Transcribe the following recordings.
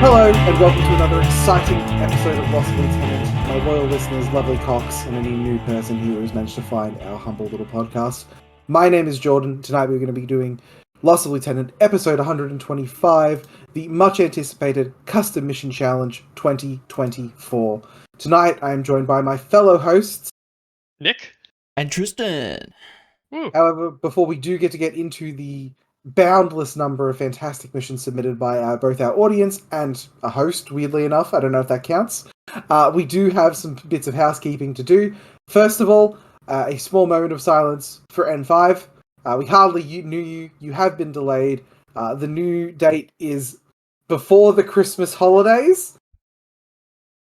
Hello, and welcome to another exciting episode of Lost Lieutenant. My loyal listeners, lovely Cox, and any new person here who's managed to find our humble little podcast. My name is Jordan. Tonight we're going to be doing Lost Lieutenant, episode 125, the much-anticipated Custom Mission Challenge 2024. Tonight I am joined by my fellow hosts, Nick and Tristan. Woo. However, before we do get into the boundless number of fantastic missions submitted by both our audience and a host, weirdly enough, I don't know if that counts, we do have some bits of housekeeping to do. First of all, a small moment of silence for N5. We hardly knew you have been delayed. The new date is before the Christmas holidays.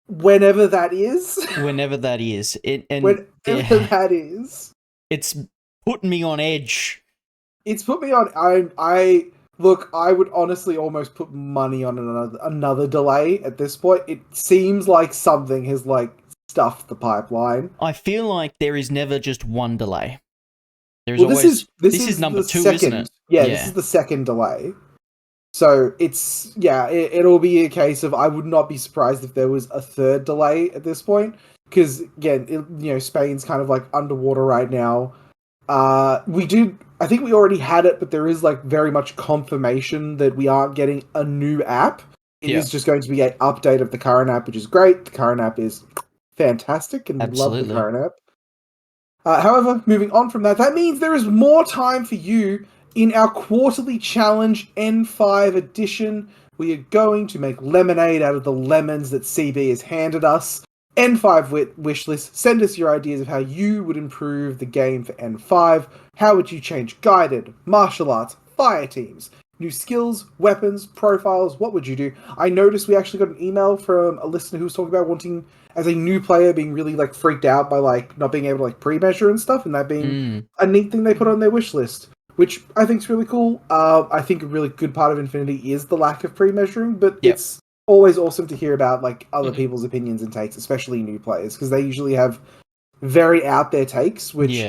Whenever that is. Whenever that is. That is. It's put me on edge. It's put me on. I look. I would honestly almost put money on another delay at this point. It seems like something has stuffed the pipeline. I feel like there is never just one delay. There's always. This is number two, second, isn't it? Yeah, this is the second delay. So it'll be a case of I would not be surprised if there was a third delay at this point, because again, Spain's kind of underwater right now. I think we already had it, but there is very much confirmation that we aren't getting a new app. It is just going to be an update of the current app, which is great. The current app is fantastic, and Absolutely. love the current app. However, moving on from that means there is more time for you in our quarterly challenge N5 edition. We are going to make lemonade out of the lemons that CB has handed us. N5 wishlist. Send us your ideas of how you would improve the game for N5. How would you change guided, martial arts, fire teams, new skills, weapons, profiles? What would you do? I noticed we actually got an email from a listener who was talking about wanting, as a new player, being really freaked out by not being able to pre-measure and stuff, and that being a neat thing they put on their wish list, which I think is really cool. I think a really good part of Infinity is the lack of pre-measuring, but it's always awesome to hear about other people's opinions and takes, especially new players, because they usually have very out there takes, which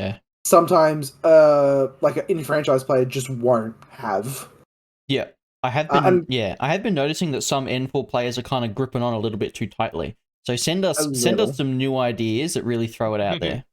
sometimes an indie franchise player just won't have. Yeah, I have been. I have been noticing that some N4 players are kind of gripping on a little bit too tightly. So send us some new ideas that really throw it out there.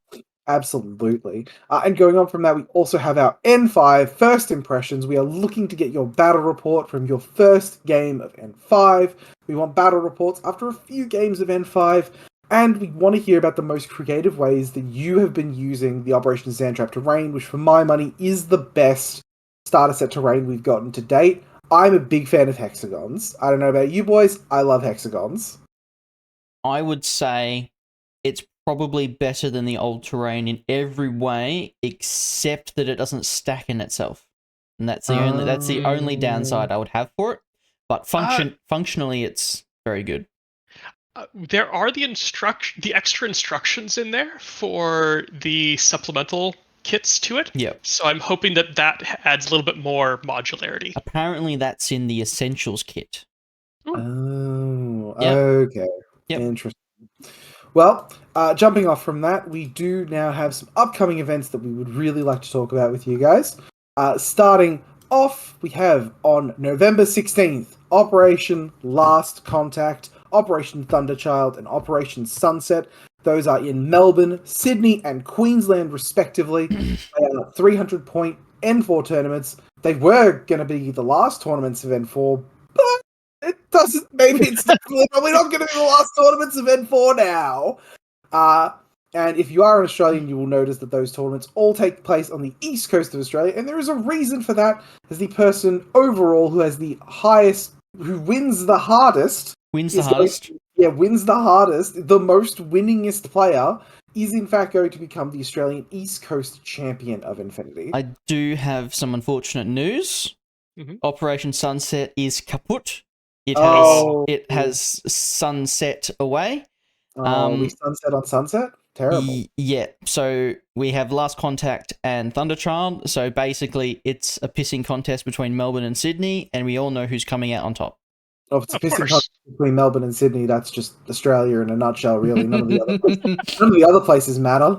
Absolutely. And going on from that, we also have our N5 first impressions. We are looking to get your battle report from your first game of N5. We want battle reports after a few games of N5. And we want to hear about the most creative ways that you have been using the Operation Sandtrap terrain, which for my money is the best starter set terrain we've gotten to date. I'm a big fan of hexagons. I don't know about you boys, I love hexagons. I would say it's probably better than the old terrain in every way, except that it doesn't stack in itself, and that's the only downside I would have for it. But functionally, it's very good. There are the extra instructions in there for the supplemental kits to it. Yep. So I'm hoping that adds a little bit more modularity. Apparently, that's in the essentials kit. Oh, yep. Okay. Yep. Interesting. Well, jumping off from that, we do now have some upcoming events that we would really like to talk about with you guys. Starting off, we have on November 16th, Operation Last Contact, Operation Thunderchild, and Operation Sunset. Those are in Melbourne, Sydney, and Queensland, respectively. They are 300-point N4 tournaments. They were going to be the last tournaments of N4, but it doesn't. Maybe it's definitely probably not going to be the last tournaments of N4 now. And if you are an Australian, you will notice that those tournaments all take place on the east coast of Australia, and there is a reason for that. As the person overall who has the highest, who wins the hardest, wins the hardest. The most winningest player is in fact going to become the Australian East Coast champion of Infinity. I do have some unfortunate news. Operation Sunset is kaput. It has sunset away. We sunset on sunset? Terrible. Yeah, so we have Last Contact and Thunderchild. So basically, it's a pissing contest between Melbourne and Sydney, and we all know who's coming out on top. Oh, if it's a pissing contest between Melbourne and Sydney, that's just Australia in a nutshell, really. None of the other places matter.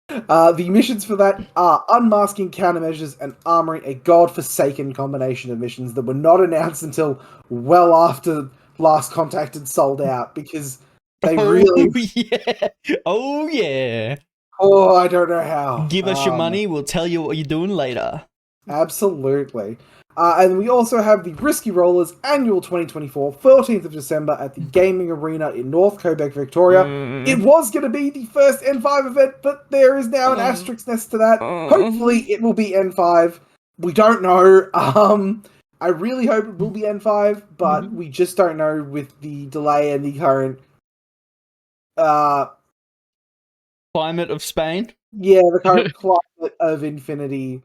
The missions for that are unmasking countermeasures and armoring, a godforsaken combination of missions that were not announced until well after Last Contact had sold out because they really. yeah. Oh yeah. Oh, I don't know how. Give us your money, we'll tell you what you're doing later. Absolutely. And we also have the Risky Rollers Annual 2024, 14th of December at the Gaming Arena in North Quebec, Victoria. It was going to be the first N5 event, but there is now an asterisk next to that. Hopefully it will be N5. We don't know. I really hope it will be N5, but we just don't know with the delay and the current climate of Spain. Yeah, the current climate of Infinity.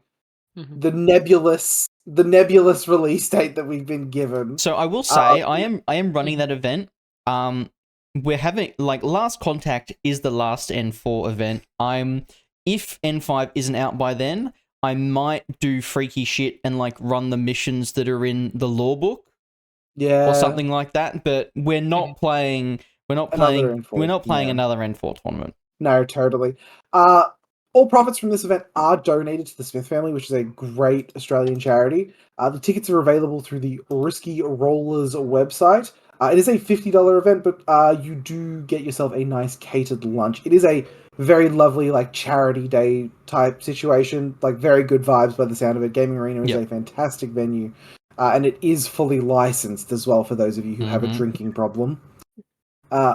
The nebulous release date that we've been given. So I will say I am running that event. We're having Last Contact is the last N4 event. If N5 isn't out by then, I might do freaky shit and run the missions that are in the lore book. Yeah. Or something like that, but we're not playing another N4 tournament. No, totally. All profits from this event are donated to the Smith family, which is a great Australian charity. The tickets are available through the Risky Rollers website. It is a $50 event, but you do get yourself a nice catered lunch. It is a very lovely, charity day type situation. Very good vibes by the sound of it. Gaming Arena is a fantastic venue. And it is fully licensed as well for those of you who have a drinking problem.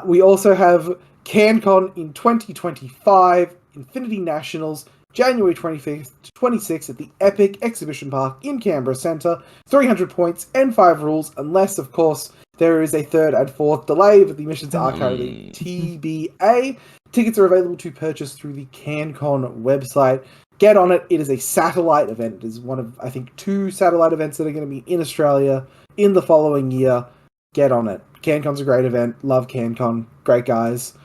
We also have CanCon in 2025, Infinity Nationals, January 25th to 26th at the Epic Exhibition Park in Canberra Centre. 300 points and 5 rules, unless, of course, there is a third and fourth delay, but the missions are currently TBA. Tickets are available to purchase through the CanCon website. Get on it. It is a satellite event. It is one of, I think, 2 satellite events that are going to be in Australia in the following year. Get on it. CanCon's a great event. Love CanCon. Great guys.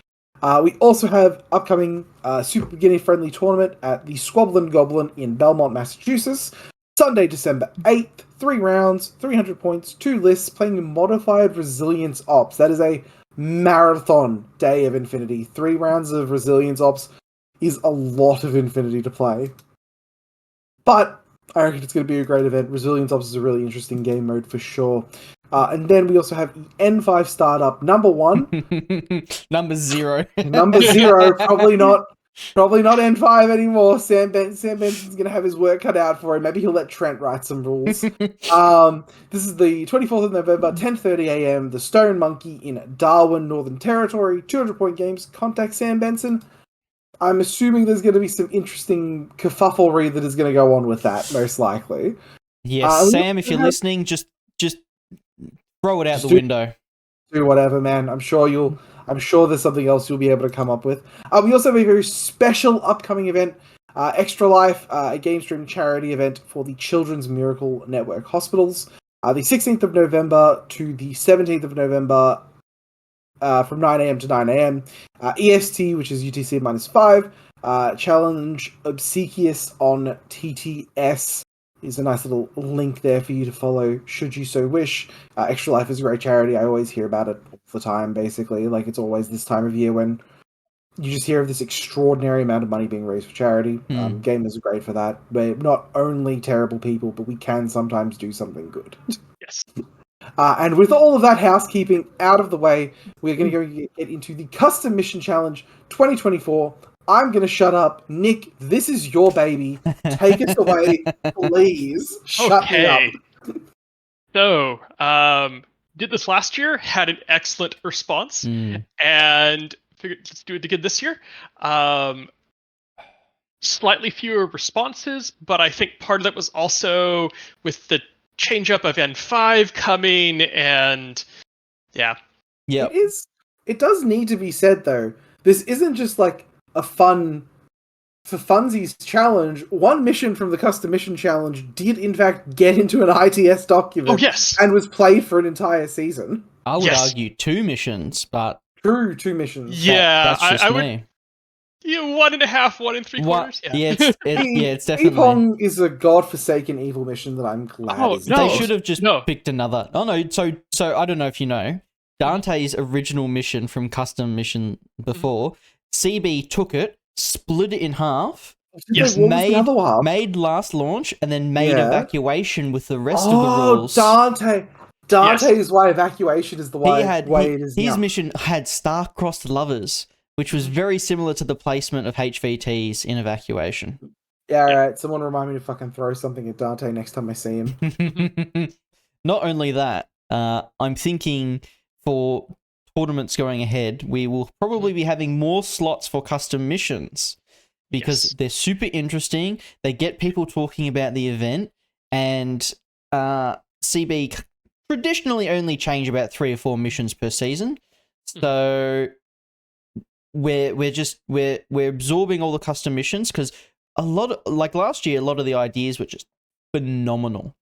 We also have upcoming super beginner-friendly tournament at the Squabbling Goblin in Belmont, Massachusetts. Sunday, December 8th. 3 rounds, 300 points, 2 lists, playing Modified Resilience Ops. That is a marathon day of Infinity. 3 rounds of Resilience Ops is a lot of Infinity to play. But I reckon it's going to be a great event. Resilience Ops is a really interesting game mode for sure. And then we also have N5 Startup number 1. Number 0. Number 0, probably not N5 anymore. Sam Benson's going to have his work cut out for him. Maybe he'll let Trent write some rules. This is the 24th of November, 10:30 a.m. The Stone Monkey in Darwin, Northern Territory. 200-point games. Contact Sam Benson. I'm assuming there's going to be some interesting kerfufflery that is going to go on with that, most likely. Yes, Sam, if you're listening, just throw it out the window. Do whatever, man. I'm sure there's something else you'll be able to come up with. We also have a very special upcoming event, Extra Life, a game stream charity event for the Children's Miracle Network Hospitals. The 16th of November to the 17th of November, from 9 a.m. to 9 a.m. EST, which is UTC -5. Challenge Obsequious on TTS is a nice little link there for you to follow, should you so wish. Extra Life is a great charity. I always hear about it all the time, basically. It's always this time of year when you just hear of this extraordinary amount of money being raised for charity. Gamers are great for that. We're not only terrible people, but we can sometimes do something good. Yes. And with all of that housekeeping out of the way, we're going to go get into the Custom Mission Challenge 2024. I'm going to shut up. Nick, this is your baby. Take us away, please. Shut me up. So, did this last year, had an excellent response, and figured let's do it again this year. Slightly fewer responses, but I think part of that was also with the change up of N5 coming, and yeah. It does need to be said, though. This isn't just a fun for funsies challenge. One mission from the Custom Mission Challenge did in fact get into an ITS document. Oh, yes. And was played for an entire season. I would argue 2 missions, but true, 2 missions. Yeah, that's just I me. would. Yeah, 1.5, 1 3/4. Yeah, it's definitely. Ping-pong is a godforsaken evil mission that I'm glad is. They should have just picked another. Oh no, so I don't know if you know, Dante's original mission from Custom Mission before, CB took it, split it in half, made last launch, and then made evacuation with the rest of the rules. Dante. Dante's way evacuation is the way it is his now. mission had star-crossed lovers, which was very similar to the placement of HVTs in evacuation. Yeah, alright. Someone remind me to fucking throw something at Dante next time I see him. Not only that, I'm thinking for tournaments going ahead, we will probably be having more slots for custom missions because they're super interesting. They get people talking about the event, and CB traditionally only change about 3 or 4 missions per season. So we're absorbing all the custom missions because like last year, a lot of the ideas were just phenomenal.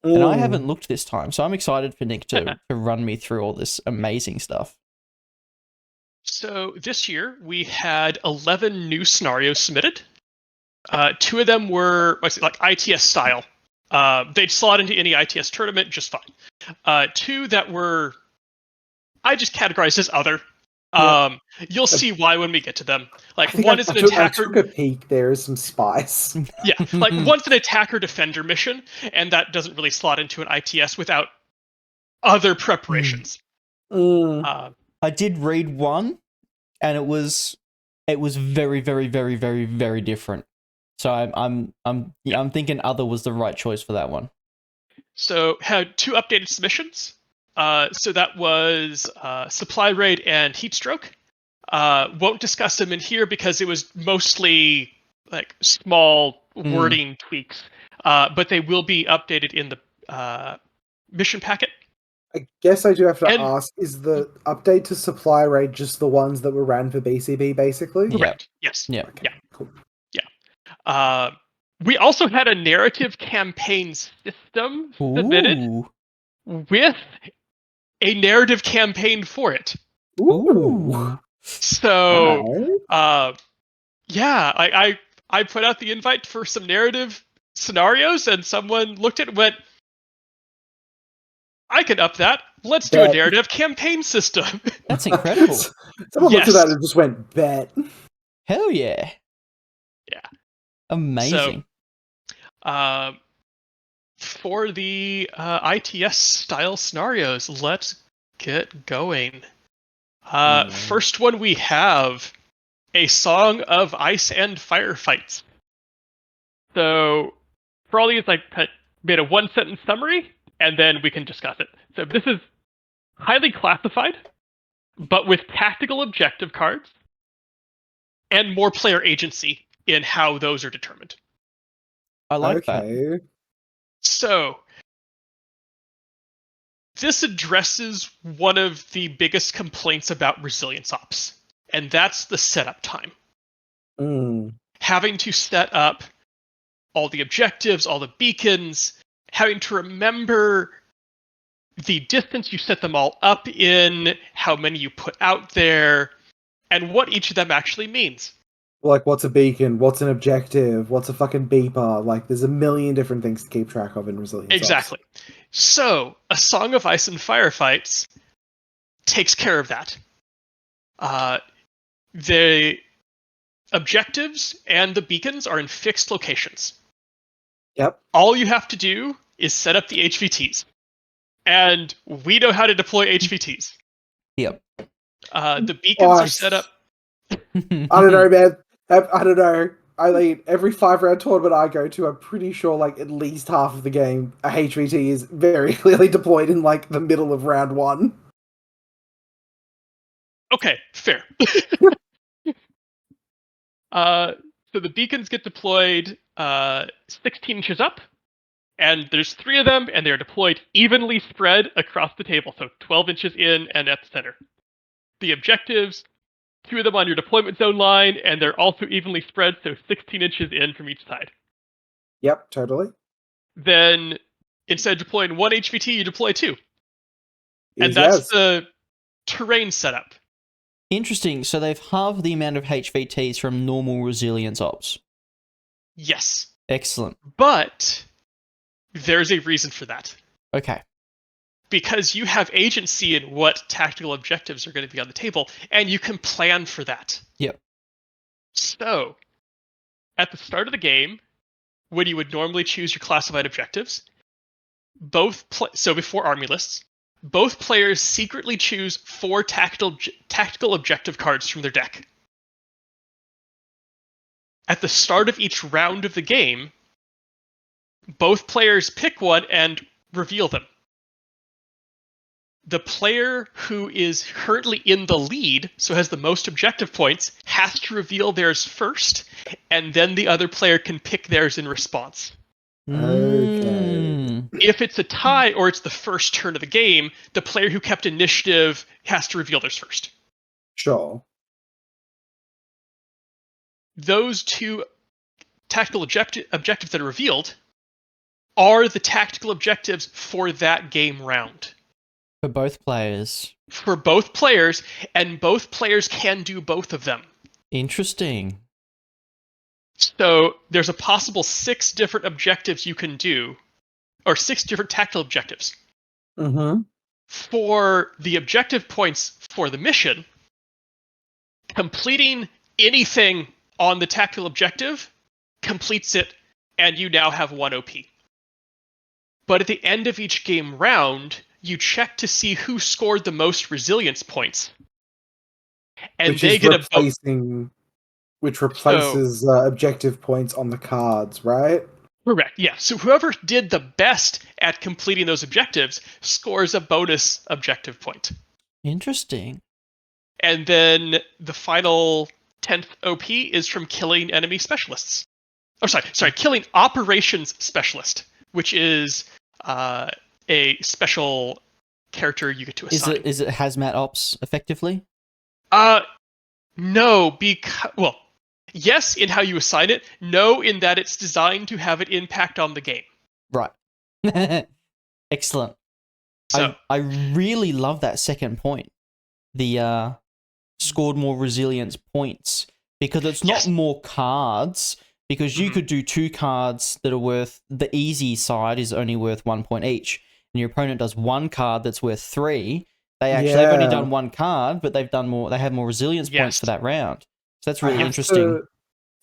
And I haven't looked this time, so I'm excited for Nick to run me through all this amazing stuff. So this year we had 11 new scenarios submitted. 2 of them were like ITS style. They'd slot into any ITS tournament just fine. 2 that were I just categorized as other. You'll see why when we get to them. Like one is an attacker. I took a peek. There is some spice. Yeah, like one's an attacker defender mission, and that doesn't really slot into an ITS without other preparations. I did read one, and it was very, very, very, very, very different. So I'm thinking other was the right choice for that one. So had 2 updated submissions. So that was Supply Raid and Heatstroke. Won't discuss them in here because it was mostly like small wording tweaks, but they will be updated in the mission packet. I guess I do have to ask, is the update to Supply Raid just the ones that were ran for BCB, basically? Correct. Yes. Yeah. Okay, cool. Yeah. We also had a narrative campaign system submitted with a narrative campaign for it. Ooh. So, yeah, I put out the invite for some narrative scenarios, and someone looked at it and went, I can up that. Let's do a narrative campaign system. That's incredible. Someone looked at that and just went, bet. Hell yeah. Yeah. Amazing. So, for the ITS style scenarios, let's get going. First one we have a Song of Ice and Firefights. So for all these, I made a 1-sentence summary, and then we can discuss it. So this is highly classified, but with tactical objective cards and more player agency in how those are determined. I like that. So this addresses one of the biggest complaints about resilience ops, and that's the setup time. Having to set up all the objectives, all the beacons, having to remember the distance you set them all up in, how many you put out there, and what each of them actually means. Like, what's a beacon? What's an objective? What's a fucking beeper? Like, there's a million different things to keep track of in resilience. Exactly. So, A Song of Ice and Firefights takes care of that. The objectives and the beacons are in fixed locations. Yep. All you have to do is set up the HVTs. And we know how to deploy HVTs. Yep. The beacons are set up. I don't know, man. I don't know. I mean, every 5-round tournament I go to, I'm pretty sure, like, at least half of the game, a HVT is very clearly deployed in, like, the middle of round 1. Okay, fair. So the beacons get deployed 16 inches up, and there's 3 of them, and they're deployed evenly spread across the table, so 12 inches in and at the center. The objectives, 2 of them on your deployment zone line, and they're also evenly spread, so 16 inches in from each side. Yep, totally. Then, instead of deploying 1 HVT, you deploy 2. And that's the terrain setup. Interesting. So they've halved the amount of HVTs from normal resilience ops. Yes. Excellent. But there's a reason for that. Okay. Because you have agency in what tactical objectives are going to be on the table, and you can plan for that. Yep. So, at the start of the game, when you would normally choose your classified objectives, so before army lists, both players secretly choose 4 tactical objective cards from their deck. At the start of each round of the game, both players pick one and reveal them. The player who is currently in the lead, so has the most objective points, has to reveal theirs first, and then the other player can pick theirs in response. Okay. If it's a tie or it's the first turn of the game, the player who kept initiative has to reveal theirs first. Sure. Those 2 tactical objectives that are revealed are the tactical objectives for that game round. For both players. For both players, and both players can do both of them. Interesting. So there's a possible 6 different objectives you can do, or 6 different tactical objectives. Mm-hmm. For the objective points for the mission, completing anything on the tactical objective completes it, and you now have 1 OP. But at the end of each game round, you check to see who scored the most resilience points. And they get which replaces objective points on the cards, right? Correct, yeah. So whoever did the best at completing those objectives scores a bonus objective point. Interesting. And then the final 10th OP is from killing enemy specialists. Oh, sorry, killing operations specialist, which is a special character you get to assign. Is it hazmat ops effectively? No, because yes, in how you assign it. No, in that it's designed to have an impact on the game. Right. Excellent. So I really love that second point. The scored more resilience points, because it's not more cards, because you could do 2 cards that are worth, the easy side is only worth 1 point each, and your opponent does 1 card that's worth 3. They've only done 1 card, but they've done more. They have more resilience points for that round. So that's really interesting.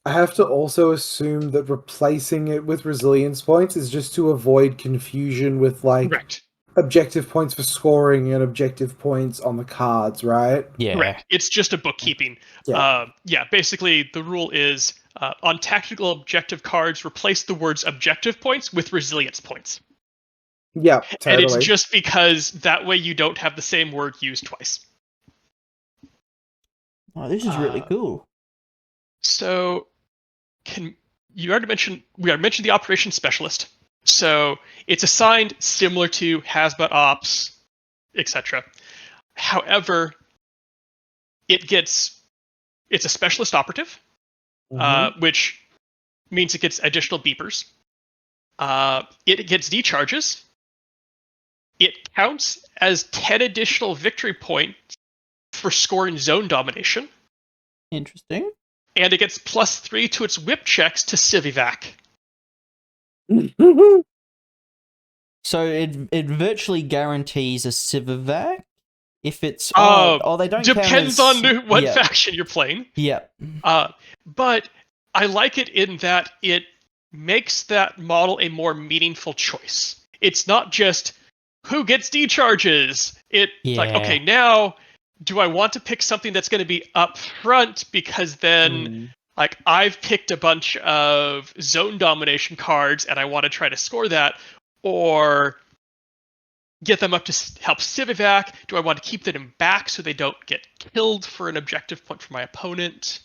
I have to also assume that replacing it with resilience points is just to avoid confusion with correct. Objective points for scoring and objective points on the cards, right? Yeah. Correct. It's just a bookkeeping. Basically, the rule is on tactical objective cards, replace the words objective points with resilience points. Yeah, totally. And it's just because that way you don't have the same word used twice. Oh, this is really cool. So, we already mentioned the operations specialist. So it's assigned similar to hazmat ops, etc. However, it's a specialist operative, which means it gets additional beepers. It gets decharges. It counts as 10 additional victory points for scoring zone domination. Interesting. And it gets +3 to its whip checks to civivac. So it virtually guarantees a civivac if it's they don't depends count on what faction you're playing. Yeah. But I like it in that it makes that model a more meaningful choice. It's not just who gets decharges. It's like, okay, now do I want to pick something that's going to be up front, because then like I've picked a bunch of zone domination cards and I want to try to score that, or get them up to help civivac? Do I want to keep them back so they don't get killed for an objective point for my opponent?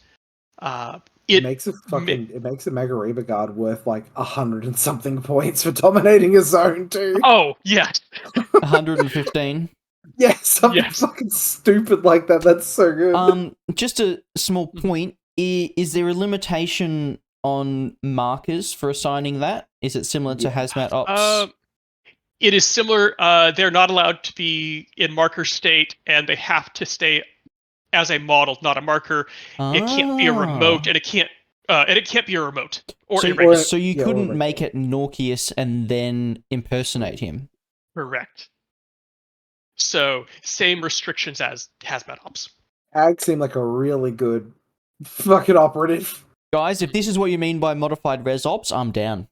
It makes a Magariba guard worth like 100 and something points for dominating a zone too. Oh yes, 115. Yeah, something fucking stupid like that. That's so good. Just a small point. Is there a limitation on markers for assigning that? Is it similar to hazmat ops? It is similar. They're not allowed to be in marker state, and they have to stay as a model, not a marker. It can't be a remote, and it can't be a remote or irregular. So you couldn't make it Norkius and then impersonate him. Correct. So same restrictions as hazmat ops. Ag seemed like a really good fucking operative. Guys, if this is what you mean by modified res ops, I'm down.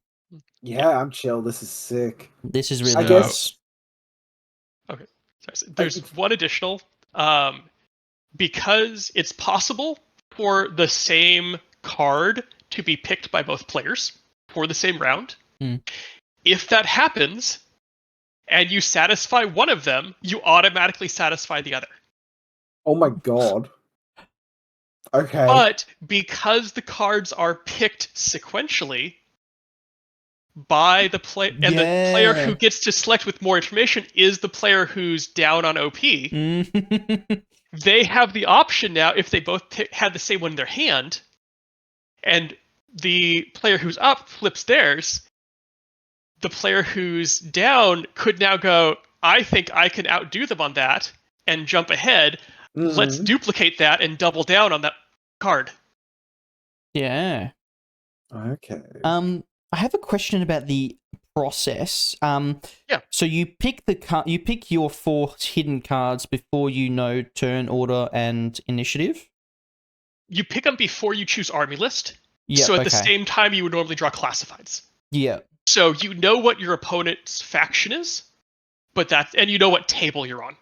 Yeah, I'm chill. This is sick. This is I really guess. nice. Okay. There's one additional. Because it's possible for the same card to be picked by both players for the same round. Hmm. If that happens and you satisfy one of them, you automatically satisfy the other. Oh my god. Okay. But because the cards are picked sequentially by the player, and the player who Yeah. gets to select with more information is the player who's down on OP, they have the option now, if they both had the same one in their hand, and the player who's up flips theirs, the player who's down could now go, I think I can outdo them on that and jump ahead. Let's duplicate that and double down on that card. Yeah. Okay. I have a question about the process. Yeah. So you pick you pick your 4 hidden cards before you know turn order and initiative. You pick them before you choose army list. Yeah. So at Okay. the same time, you would normally draw classifieds. Yeah. So you know what your opponent's faction is, and you know what table you're on.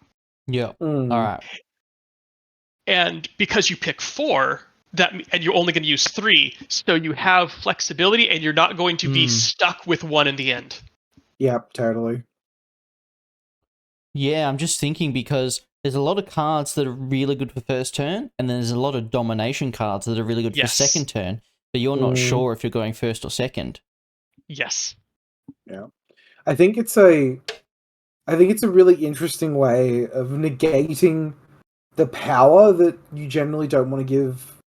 Yeah. Mm. All right. And because you pick 4, and you're only going to use 3, so you have flexibility, and you're not going to be stuck with one in the end. Yep, totally. Yeah, I'm just thinking because there's a lot of cards that are really good for first turn, and then there's a lot of domination cards that are really good for second turn, but you're not sure if you're going first or second. Yes. Yeah. I think it's a really interesting way of negating the power that you generally don't want to give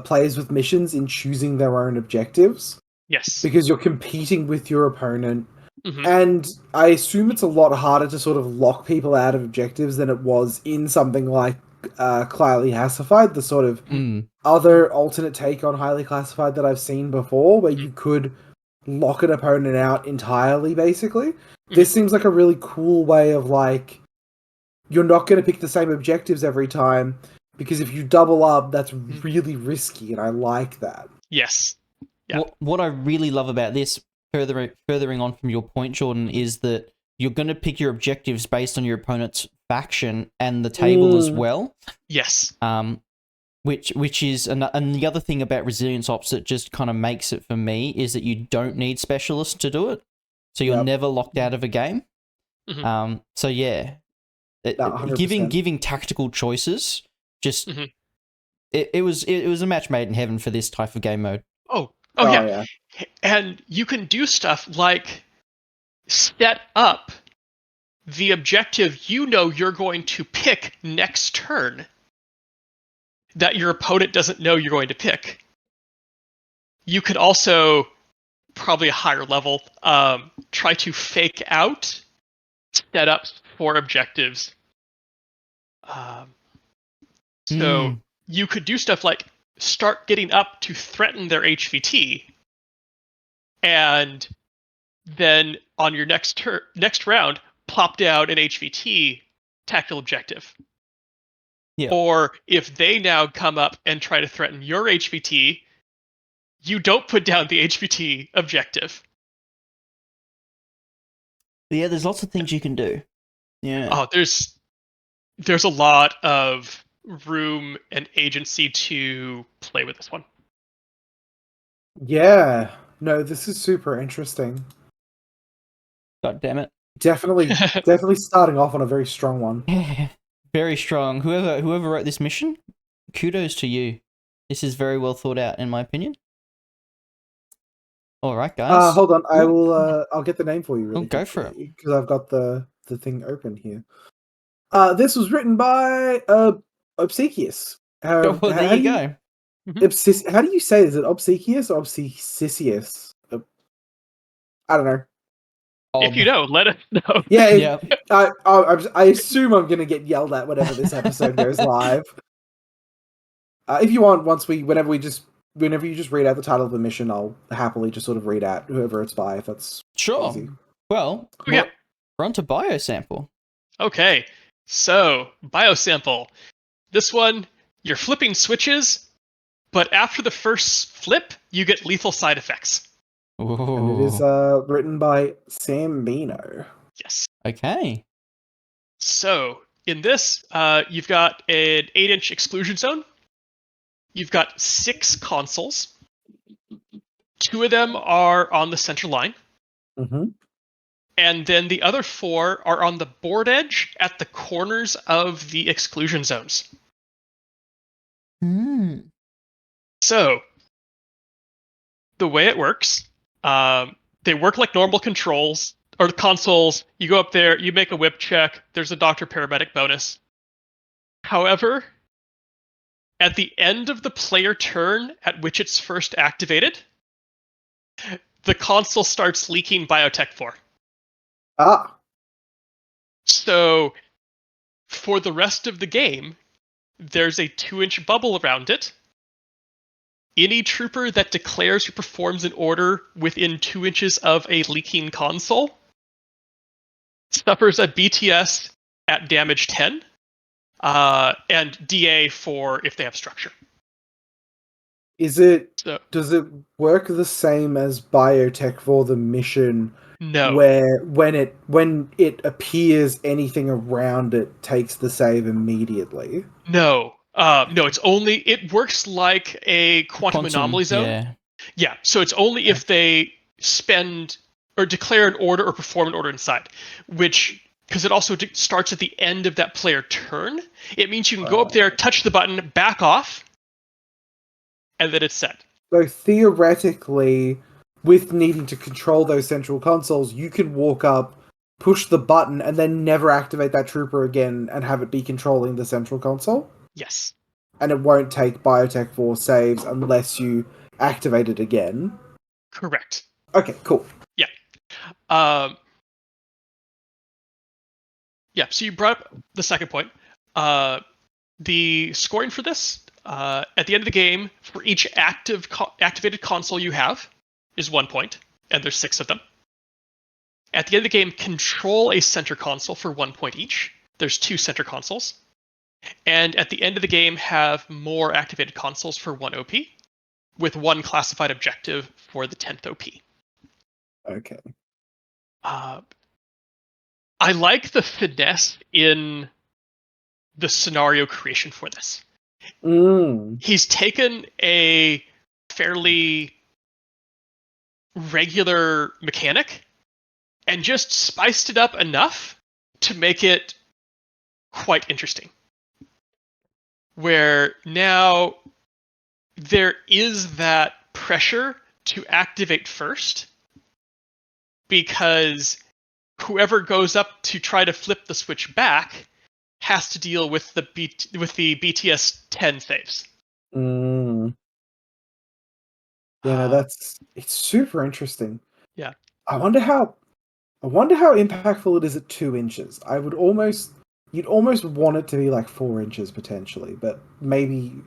players with missions in choosing their own objectives. Yes. Because you're competing with your opponent. Mm-hmm. And I assume it's a lot harder to sort of lock people out of objectives than it was in something like Highly Classified, the sort of other alternate take on Highly Classified that I've seen before, where you could lock an opponent out entirely, basically. This seems like a really cool way of, like, you're not going to pick the same objectives every time, because if you double up, that's really risky, and I like that. Yes. Yeah. What I really love about this, furthering on from your point, Jordan, is that you're going to pick your objectives based on your opponent's faction and the table as well. Yes. Which is and the other thing about Resilience Ops that just kind of makes it for me is that you don't need specialists to do it, so you're never locked out of a game. So yeah, giving tactical choices just it was a match made in heaven for this type of game mode. Oh yeah. And you can do stuff like set up the objective you know you're going to pick next turn that your opponent doesn't know you're going to pick. You could also, probably a higher level, try to fake out setups for objectives. So you could do stuff like start getting up to threaten their HVT, and then on your next round, plop down an HVT tactical objective. Yeah. Or if they now come up and try to threaten your HVT, you don't put down the HVT objective. Yeah, there's lots of things you can do. Yeah. Oh, there's a lot of room and agency to play with this one. Yeah. No, this is super interesting. God damn it. Definitely starting off on a very strong one. Yeah. Very strong. Whoever wrote this mission, kudos to you. This is very well thought out, in my opinion. All right, guys. Hold on. I will. I'll get the name for you. Really go for it, because I've got the thing open here. This was written by Obsequious. There you go. How do you say it? Is it Obsequious or Obsequious? I don't know. If you know, let us know. Yeah. I assume I'm going to get yelled at whenever this episode goes live. If you want, whenever you just read out the title of the mission, I'll happily just sort of read out whoever it's by, if that's sure. easy. Well, we're on to Biosample. Okay, so Biosample. This one, you're flipping switches, but after the first flip, you get lethal side effects. And it is Ooh. written by Sam Bino. Yes. Okay. So in this, you've got an 8-inch exclusion zone. You've got 6 consoles. 2 of them are on the center line. Mm-hmm. And then the other 4 are on the board edge at the corners of the exclusion zones. Hmm. So the way it works, they work like normal controls or consoles. You go up there, you make a whip check. There's a doctor paramedic bonus. However, at the end of the player turn at which it's first activated, the console starts leaking Biotech 4. Ah. So for the rest of the game, there's a 2-inch bubble around it. Any trooper that declares or performs an order within 2 inches of a leaking console suffers a BTS at damage 10, and DA for if they have structure. Is it? So, Does it work the same as Biotech for the mission, no. where when it appears, anything around it takes the save immediately? No. No, it works like a quantum anomaly zone. Yeah. Yeah, so it's only if they spend or declare an order or perform an order inside, which, because it also starts at the end of that player turn, it means you can go up there, touch the button, back off, and then it's set. So theoretically, with needing to control those central consoles, you can walk up, push the button, and then never activate that trooper again and have it be controlling the central console? Yes. And it won't take Biotech 4 saves unless you activate it again? Correct. Okay, cool. Yeah. Um, yeah, so you brought up the second point. The scoring for this, at the end of the game, for each activated console you have, is 1 point, and there's 6 of them. At the end of the game, control a center console for 1 point each. There's 2 center consoles. And at the end of the game, have more activated consoles for 1 OP, with 1 classified objective for the 10th OP. Okay. I like the finesse in the scenario creation for this. He's taken a fairly regular mechanic and just spiced it up enough to make it quite interesting. Where now there is that pressure to activate first, because whoever goes up to try to flip the switch back has to deal with the BTS 10 saves. Yeah, no, it's super interesting. Yeah. I wonder how impactful it is at 2 inches. You'd almost want it to be like 4 inches potentially, but maybe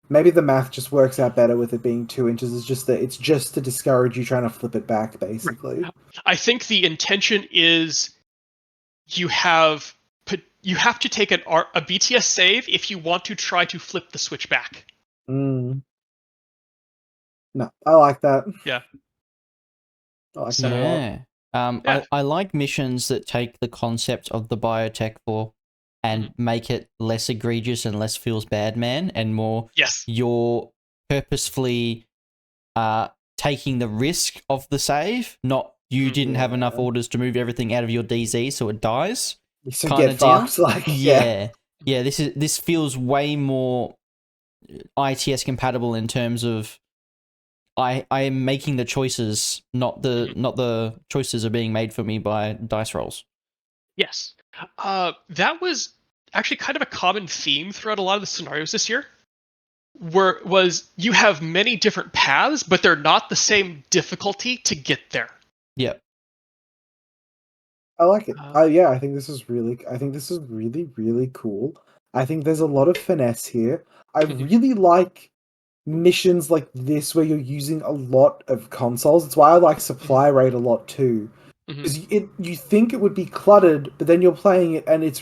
the math just works out better with it being 2 inches. It's just to discourage you trying to flip it back, basically. I think the intention is you have to take a BTS save if you want to try to flip the switch back. No, I like that. Yeah. I like that a lot. Yeah. I like missions that take the concept of the Biotech 4 and make it less egregious and less feels bad man, and more you're purposefully taking the risk of the save, not you didn't have enough orders to move everything out of your DZ so it dies. So kind of deal. Fucked, like, yeah. This feels way more ITS compatible in terms of I am making the choices, not the choices are being made for me by dice rolls. Yes. That was actually kind of a common theme throughout a lot of the scenarios this year. Was you have many different paths, but they're not the same difficulty to get there. Yep. I like it. I think this is really really cool. I think there's a lot of finesse here. I really like missions like this where you're using a lot of consoles. It's why I like supply rate a lot too. Because you think it would be cluttered, but then you're playing it and it's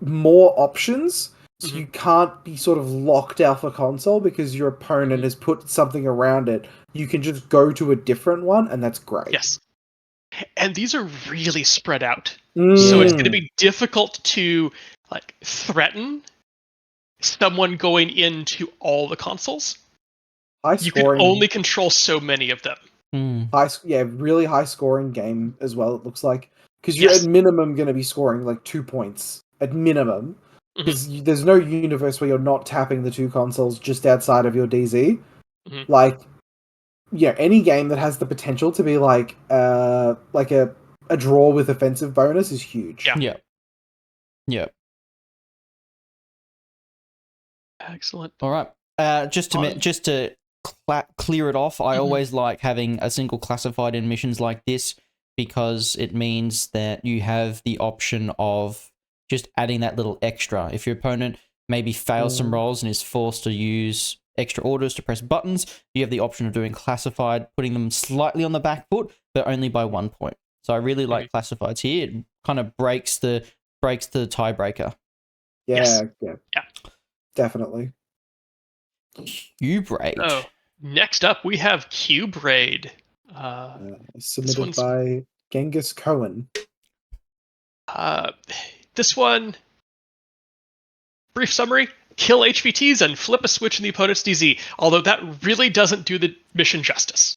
more options. So you can't be sort of locked off a console because your opponent has put something around it. You can just go to a different one, and that's great. Yes. And these are really spread out. So it's going to Mm. be difficult to like threaten someone going into all the consoles. High You can scoring, only control so many of them. really high scoring game as well. It looks like because you're Yes. at minimum going to be scoring like 2 points at minimum. Because there's no universe where you're not tapping the two consoles just outside of your DZ. Like, yeah, any game that has the potential to be like a draw with offensive bonus is huge. Yeah. Yeah. Excellent. All right. Just to clear it off, I always like having a single classified in missions like this because it means that you have the option of just adding that little extra. If your opponent maybe fails some rolls and is forced to use extra orders to press buttons, you have the option of doing classified, putting them slightly on the back foot, but only by 1 point. So I really like classifieds here. It kind of breaks the tiebreaker. Yeah, Yeah. Definitely. Cube Raid. Oh, next up we have Cube Raid. Submitted by Genghis Cohen. This one, brief summary: kill HVTs and flip a switch in the opponent's DZ. Although that really doesn't do the mission justice.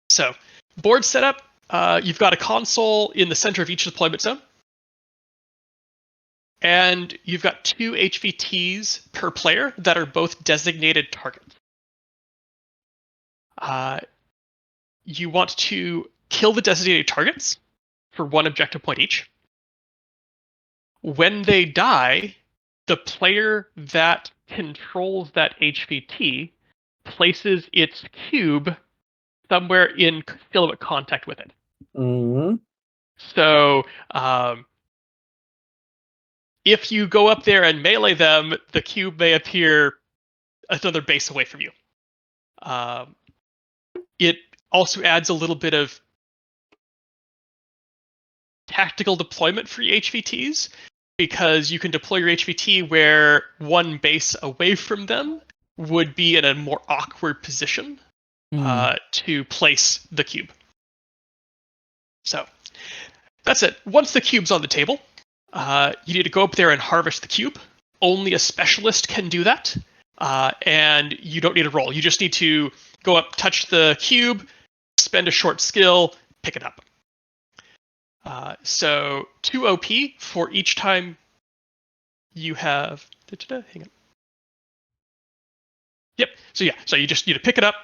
So, board setup: you've got a console in the center of each deployment zone. And you've got 2 HVTs per player that are both designated targets. You want to kill the designated targets for 1 objective point each. When they die, the player that controls that HVT places its cube somewhere in silhouette contact with it. So, if you go up there and melee them, the cube may appear another base away from you. It also adds a little bit of tactical deployment for your HVTs, because you can deploy your HVT where 1 base away from them would be in a more awkward position to place the cube. So that's it. Once the cube's on the table, you need to go up there and harvest the cube. Only a specialist can do that, and you don't need to roll. You just need to go up, touch the cube, spend a short skill, pick it up. So 2 OP for each time you have. Hang on. Yep. So yeah. So you just need to pick it up,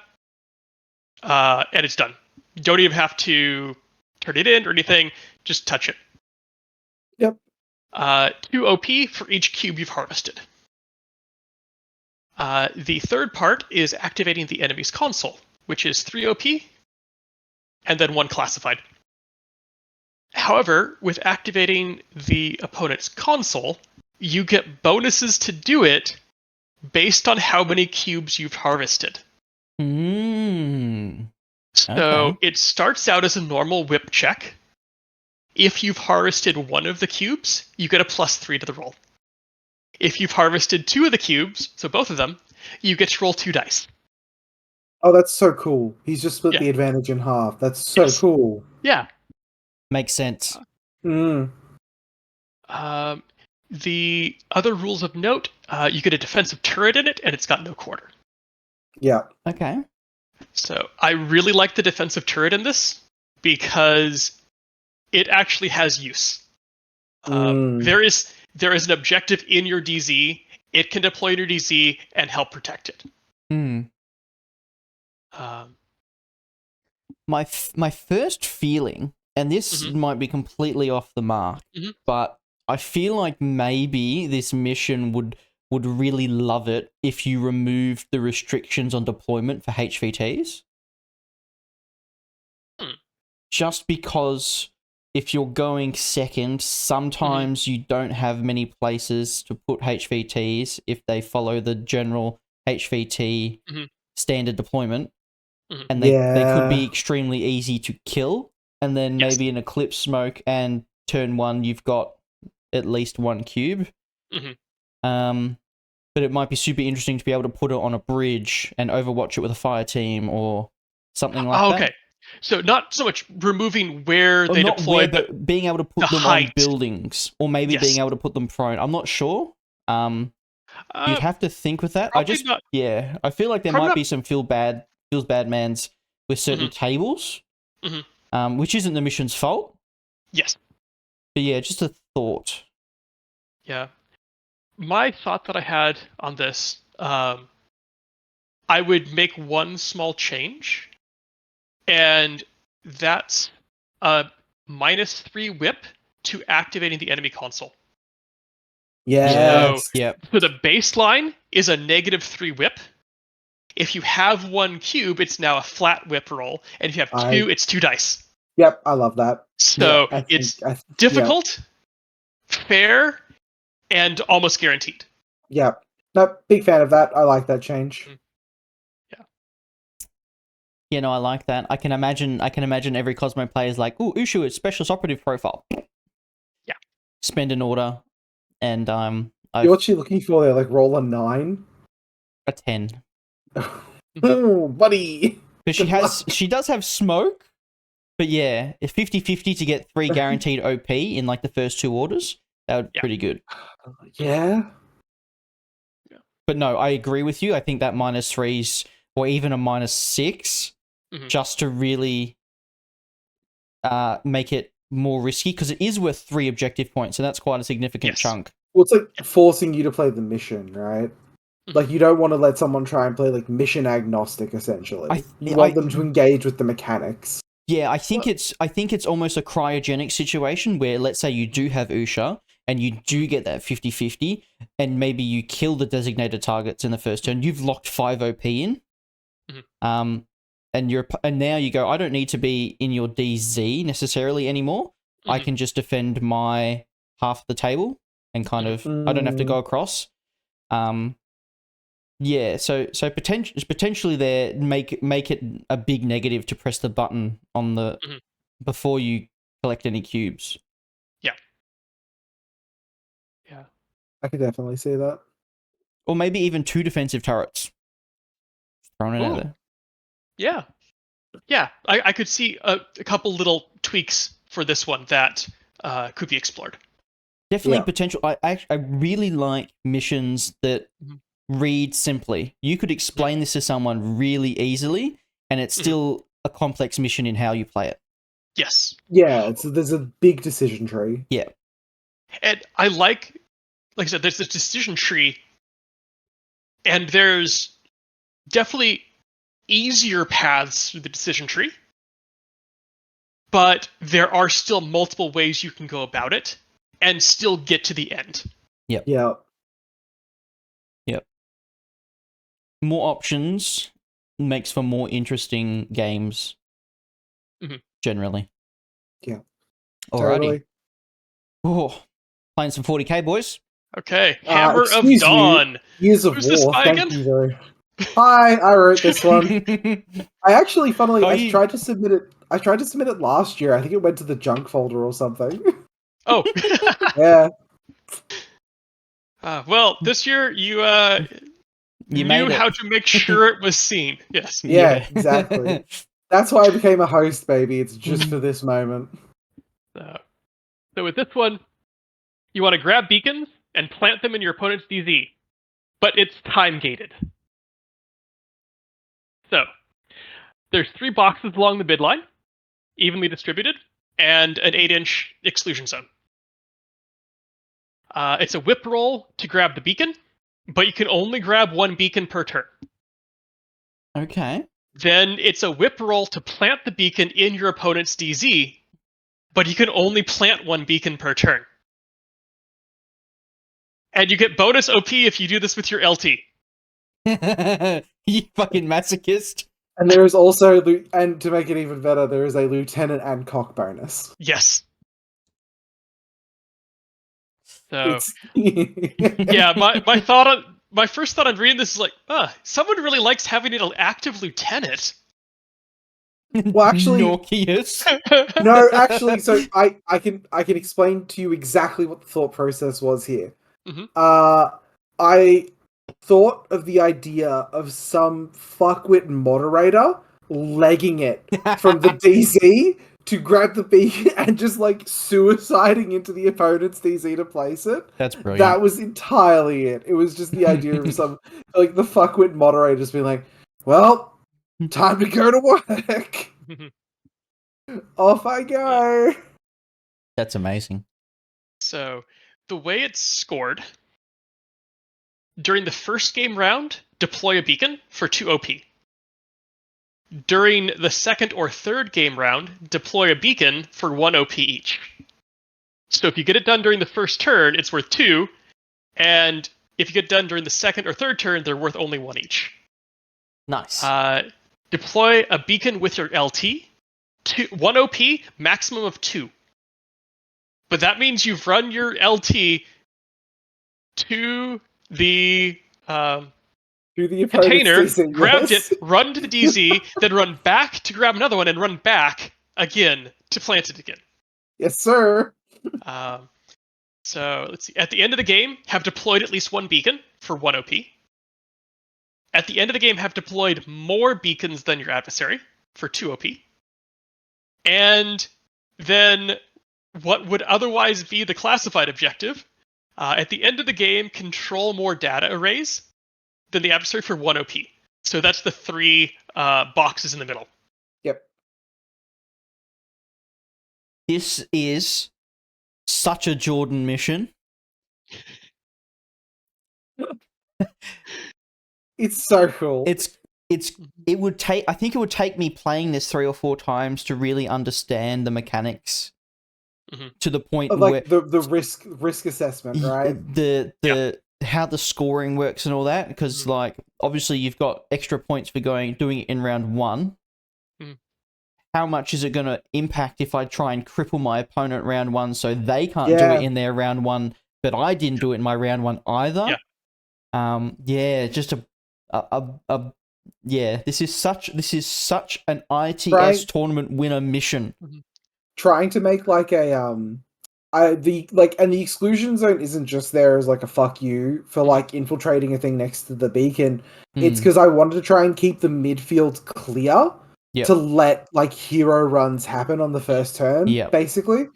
and it's done. You don't even have to turn it in or anything. Just touch it. Yep. 2 OP for each cube you've harvested. The third part is activating the enemy's console, which is 3 OP, and then 1 classified. However, with activating the opponent's console, you get bonuses to do it based on how many cubes you've harvested. So it starts out as a normal whip check. If you've harvested 1 of the cubes, you get a +3 to the roll. If you've harvested 2 of the cubes, so both of them, you get to roll 2 dice. Oh, that's so cool. He's just split the advantage in half. That's so cool. Yeah. Makes sense. The other rules of note, you get a defensive turret in it, and it's got no quarter. Yeah. Okay. So I really like the defensive turret in this because it actually has use. There is an objective in your DZ. It can deploy in your DZ and help protect it. My first feeling, and this might be completely off the mark, but I feel like maybe this mission would really love it if you removed the restrictions on deployment for HVTs. Just because if you're going second, sometimes you don't have many places to put HVTs if they follow the general HVT standard deployment. And they could be extremely easy to kill. And then maybe in Eclipse Smoke and turn 1, you've got at least 1 cube. But it might be super interesting to be able to put it on a bridge and overwatch it with a fire team or something like that. Okay. So not so much removing where Well, they not deploy, where, but but being able to put the them on height. buildings, or maybe Yes. being able to put them prone. I'm not sure. You'd have to think with that. probably not. Yeah, I feel like there Probably might not- be some feels bad mans with certain tables, which isn't the mission's fault. Yes. But yeah, just a thought. Yeah. My thought that I had on this, I would make one small change, and that's a -3 whip to activating the enemy console. Yes. Yep. So the baseline is a -3 whip. If you have one cube, it's now a flat whip roll, and if you have two, it's 2 dice. Yep, I love that. So I think, it's difficult, fair, and almost guaranteed. Yep. No, big fan of that. I like that change. Yeah, no, I like that. I can imagine every Cosmo player is like, "Ooh, Ushu is specialist operative profile." Yeah. Spend an order, and What's she looking for there? Like roll a 9? a 10. Oh, buddy. But she does have smoke. But yeah, if 50-50 to get 3 guaranteed OP in like the first 2 orders, that would be pretty good. Yeah. But no, I agree with you. I think that -3s or even a -6 just to really make it more risky, because it is worth 3 objective points, and that's quite a significant chunk. Well, it's like forcing you to play the mission, right? Like, you don't want to let someone try and play like mission agnostic, essentially. You want them to engage with the mechanics. Yeah, I think it's almost a cryogenic situation where, let's say you do have Usha and you do get that 50-50, and maybe you kill the designated targets in the first turn. You've locked 5 OP in, and now you go, I don't need to be in your DZ necessarily anymore. I can just defend my half the table and kind of I don't have to go across. Yeah, so potentially there make it a big negative to press the button on the before you collect any cubes. Yeah. I could definitely see that. Or maybe even 2 defensive turrets. Throwing it out there. Yeah. Yeah, I could see a couple little tweaks for this one that could be explored. Definitely potential. I really like missions that read simply. You could explain this to someone really easily, and it's still a complex mission in how you play it. Yes. Yeah, there's a big decision tree. Yeah. And I like I said, there's this decision tree, and there's definitely easier paths through the decision tree, but there are still multiple ways you can go about it and still get to the end. Yep. More options makes for more interesting games. Generally. Yeah. Alrighty. Oh, playing some 40k, boys. Okay. Hammer of Dawn. Years of Who's this War. guy Thank again? you very. Hi, I wrote this one. I actually, funnily, I tried to submit it last year. I think it went to the junk folder or something. Oh. Yeah. Well, this year you knew how to make sure it was seen. Yes. Yeah, exactly. That's why I became a host, baby. It's just for this moment. So with this one, you want to grab beacons and plant them in your opponent's DZ, but it's time gated. So there's 3 boxes along the midline, evenly distributed, and an 8-inch exclusion zone. It's a whip roll to grab the beacon, but you can only grab 1 beacon per turn. Okay. Then it's a whip roll to plant the beacon in your opponent's DZ, but you can only plant 1 beacon per turn. And you get bonus OP if you do this with your LT. You fucking masochist. And there is also, and to make it even better, there is a lieutenant and cock bonus. Yes. So, yeah, my first thought on reading this is like, someone really likes having an active lieutenant. Well, actually, no, actually, so I can explain to you exactly what the thought process was here. I thought of the idea of some fuckwit moderator legging it from the DZ to grab the beacon and just like suiciding into the opponent's DZ to place it. That's brilliant. That was entirely it. It was just the idea of some like the fuckwit moderator just being like, "Well, time to go to work. Off I go." That's amazing. So, the way it's scored, during the first game round, deploy a beacon for 2 OP. During the second or third game round, deploy a beacon for 1 OP each. So if you get it done during the first turn, it's worth 2, and if you get done during the second or third turn, they're worth only 1 each. Nice. Deploy a beacon with your LT, 1 OP, maximum of 2. But that means you've run your LT to the container, DZ, grabbed yes. it, run to the DZ, then run back to grab another one, and run back again to plant it again. Yes, sir. So let's see. At the end of the game, have deployed at least 1 beacon for 1 OP. At the end of the game, have deployed more beacons than your adversary for 2 OP. And then what would otherwise be the classified objective, at the end of the game, control more data arrays than the adversary for 1 OP. So that's the 3 boxes in the middle. Yep. This is such a Jordan mission. It's so cool. It would take, I think it would take me playing this 3 or 4 times to really understand the mechanics to the point of, where the risk assessment, right? How the scoring works and all that, because like obviously you've got extra points for doing it in round 1. How much is it going to impact if I try and cripple my opponent round 1 so they can't do it in their round 1, but I didn't do it in my round 1 either? Just this is such an ITS tournament winner mission. Trying to make like a the exclusion zone isn't just there as like a fuck you for like infiltrating a thing next to the beacon. It's because I wanted to try and keep the midfield clear to let like hero runs happen on the first turn, basically.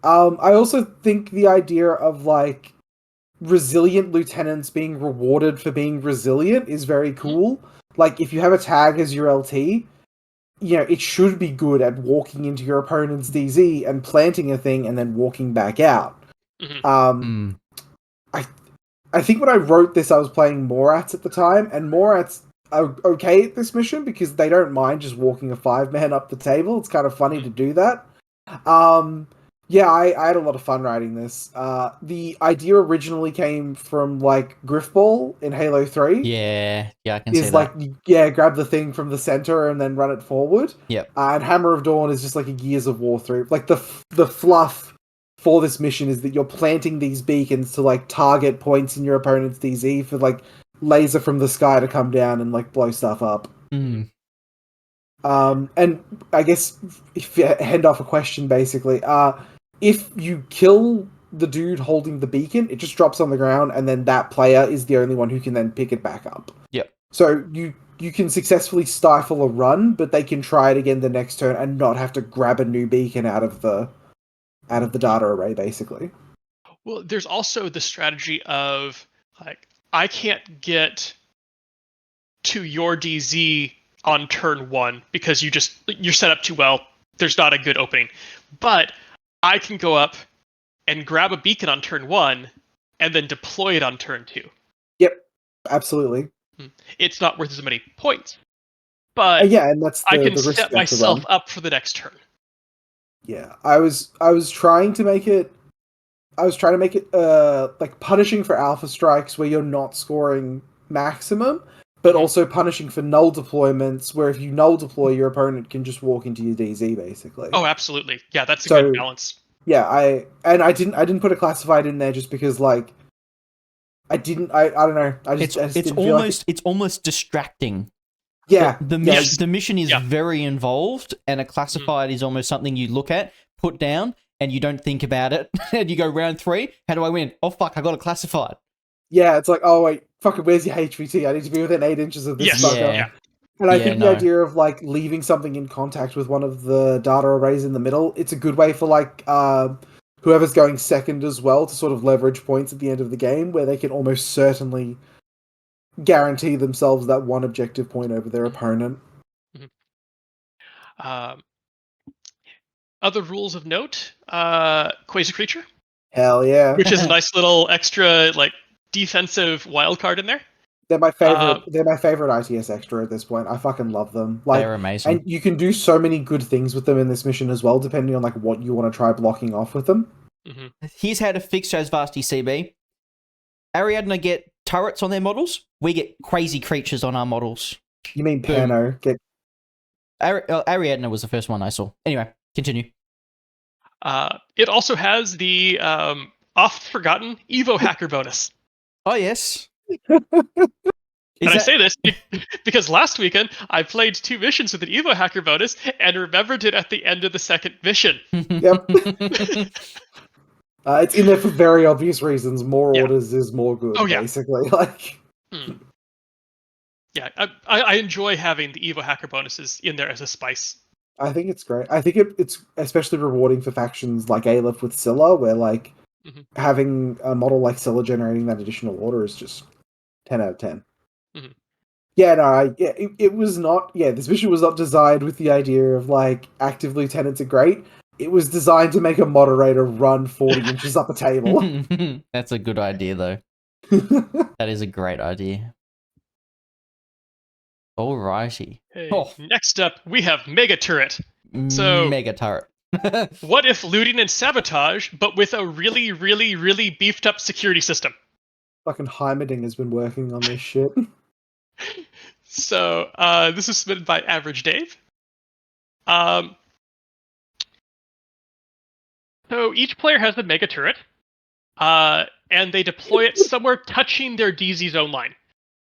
I also think the idea of like resilient lieutenants being rewarded for being resilient is very cool. Like if you have a tag as your LT, it should be good at walking into your opponent's DZ and planting a thing and then walking back out. I think when I wrote this, I was playing Morats at the time, and Morats are okay at this mission because they don't mind just walking a 5-man up the table. It's kind of funny to do that. I had a lot of fun writing this. The idea originally came from like Griffball in Halo 3. Yeah, I can see that. Is like, grab the thing from the center and then run it forward. Yep. And Hammer of Dawn is just like a Gears of War 3. Like the fluff for this mission is that you're planting these beacons to like target points in your opponent's DZ for like laser from the sky to come down and like blow stuff up. And I guess if you hand off a question, basically, if you kill the dude holding the beacon, it just drops on the ground, and then that player is the only one who can then pick it back up. Yep. So you can successfully stifle a run, but they can try it again the next turn and not have to grab a new beacon out of the data array, basically. Well, there's also the strategy of like, I can't get to your DZ on turn 1 because you're set up too well. There's not a good opening, but I can go up and grab a beacon on turn 1 and then deploy it on turn 2. Yep, absolutely. It's not worth as many points, but and that's I can set myself up for the next turn. Yeah, I was trying to make it. Like punishing for alpha strikes where you're not scoring maximum, but also punishing for null deployments where if you null deploy, your opponent can just walk into your DZ, basically. Oh, absolutely. Yeah, that's a good balance. Yeah, I didn't put a classified in there just because like I don't know. It's almost distracting. Yeah. The mission is very involved, and a classified is almost something you look at, put down, and you don't think about it, and you go round 3, how do I win? Oh fuck, I got it classified. Yeah, it's like, oh wait, fucking, where's your HVT? I need to be within 8 inches of this Yes. fucker. Yeah. And I Yeah, think the no. idea of like leaving something in contact with one of the data arrays in the middle, it's a good way for like whoever's going second as well to sort of leverage points at the end of the game where they can almost certainly guarantee themselves that one objective point over their opponent. Other rules of note: Quasi Creature, Hell yeah. which is a nice little extra like defensive wild card in there. They're my favorite. They're my favorite ITS extra at this point. I fucking love them. Like, They're amazing. and you can do so many good things with them in this mission as well, depending on like what you want to try blocking off with them. Mm-hmm. Here's how to fix those Vasti CB. Ariadne get turrets on their models. We get crazy creatures on our models. You mean Boom. Pano? Get Ariadne was the first one I saw. Anyway, continue. It also has the oft forgotten Evo hacker bonus. Oh yes. And I say this because last weekend I played 2 missions with an Evo hacker bonus and remembered it at the end of the second mission. Yep. It's in there for very obvious reasons. More orders is more good, basically. Like, yeah, I enjoy having the Evo hacker bonuses in there as a spice. I think it's great. I think it's especially rewarding for factions like Aleph with Scylla, where like having a model like Scylla generating that additional order is just 10 out of 10. Mm-hmm. Yeah, no, it was not. Yeah, this mission was not designed with the idea of like active lieutenants are great. It was designed to make a moderator run 40 inches up a table. That's a good idea, though. That is a great idea. Alrighty. Hey, next up, we have Mega Turret. So, Mega Turret. What if looting and sabotage, but with a really, really, really beefed up security system? Fucking Heimerding has been working on this shit. So, this is submitted by Average Dave. So each player has a Mega Turret, and they deploy it somewhere touching their DZ zone line.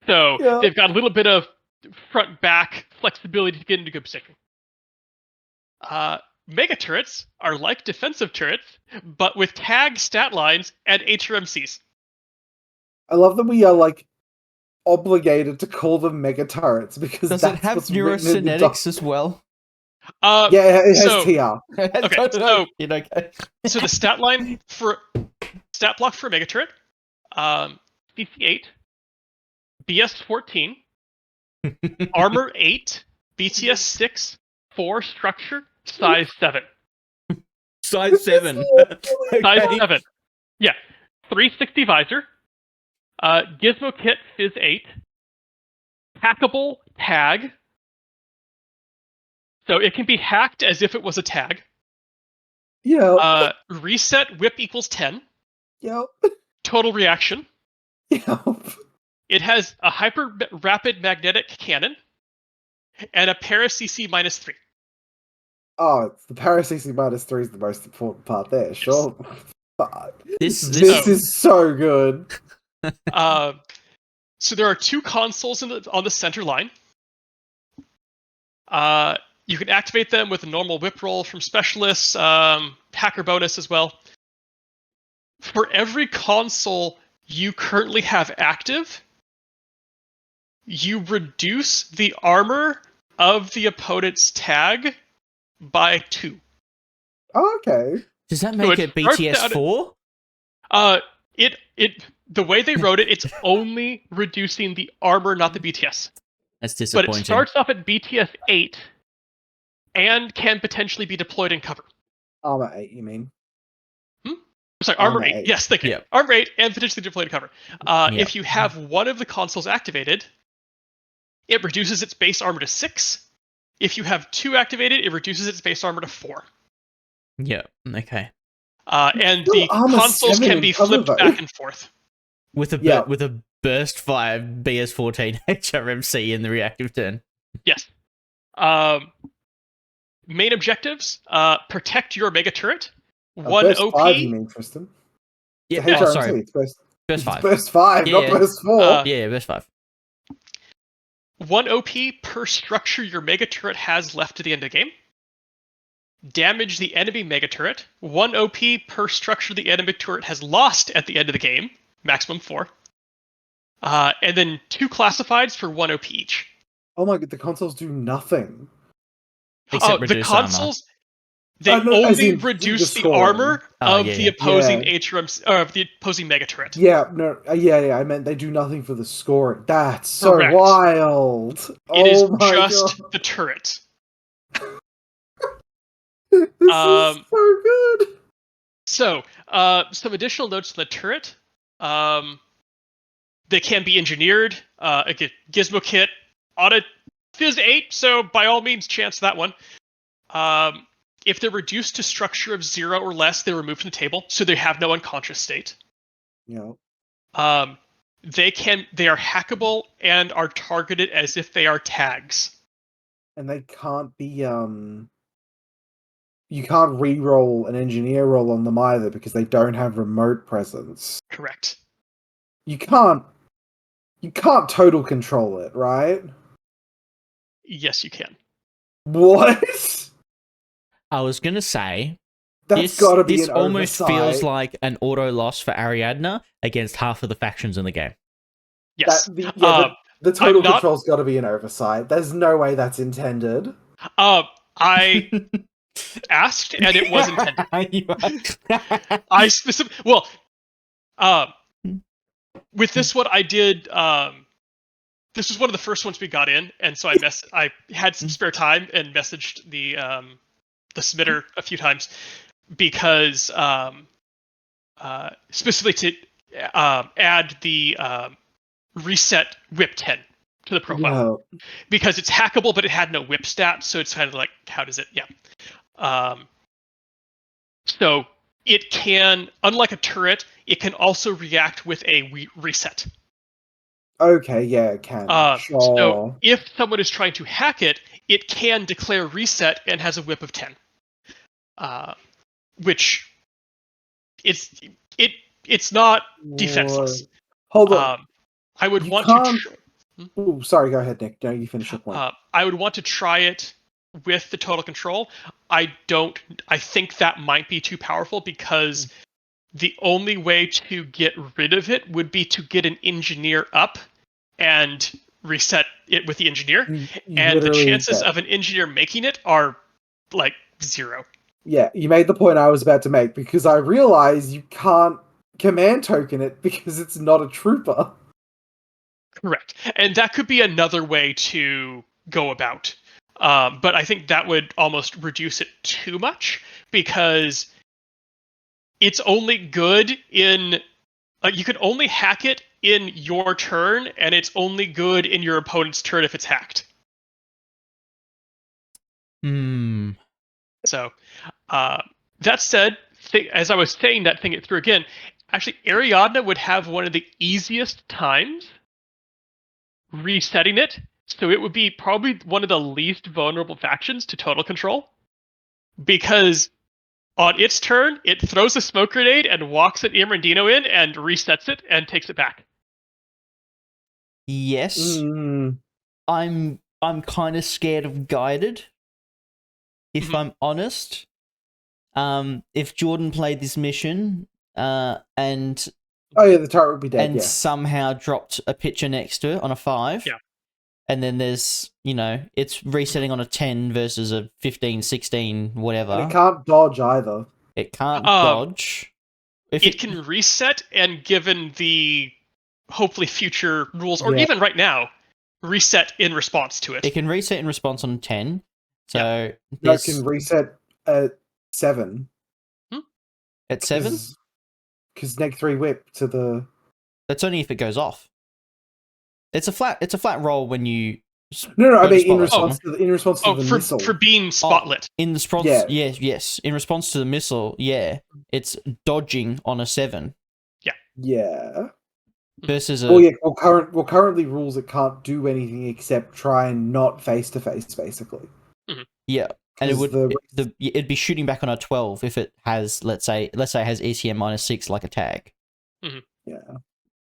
So they've got a little bit of front-back flexibility to get into good position. Mega turrets are like defensive turrets, but with tag stat lines and HRMCs. I love that we are like obligated to call them mega turrets because does it have neurosynetics as well? Yeah, it has TR. Okay, so the stat line for stat block for Mega Turret, CC8, BS 14, Armor 8, BTS 6, 4 structure, size 7. Size 7. Size 7. Yeah. 360 visor, Gizmo Kit Fizz 8, hackable tag. So it can be hacked as if it was a tag. Yeah. Reset whip equals 10. Yep. Total reaction. Yep. It has a hyper rapid magnetic cannon and a para CC minus 3. Oh, it's the para CC minus 3 is the most important part there. Yes. Sure. This is so good. So there are 2 consoles on the center line. You can activate them with a normal whip roll from specialists, hacker bonus as well. For every console you currently have active, you reduce the armor of the opponent's tag by 2. Oh, okay. Does that make it BTS 4? The way they wrote it, it's only reducing the armor, not the BTS. That's disappointing. But it starts off at BTS 8 and can potentially be deployed in cover. Armor 8, you mean? Sorry, Armor 8. Yes, thank you. Yep. Armor 8 and potentially deployed in cover. If you have one of the consoles activated, it reduces its base armor to 6. If you have 2 activated, it reduces its base armor to 4. Yeah, okay. And the consoles can be flipped back and forth. With a burst 5 BS14 HRMC in the reactive turn. Yes. Main objectives: protect your mega turret. 1 burst OP. 5, you mean, Tristan? Yeah, HRMC, sorry. it's burst 5. Burst 5, not burst 4. Yeah, burst 5. 1 OP per structure your mega turret has left to the end of the game. damage the enemy mega turret, 1 OP per structure the enemy turret has lost at the end of the game, maximum 4. And then 2 classifieds for 1 OP each. Oh my god, the consoles do nothing. Except The reduce armor. consoles, they No, as only in reduce the scoring. armor of the opposing Yeah. of the opposing mega turret. Yeah, no, yeah, I meant they do nothing for the scoring. That's so Correct. wild. It is Oh my just god. the turret. This is so good. So, some additional notes on the turret. They can be engineered. Again, Gizmo Kit on a Fizz 8, so by all means, chance that one. If they're reduced to structure of 0 or less, they're removed from the table, so they have no unconscious state. Yeah. They are hackable and are targeted as if they are tags. And they can't be you can't re-roll an engineer roll on them either because they don't have remote presence. Correct. You can't total control it, right? Yes, you can. What? I was gonna say That's gotta be this an almost oversight. feels like an auto loss for Ariadna against half of the factions in the game. Yes. The total control's gotta be an oversight. There's no way that's intended. I asked, and it was intended. I specifically with this one I did. This was one of the first ones we got in, and so I had some spare time and messaged the submitter a few times because specifically to add the reset whip 10 to the profile because it's hackable, but it had no whip stat, so it's kind of like, how does it? Yeah. So it can, unlike a turret, it can also react with a reset. Okay, yeah, it can. Sure. So if someone is trying to hack it, it can declare reset and has a whip of 10. Which it's not defenseless. Hold on. I would want to. Oh, sorry. Go ahead, Nick. No, you finish your point. I would want to try it with the total control. I think that might be too powerful because the only way to get rid of it would be to get an engineer up and reset it with the engineer, and the chances of an engineer making it are like 0. Yeah, you made the point I was about to make because I realize you can't command token it because it's not a trooper. Correct. And that could be another way to go about. But I think that would almost reduce it too much because it's only good in... you can only hack it in your turn, and it's only good in your opponent's turn if it's hacked. So, that said, as I was saying that thing it through again, actually Ariadna would have one of the easiest times resetting it, so it would be probably one of the least vulnerable factions to total control, because on its turn it throws a smoke grenade and walks an Irmandino in and resets it and takes it back. Yes. I'm kind of scared of guided, if I'm honest. If Jordan played this mission and the turret would be dead, and somehow dropped a picture next to it on a 5, and then there's, it's resetting on a 10 versus a 15, 16, whatever. And it can't dodge either. It can't dodge. It can reset, and given the hopefully future rules, or even right now, reset in response to it. It can reset in response on 10. So it can reset at 7. At 7? Because neg 3 whip to the... That's only if it goes off. It's a flat roll when you... No, I mean in response to the missile. For being spotlit. In response, yes. In response to the missile, it's dodging on a 7. Yeah. Versus a... Well, currently rules it can't do anything except try and not face-to-face, basically. Yeah. And it'd be shooting back on a 12 if it has, let's say it has ECM -6 like a tag.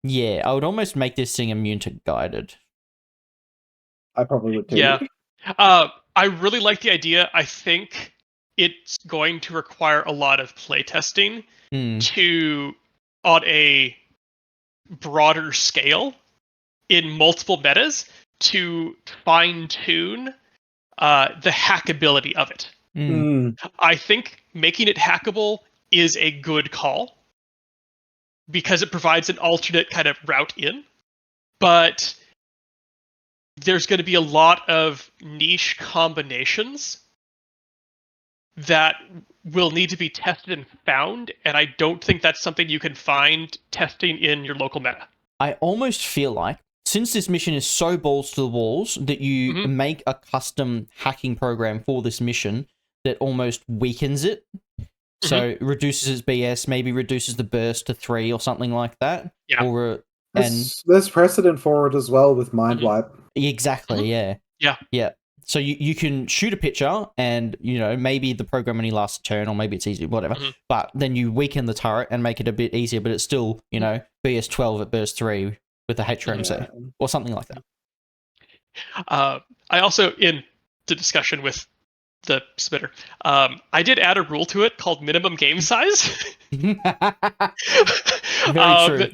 Yeah, I would almost make this thing immune to guided. I probably would too. Yeah. I really like the idea. I think it's going to require a lot of playtesting Mm. on a broader scale in multiple metas to fine tune the hackability of it. Mm. I think making it hackable is a good call because it provides an alternate kind of route in, but there's going to be a lot of niche combinations that will need to be tested and found, and I don't think that's something you can find testing in your local meta. I almost feel like, since this mission is so balls to the walls, that you make a custom hacking program for this mission that almost weakens it. So it reduces its BS, maybe reduces the burst to 3 or something like that. Yeah. Or there's precedent for it as well with Mind Wipe. Exactly, yeah. Yeah. So you can shoot a picture and, maybe the program only lasts a turn or maybe it's easy, whatever. But then you weaken the turret and make it a bit easier, but it's still, BS 12 at burst 3 with the HRMC or something like that. I also, in the discussion with the submitter, I did add a rule to it called minimum game size. Very true.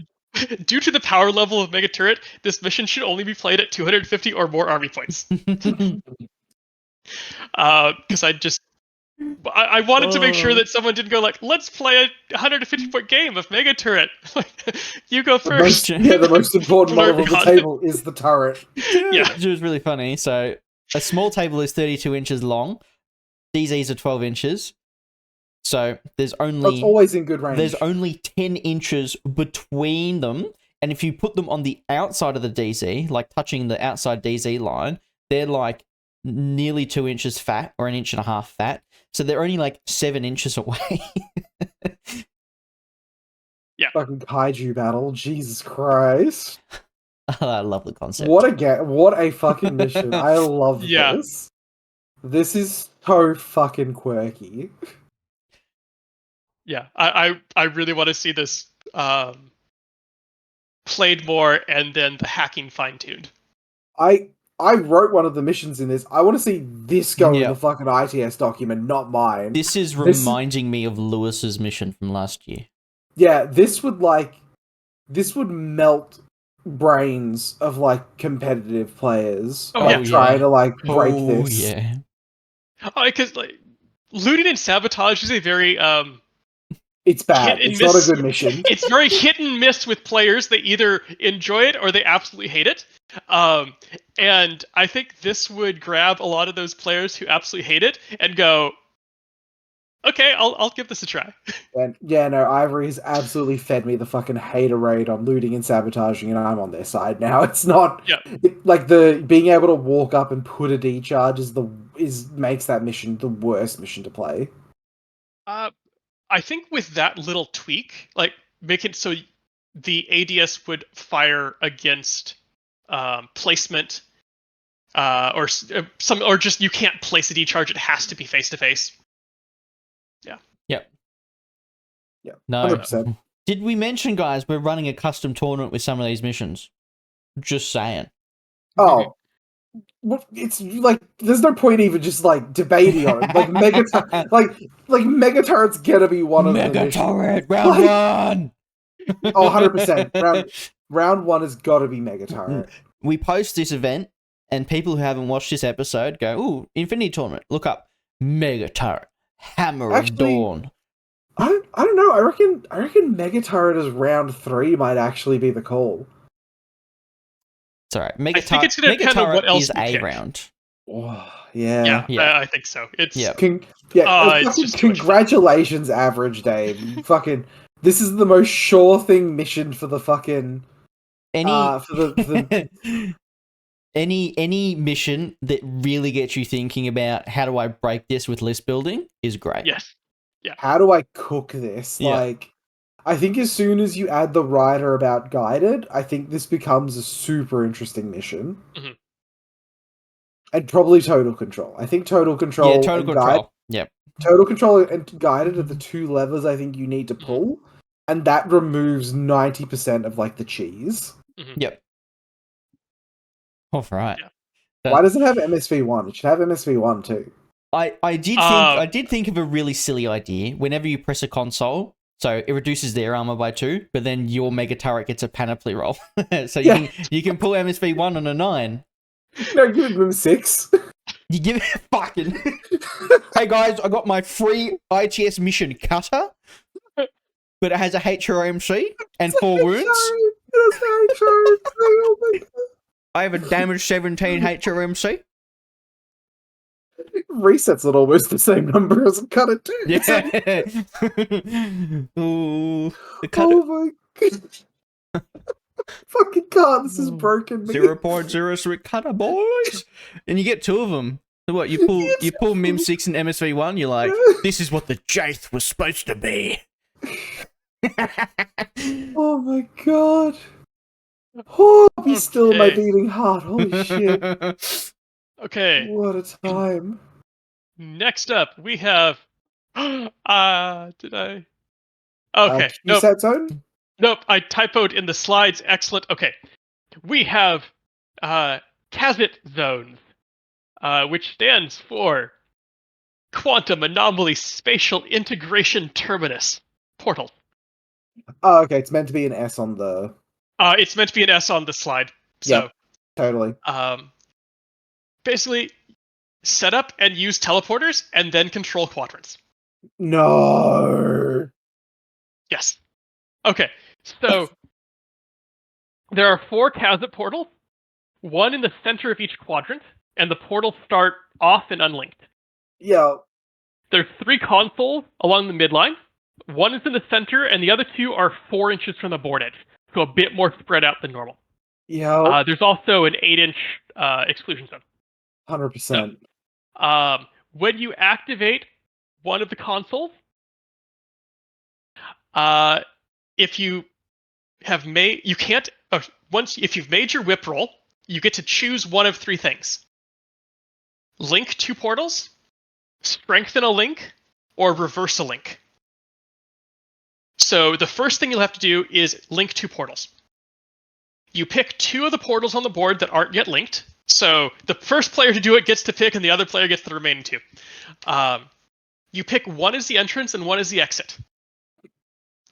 Due to the power level of Mega Turret, this mission should only be played at 250 or more army points. Because I wanted to make sure that someone didn't go like, let's play a 150-point game of Mega Turret. You go first. The most important model of the table is the turret. Yeah. It was really funny. So a small table is 32 inches long. DZs are 12 inches. So there's only... That's always in good range. There's only 10 inches between them. And if you put them on the outside of the DZ, like touching the outside DZ line, they're like nearly 2 inches fat or 1.5 inches fat. So they're only like 7 inches away. Yeah. Fucking kaiju battle. Jesus Christ. I love the concept. What a fucking mission. I love this. This is so fucking quirky. Yeah, I really want to see this played more and then the hacking fine-tuned. I wrote one of the missions in this. I want to see this go in the fucking ITS document, not mine. This is reminding me of Lewis's mission from last year. Yeah, this would melt brains of like competitive players trying to break this. Yeah. Because looting and sabotage is a very it's bad. It's not a good mission. It's very hit and miss with players. They either enjoy it or they absolutely hate it. And I think this would grab a lot of those players who absolutely hate it and go, okay, I'll give this a try. And Ivory's absolutely fed me the fucking haterade on looting and sabotaging, and I'm on their side now. It's not like the being able to walk up and put a decharge makes that mission the worst mission to play. I think with that little tweak, like make it so the ADS would fire against placement, or just you can't place a decharge; it has to be face to face. Yeah. Yep. Yeah. No. 100%. Did we mention, guys, we're running a custom tournament with some of these missions? Just saying. Oh. Well, it's like there's no point even just like debating on it. Like Mega Turret's gonna be one of Mega the Turret round 1. 100%. Round 1 has got to be Mega Turret. We post this event, and people who haven't watched this episode go, "Ooh, Infinity Tournament! Look up Mega Turret, Hammer of Dawn." I don't know. I reckon Mega Turret as round 3 might actually be the call. It's all right. I think it's going to depend on what else is a round. Oh, yeah. I think so. It's just congratulations, Average Dave. Fucking, this is the most sure thing mission for the fucking any mission that really gets you thinking about how do I break this with list building is great. Yes. Yeah. How do I cook this? Yeah. Like, I think as soon as you add the rider about guided, I think this becomes a super interesting mission. Mm-hmm. And probably total control. I think total control. Yeah, total control. Yep. Total control and guided are the two levers I think you need to pull, and that removes 90% of like the cheese. Mm-hmm. Yep. All right. Yeah. Why does it have MSV1? It should have MSV1 too. I did think of a really silly idea. Whenever you press a console, so it reduces their armor by 2, but then your mega turret gets a panoply roll. So you can pull MSV1 on a 9. No, give them 6. You give it fucking. Hey guys, I got my free ITS mission cutter, but it has a HRMC and 4 wounds. Oh my god. I have a damage 17 HRMC. Resets at almost the same number as a cutter too. Yeah. Ooh, the cutter. Oh my god. Fucking god, this is broken. 0.03 cutter, boys. And you get 2 of them. So what, you pull Mim 6 and MSV1, you're like, this is what the Jaith was supposed to be. Oh my god. Oh, be still my beating heart. Holy shit. Okay. What a time. Next up, we have. Did I? Okay. Nope. QASIT Zone? Nope. I typoed in the slides. Excellent. Okay. We have QASIT Zones, which stands for Quantum Anomaly Spatial Integration Terminus Portal. Oh, okay. It's meant to be an S on the. It's meant to be an S on the slide. So, yep, totally. Basically, set up and use teleporters, and then control quadrants. No. Yes. Okay. So there are 4 QASIT portals, 1 in the center of each quadrant, and the portals start off and unlinked. Yeah. There's 3 consoles along the midline. 1 is in the center, and the other 2 are 4 inches from the board edge, so a bit more spread out than normal. Yeah. There's also an 8-inch exclusion zone. 100%. So, when you activate one of the consoles, if you have made, you can't. If you've made your whip roll, you get to choose one of 3 things: link 2 portals, strengthen a link, or reverse a link. So the first thing you'll have to do is link 2 portals. You pick 2 of the portals on the board that aren't yet linked. So the first player to do it gets to pick, and the other player gets the remaining 2. You pick one as the entrance and one as the exit.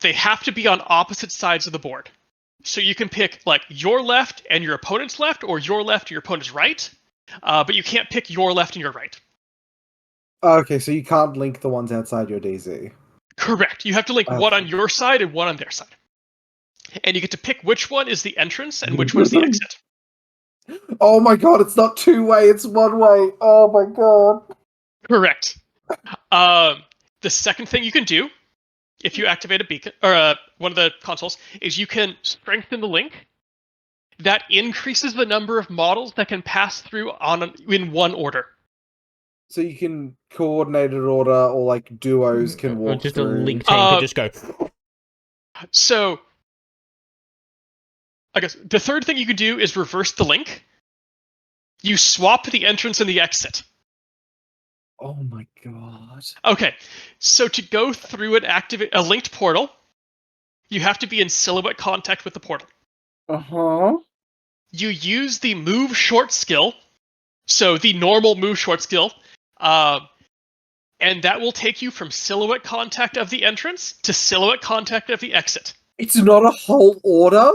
They have to be on opposite sides of the board. So you can pick like your left and your opponent's left, or your left and your opponent's right. But you can't pick your left and your right. Okay, so you can't link the ones outside your DZ. Correct. You have to link one on your side and one on their side. And you get to pick which one is the entrance and which one is the exit. Oh my god, it's not 2-way, it's 1-way. Oh my god. Correct. The second thing you can do, if you activate a beacon or one of the consoles, is you can strengthen the link. That increases the number of models that can pass through in one order. So you can coordinated order, or like duos can walk or just through. a link team could just go. So, I guess the third thing you could do is reverse the link. You swap the entrance and the exit. Oh my god. Okay, so to go through and activate a linked portal, you have to be in silhouette contact with the portal. Uh-huh. You use the move short skill, so the normal move short skill, and that will take you from silhouette contact of the entrance to silhouette contact of the exit. It's not a whole order?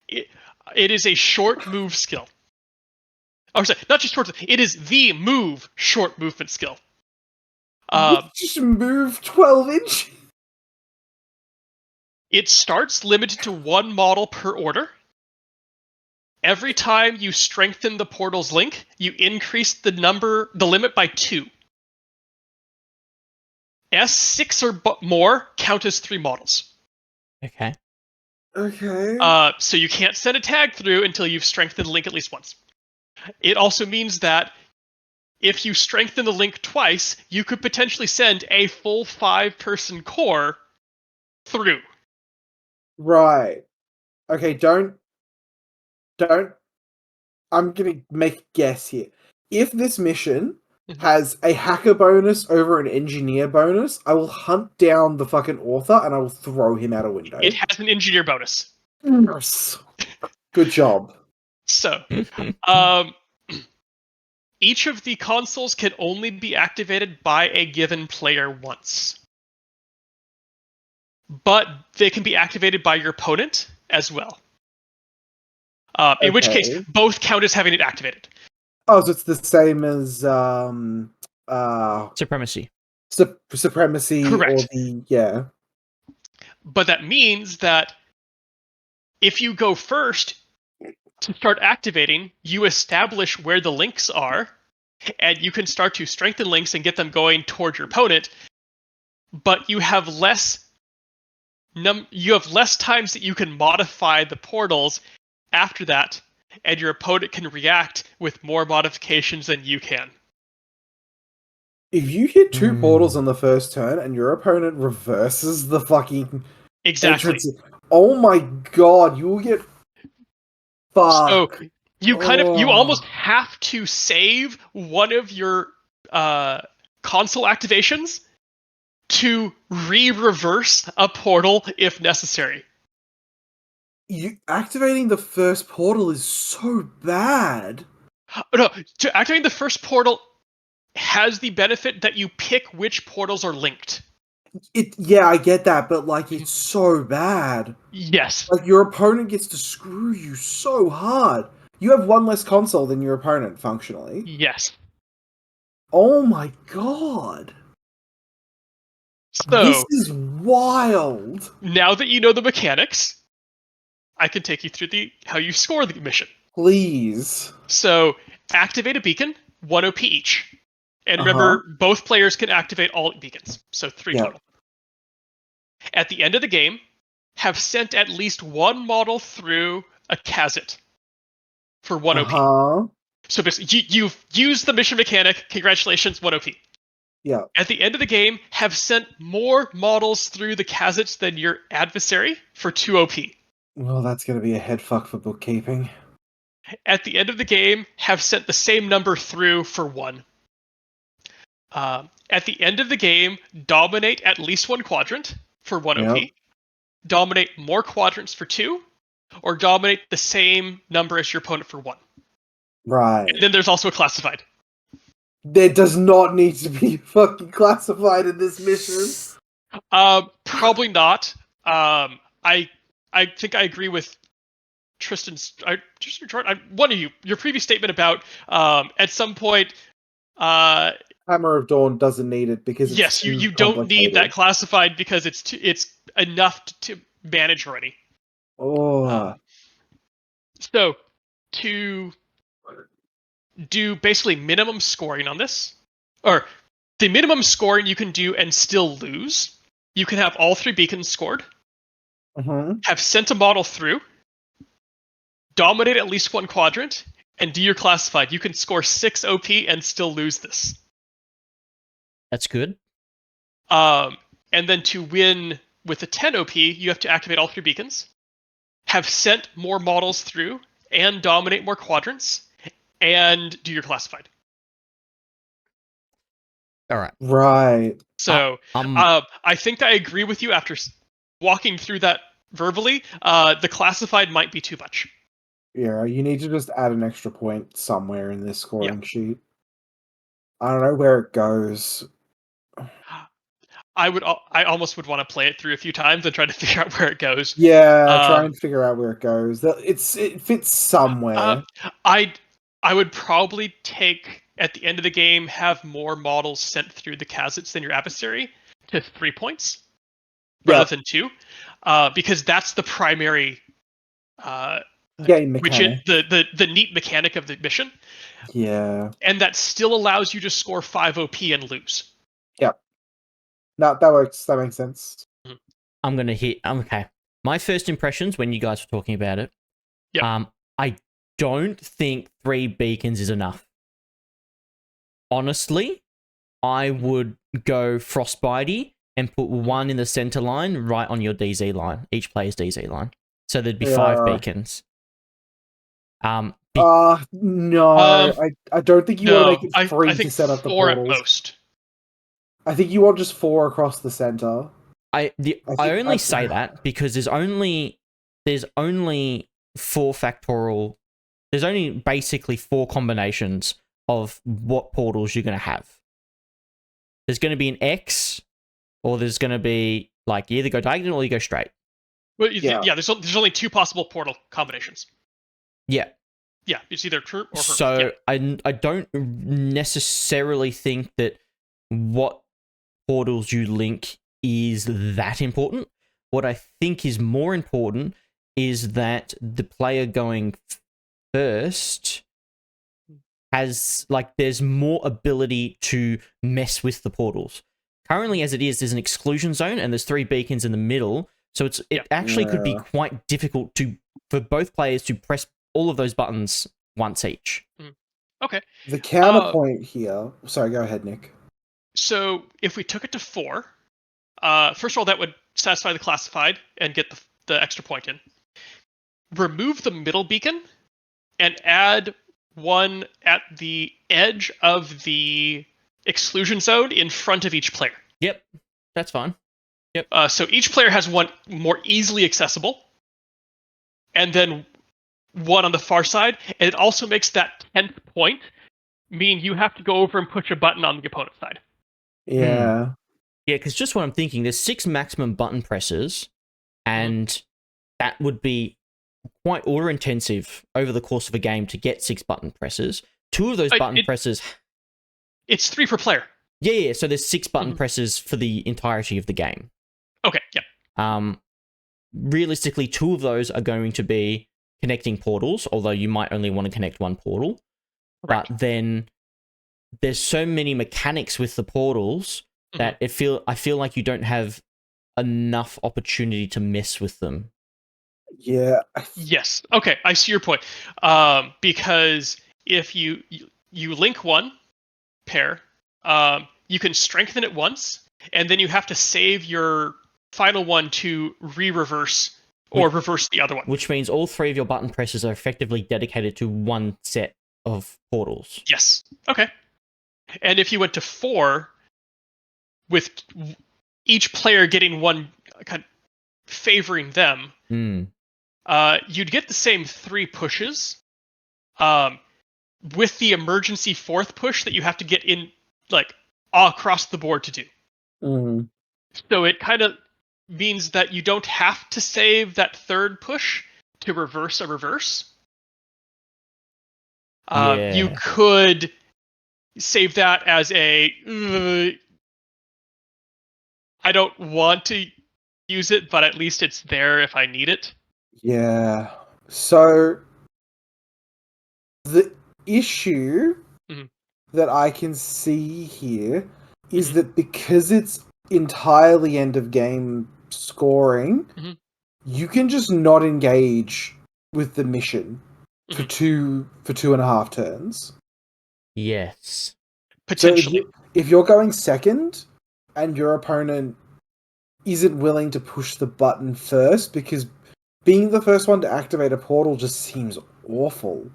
It is a short move skill. Oh, sorry, not just short. It is the move short movement skill. Just move 12 inch? It starts limited to 1 model per order. Every time you strengthen the portal's link, you increase the limit by 2. S6 or more count as 3 models. Okay. Okay. So you can't send a tag through until you've strengthened the link at least once. It also means that if you strengthen the link twice, you could potentially send a full 5-person core through. Right. Okay, don't. I'm gonna make a guess here. If this mission has a hacker bonus over an engineer bonus, I will hunt down the fucking author and I will throw him out a window. It has an engineer bonus. Yes. Good job. So, each of the consoles can only be activated by a given player once. But they can be activated by your opponent as well. In which case, both count as having it activated. Oh, so it's the same as Supremacy. Supremacy. Correct. Or But that means that if you go first to start activating, you establish where the links are, and you can start to strengthen links and get them going toward your opponent. But you have less times that you can modify the portals after that, and your opponent can react with more modifications than you can. If you hit 2 portals on the first turn and your opponent reverses the fucking entrance, oh my god, you will get fucked. So you almost have to save one of your console activations to reverse a portal if necessary. Activating the first portal is so bad. No, activating the first portal has the benefit that you pick which portals are linked. Yeah, I get that, but like it's so bad. Yes. Like your opponent gets to screw you so hard. You have one less console than your opponent, functionally. Yes. Oh my god. So, this is wild. Now that you know the mechanics, I can take you through how you score the mission. Please. So, activate a beacon, 1 OP each. And remember, both players can activate all beacons, so 3 total. At the end of the game, have sent at least one model through a QASIT for 1 OP. So basically, you've used the mission mechanic. Congratulations, 1 OP. Yeah. At the end of the game, have sent more models through the QASITs than your adversary for 2 OP. Well, that's going to be a head fuck for bookkeeping. At the end of the game, have sent the same number through for 1. At the end of the game, dominate at least 1 quadrant for 1 OP. Dominate more quadrants for 2, or dominate the same number as your opponent for 1. Right. And then there's also a classified. There does not need to be fucking classified in this mission. Probably not. I think I agree with Tristan's. One of you. Your previous statement about at some point. Hammer of Dawn doesn't need it because it's yes, you don't need that classified because it's enough to manage already. So to do basically minimum scoring on this, or the minimum scoring you can do and still lose, you can have all 3 beacons scored, have sent a model through, dominate at least 1 quadrant, and do your classified. You can score 6 OP and still lose this. That's good. And then to win with a 10 OP, you have to activate all 3 beacons, have sent more models through, and dominate more quadrants, and do your classified. All right. Right. So I think I agree with you after walking through that verbally. The classified might be too much. Yeah, you need to just add an extra point somewhere in this scoring sheet. I don't know where it goes. I almost would want to play it through a few times and try to figure out where it goes. Yeah, try and figure out where it goes. It fits somewhere. I would probably take, at the end of the game, have more models sent through the QASITs than your adversary to 3 points rather than 2, because that's the primary game mechanic. the neat mechanic of the mission. Yeah. And that still allows you to score 5 OP and lose. Yep. No, that works. That makes sense. I'm going to hit... Okay. My first impressions when you guys were talking about it, I don't think 3 beacons is enough. Honestly, I would go Frostbitey and put 1 in the center line right on your DZ line, each player's DZ line. So there'd be 5 beacons. No, I don't think you want to make it 3 to set up the portals. 4 at most. I think you want just 4 across the center. I only say that because there's only 4 factorial. There's only basically 4 combinations of what portals you're going to have. There's going to be an X, or there's going to be, like, you either go diagonal or you go straight. Well, there's only 2 possible portal combinations. Yeah. Yeah, it's either true or perfect. So I don't necessarily think that what portals you link is that important. What I think is more important is that the player going first has, like, there's more ability to mess with the portals. Currently, as it is, there's an exclusion zone and there's 3 beacons in the middle, so it actually could be quite difficult for both players to press all of those buttons once each. Okay. The counterpoint here... Sorry, go ahead, Nick. So, if we took it to 4, first of all, that would satisfy the classified and get the extra point in. Remove the middle beacon and add one at the edge of the exclusion zone in front of each player. Yep, that's fine. Yep. So each player has one more easily accessible, and then one on the far side, and it also makes that 10th point mean you have to go over and push a button on the opponent's side. Yeah. Yeah, because just what I'm thinking, there's 6 maximum button presses, and that would be quite order intensive over the course of a game to get 6 button presses. 2 of those button presses... It's 3 per player. Yeah, so there's 6 button presses for the entirety of the game. Okay, yeah. Realistically, 2 of those are going to be connecting portals, although you might only want to connect one portal. Right. But then there's so many mechanics with the portals that I feel like you don't have enough opportunity to mess with them. Yeah. Yes. Okay, I see your point. Because if you link one pair, you can strengthen it once, and then you have to save your final one to reverse or reverse the other one. Which means all 3 of your button presses are effectively dedicated to one set of portals. Yes. Okay. And if you went to 4, with each player getting one kind of favoring them, you'd get the same 3 pushes, with the emergency 4th push that you have to get in, like, across the board to do. So it kind of means that you don't have to save that 3rd push to reverse a reverse. You could save that as a... I don't want to use it, but at least it's there if I need it. Yeah. So the issue that I can see here is that because it's entirely end of game scoring, you can just not engage with the mission for 2.5 turns. Yes. Potentially. So if you're going second and your opponent isn't willing to push the button first, because being the first one to activate a portal just seems awful.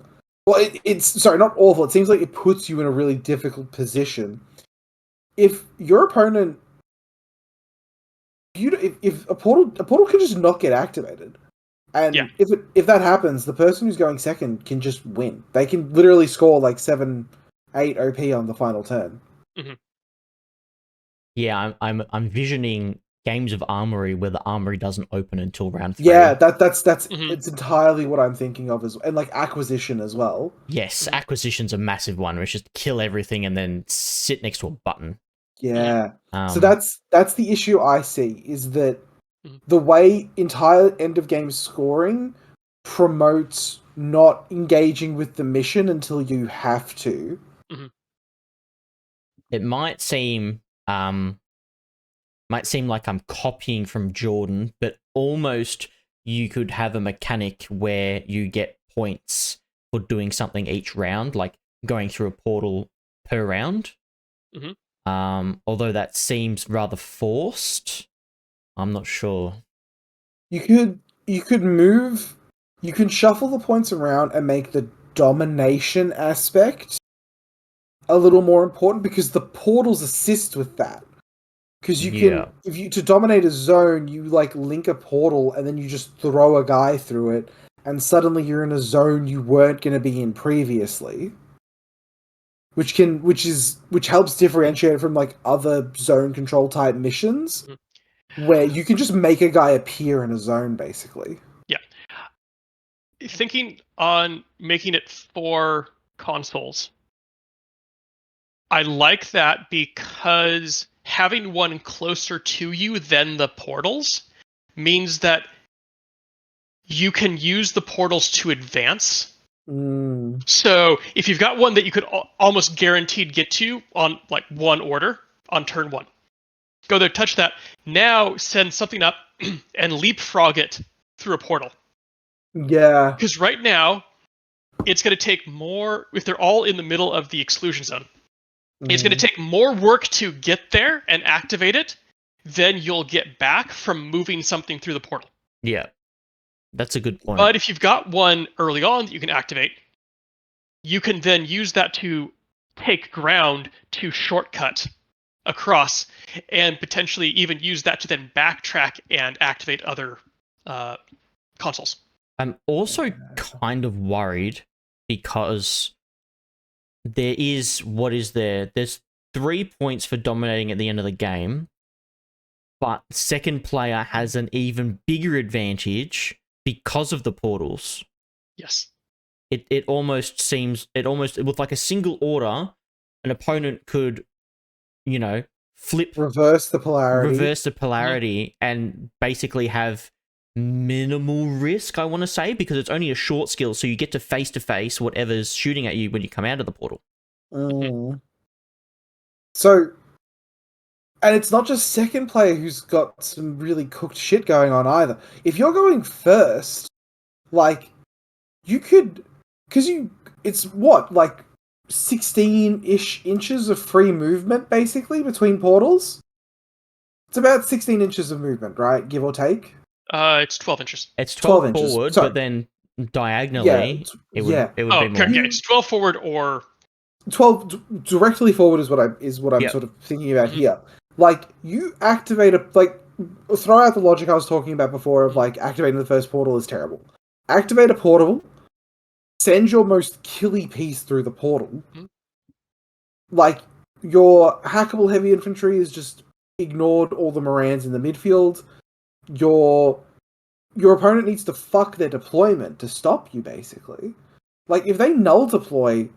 Well, it's sorry, not awful. It seems like it puts you in a really difficult position. If your opponent, if a portal can just not get activated, and if that happens, the person who's going second can just win. They can literally score like 7-8 OP on the final turn. Yeah, I'm visioning games of Armory where the Armory doesn't open until round 3. Yeah, that's it's entirely what I'm thinking of and like Acquisition as well. Yes, Acquisition's a massive one where it's just kill everything and then sit next to a button. Yeah. So that's the issue I see, is that the way entire end of game scoring promotes not engaging with the mission until you have to. It might seem like I'm copying from Jordan, but almost you could have a mechanic where you get points for doing something each round, like going through a portal per round. Although that seems rather forced. I'm not sure. You can shuffle the points around and make the domination aspect a little more important, because the portals assist with that. Because you can, to dominate a zone, you like link a portal and then you just throw a guy through it, and suddenly you're in a zone you weren't going to be in previously. which helps differentiate it from like other zone control type missions, where you can just make a guy appear in a zone, basically. Yeah. Thinking on making it for consoles, I like that because having one closer to you than the portals means that you can use the portals to advance. So if you've got one that you could almost guaranteed get to on like one order on turn one, go there, touch that. Now send something up and leapfrog it through a portal. Yeah. Because right now, it's going to take more, if they're all in the middle of the exclusion zone, it's going to take more work to get there and activate it than you'll get back from moving something through the portal. Yeah. That's a good point. But if you've got one early on that you can activate, you can then use that to take ground to shortcut across and potentially even use that to then backtrack and activate other consoles. I'm also kind of worried because there's 3 points for dominating at the end of the game, but second player has an even bigger advantage because of the portals. Yes. It almost with like a single order, an opponent could, reverse the polarity, and basically have minimal risk, I want to say, because it's only a short skill, so you get to face whatever's shooting at you when you come out of the portal. So, and it's not just second player who's got some really cooked shit going on either. If you're going first, like, you could, because it's what, like 16-ish inches of free movement, basically, between portals? It's about 16 inches of movement, right? Give or take? It's 12 inches. It's 12 inches. forward, Sorry. but then diagonally, it would be more. Okay, it's 12 forward or 12 directly forward is what I'm sort of thinking about here. Like, you activate throw out the logic I was talking about before of like activating the first portal is terrible. Activate a portal, send your most killy piece through the portal. Like, your hackable heavy infantry is just ignored all the Morans in the midfield. Your opponent needs to fuck their deployment to stop you, basically. Like, if they null deploy,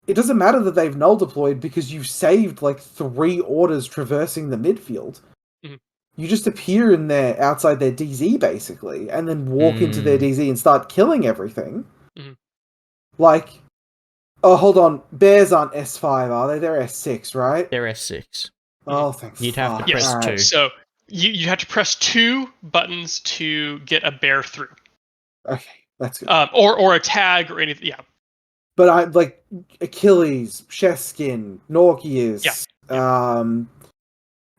it doesn't matter that they've null deployed because you've saved like 3 orders traversing the midfield. You just appear in outside their DZ, basically, and then walk into their DZ and start killing everything. Like, oh, hold on, bears aren't S5, are they? They're S6, right? They're S6. Oh, thanks. You'd have to press 2. So you have to press 2 buttons to get a bear through. Okay, that's good. Or a tag or anything. Yeah. But I like Achilles, Chefskin, Norkius.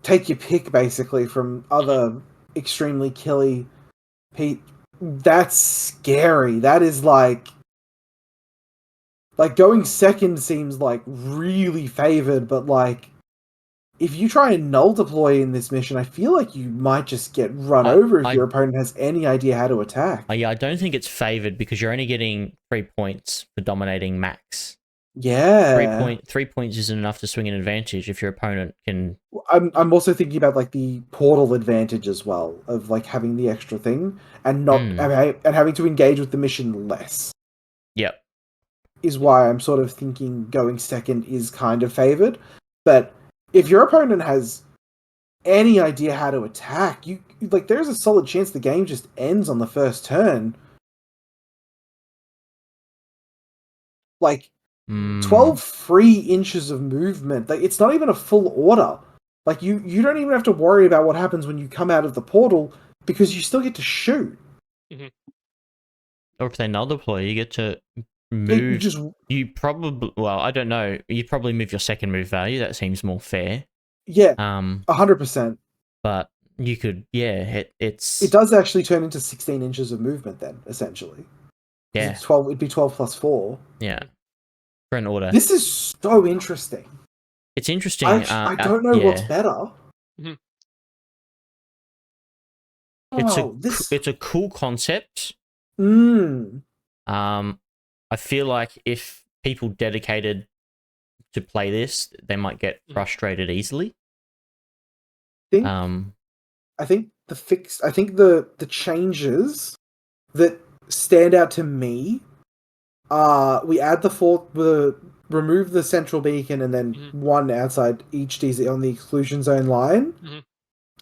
Take your pick, basically, from other extremely killy Pete. That's scary. That is like going second seems like really favored, but like if you try and null deploy in this mission, I feel like you might just get run over if your opponent has any idea how to attack. Yeah, I don't think it's favored because you're only getting 3 points for dominating max. Yeah. 3 points isn't enough to swing an advantage if your opponent can. I'm also thinking about like the portal advantage as well of like having the extra thing and not and having to engage with the mission less. Yep. Is why I'm sort of thinking going second is kind of favored, but if your opponent has any idea how to attack, you like there's a solid chance the game just ends on the first turn. Like 12 free inches of movement. Like, it's not even a full order. Like, you don't even have to worry about what happens when you come out of the portal because you still get to shoot. Or if they null deploy, you get to move. You probably, well, I don't know. You probably move your second move value. That seems more fair. Yeah. 100%. But you could, it does actually turn into 16 inches of movement then, essentially. Yeah. It's 12. It'd be 12 plus 4. Yeah. For an order. This is so interesting. It's interesting. I don't know what's better. It's a cool concept. I feel like if people dedicated to play this, they might get frustrated easily. think Um, I think the changes that stand out to me are we add remove the central beacon and then one outside each DC on the exclusion zone line.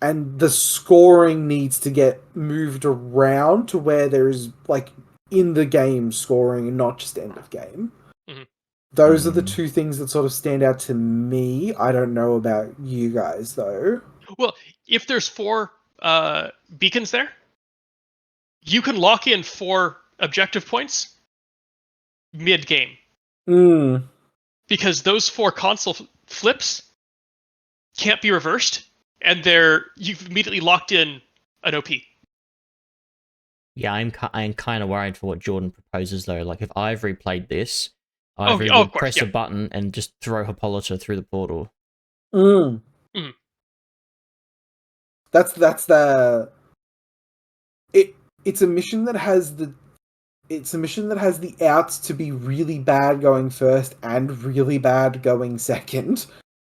And the scoring needs to get moved around to where there is like in the game scoring and not just end of game. Those are the two things that sort of stand out to me. I don't know about you guys though. Well, if there's 4 beacons there, you can lock in 4 objective points mid-game. Because those 4 console flips can't be reversed, and you've immediately locked in an OP. Yeah, I'm kind of worried for what Jordan proposes though. Like if Ivory played this, Ivory would press a button and just throw Hippolyta through the portal. That's the it's a mission that has the outs to be really bad going first and really bad going second.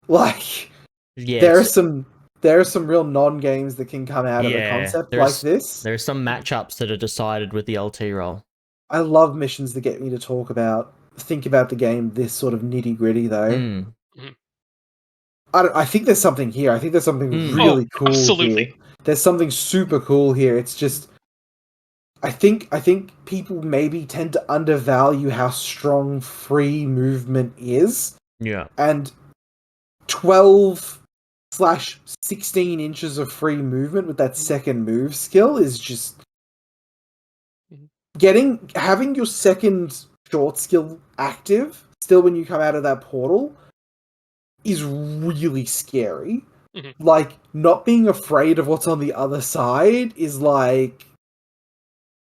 Like there are some real non-games that can come out of a concept like this. There are some matchups that are decided with the LT roll. I love missions that get me to think about the game this sort of nitty-gritty though. I think there's something here. I think there's something really cool absolutely. here. There's something super cool here. It's just I think people maybe tend to undervalue how strong free movement is. Yeah. And 12/16 inches of free movement with that second move skill is just having your second short skill active still when you come out of that portal is really scary. Like not being afraid of what's on the other side is like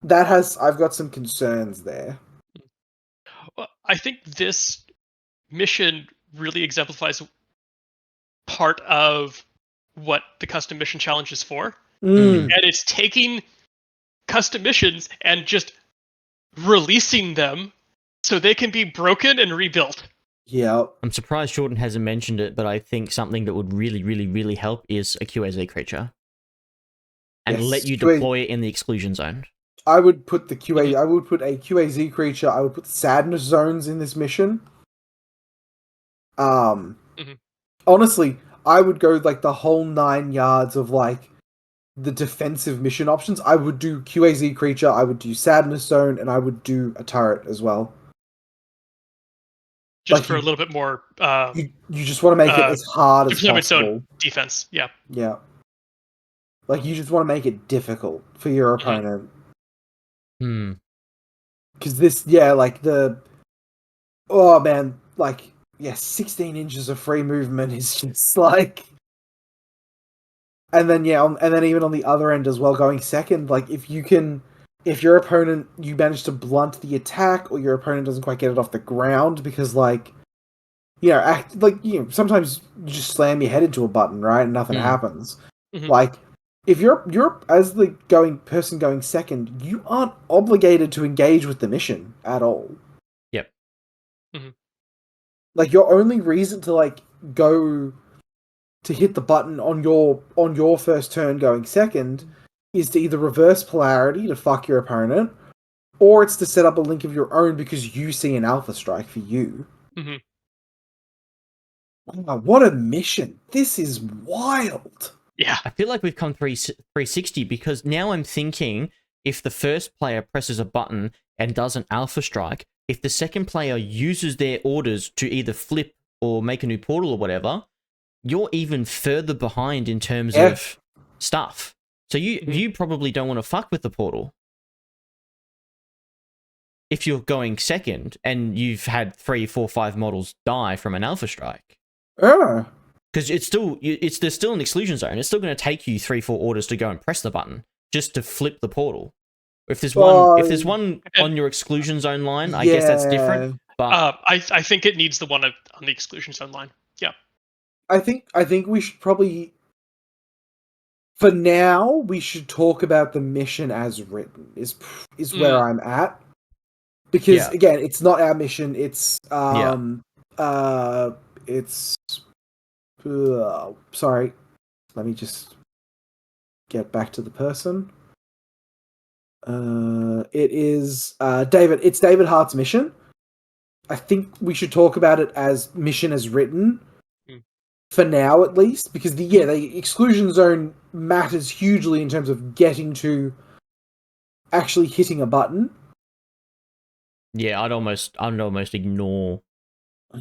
I've got some concerns there. Well, I think this mission really exemplifies part of what the custom mission challenge is for. And it's taking custom missions and just releasing them so they can be broken and rebuilt. Yeah. I'm surprised Jordan hasn't mentioned it, but I think something that would really, really, really help is a QASI creature. And let you deploy it in the exclusion zone. I would put I would put a QAZ creature, I would put sadness zones in this mission. Honestly, I would go like the whole 9 yards of like the defensive mission options. I would do QAZ creature, I would do sadness zone, and I would do a turret as well. Just like for a little bit more you just want to make it as hard as possible. Its own defense, yeah. Yeah. Like you just want to make it difficult for your opponent. Because this, oh man, 16 inches of free movement is just like, and then even on the other end as well, going second, like if your opponent, you manage to blunt the attack, or your opponent doesn't quite get it off the ground because sometimes you just slam your head into a button, right, and nothing happens. Like, if you're as the person going second, you aren't obligated to engage with the mission at all. Yep. Like your only reason to go to hit the button on your first turn going second is to either reverse polarity to fuck your opponent, or it's to set up a link of your own because you see an alpha strike for you. Wow, what a mission! This is wild. Yeah. I feel like we've come 360 because now I'm thinking if the first player presses a button and does an alpha strike, if the second player uses their orders to either flip or make a new portal or whatever, you're even further behind in terms of stuff. So you probably don't want to fuck with the portal. If you're going second and you've had 3, 4, 5 models die from an alpha strike. Because there's still an exclusion zone. It's still going to take you 3, 4 orders to go and press the button just to flip the portal. If there's one on your exclusion zone line, I guess that's different. But I think it needs the one on the exclusion zone line. Yeah. I think we should probably, for now, we should talk about the mission as written. Is where I'm at, because again, it's not our mission. It's It's sorry. Let me just get back to the person. It is David. It's David Hart's mission. I think we should talk about it as mission as written for now, at least, because the exclusion zone matters hugely in terms of getting to actually hitting a button. Yeah, I'd almost ignore.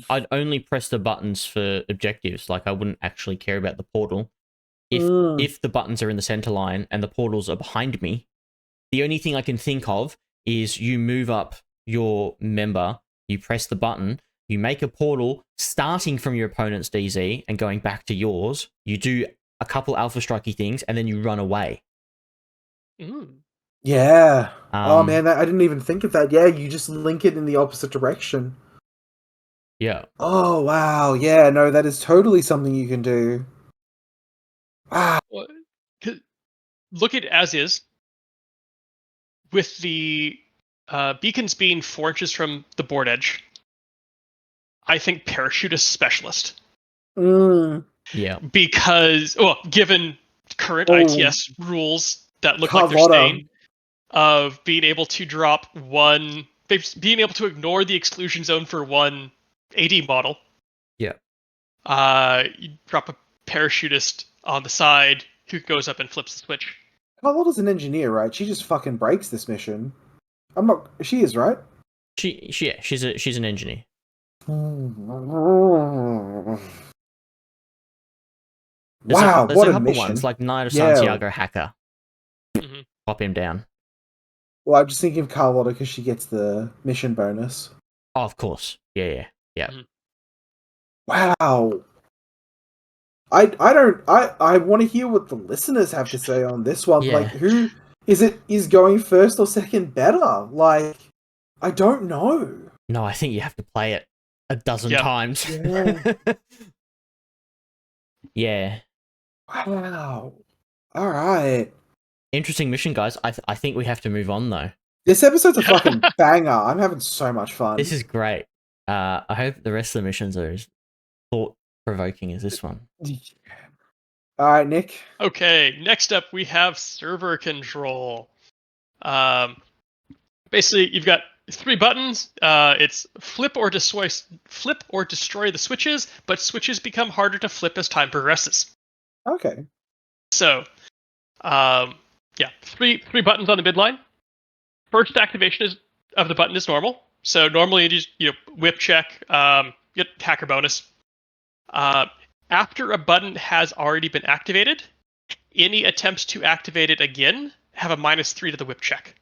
I'd only press the buttons for objectives. Like I wouldn't actually care about the portal. If the buttons are in the center line and the portals are behind me, the only thing I can think of is you move up your member, you press the button, you make a portal starting from your opponent's DZ and going back to yours. You do a couple alpha strikey things and then you run away. Yeah. Oh man, I didn't even think of that. Yeah, you just link it in the opposite direction. Yeah. Oh wow. Yeah, no, that is totally something you can do. Wow. Well, look at as is. With the beacons being 4 inches from the board edge, I think parachutist specialist. Yeah. Because, well, given current ITS rules that look like they're staying, of being able to drop being able to ignore the exclusion zone for one AD model. Yeah. You drop a parachutist on the side who goes up and flips the switch. Carlotta's an engineer, right? She just fucking breaks this mission. I'm not. She is, right? She's an engineer. Wow, There's a what a couple mission! ones like Knight of Santiago Hacker. Mm-hmm. Pop him down. Well, I'm just thinking of Carlotta because she gets the mission bonus. Oh, of course. Yeah. Mm-hmm. Wow. I want to hear what the listeners have to say on this one. Yeah. Like, who is going first or second better? Like, I don't know. No, I think you have to play it a dozen times. Yeah. Yeah. Wow. All right. Interesting mission, guys. I think we have to move on though. This episode's a fucking banger. I'm having so much fun. This is great. I hope the rest of the missions are as thought-provoking as this one. All right, Nick. Okay, next up we have server control. Basically, you've got 3 buttons. It's flip or destroy the switches, but switches become harder to flip as time progresses. Okay. So, 3 buttons on the midline. First activation of the button is normal. So normally you just whip check, get hacker bonus. After a button has already been activated, any attempts to activate it again have a -3 to the whip check.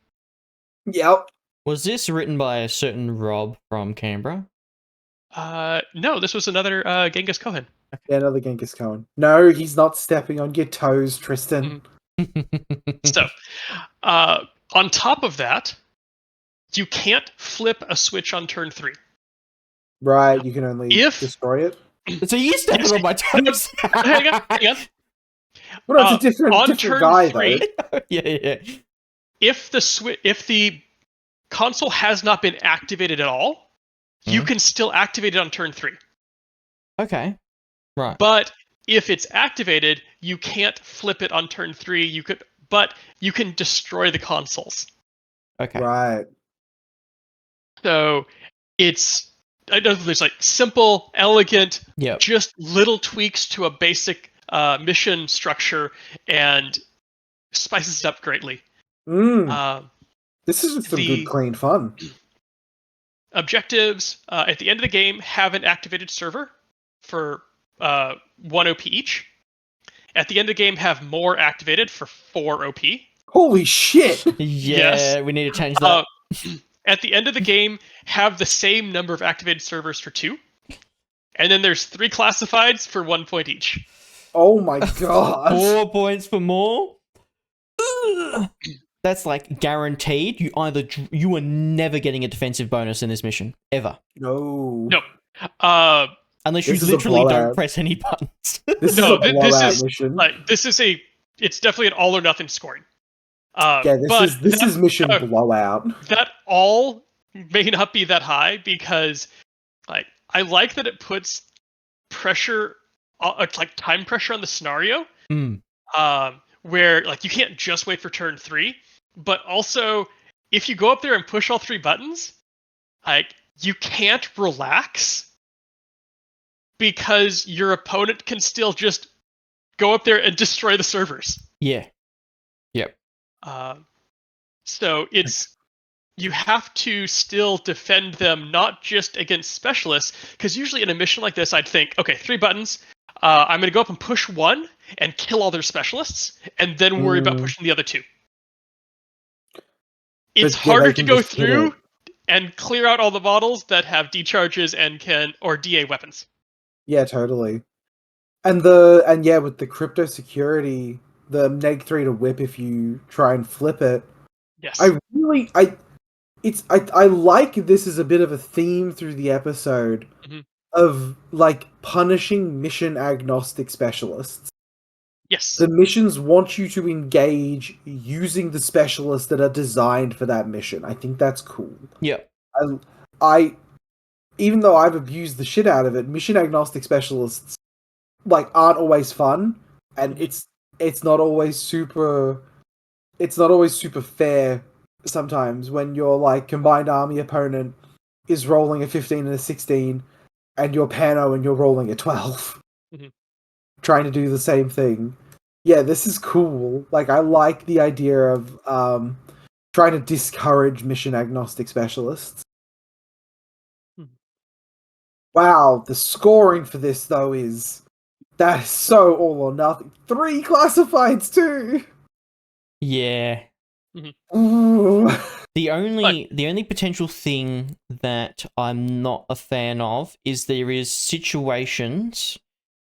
Yep. Was this written by a certain Rob from Canberra? No, this was another Genghis Cohen. Yeah, another Genghis Cohen. No, he's not stepping on your toes, Tristan. So, on top of that, you can't flip a switch on turn 3. Right, you can only destroy it. So you stepping on my toes. Hang on. Well, it's a different guy, 3, though. Yeah. If the console has not been activated at all, you can still activate it on turn 3. Okay. Right. But if it's activated, you can't flip it on turn 3. But you can destroy the consoles. Okay. Right. So I know there's like simple, elegant, just little tweaks to a basic mission structure and spices it up greatly. This is just some good, clean fun. Objectives at the end of the game have an activated server for 1 OP each. At the end of the game, have more activated for 4 OP. Holy shit! Yes. We need to change that. At the end of the game, have the same number of activated servers for 2. And then there's 3 classifieds for 1 point each. Oh my god. 4 points for more? That's like guaranteed. You are never getting a defensive bonus in this mission. Ever. No. Unless you literally don't press any buttons. This is a blowout mission. It's definitely an all or nothing scoring. This is mission blowout. That all may not be that high because, I like that it puts pressure, it's like time pressure on the scenario. Where like you can't just wait for turn 3, but also if you go up there and push all 3 buttons, like you can't relax because your opponent can still just go up there and destroy the servers. Yeah. Yep. So you have to still defend them, not just against specialists, because usually in a mission like this, I'd think, okay, 3 buttons. I'm going to go up and push 1 and kill all their specialists, and then worry about pushing the other 2. It's harder to go through and clear out all the models that have D-charges or DA weapons. Yeah, totally. And with the crypto security, the -3 to whip if you try and flip it. Yes. I like this as a bit of a theme through the episode of like punishing mission agnostic specialists. Yes. The missions want you to engage using the specialists that are designed for that mission. I think that's cool. Yeah. I even though I've abused the shit out of it, mission agnostic specialists like aren't always fun, and it's not always super fair sometimes when your like combined army opponent is rolling a 15 and a 16 and you're Pano and you're rolling a 12 trying to do the same thing. Yeah, this is cool. Like, I like the idea of trying to discourage mission agnostic specialists. Wow, the scoring for this though is so all or nothing. 3 classifieds too. Yeah. Ooh. The only potential thing that I'm not a fan of is there is situations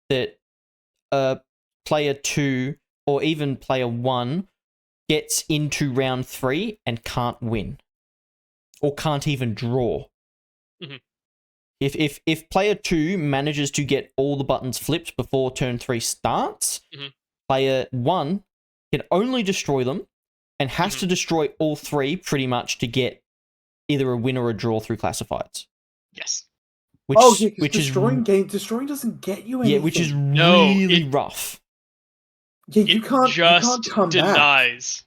that player 2 or even player 1 gets into round 3 and can't win. Or can't even draw. If player 2 manages to get all the buttons flipped before turn 3 starts, player 1 can only destroy them and has to destroy all 3 pretty much to get either a win or a draw through classifieds. Yes. Which destroying doesn't get you anything. Yeah, which is really rough. Yeah, you can't come denies.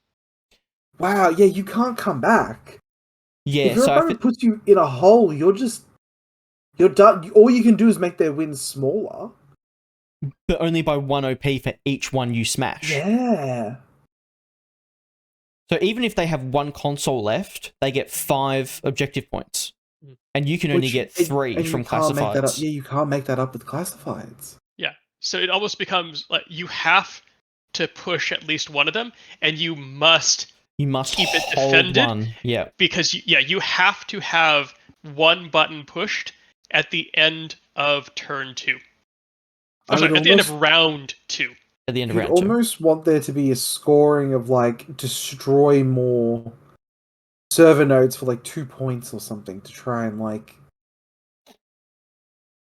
Back. Wow, yeah, you can't come back. Yeah, if your opponent puts you in a hole, you're done. All you can do is make their wins smaller. But only by 1 OP for each one you smash. Yeah. So even if they have 1 console left, they get 5 objective points. And you can only get 3 from classifieds. You can't make that up with classifieds. Yeah. So it almost becomes like you have to push at least one of them, and you must keep it defended. One. Yeah. Because you have to have 1 button pushed at the end of turn 2. At the end of round 2. At the end of round 2. You'd almost want there to be a scoring of like destroy more server nodes for like 2 points or something to try and like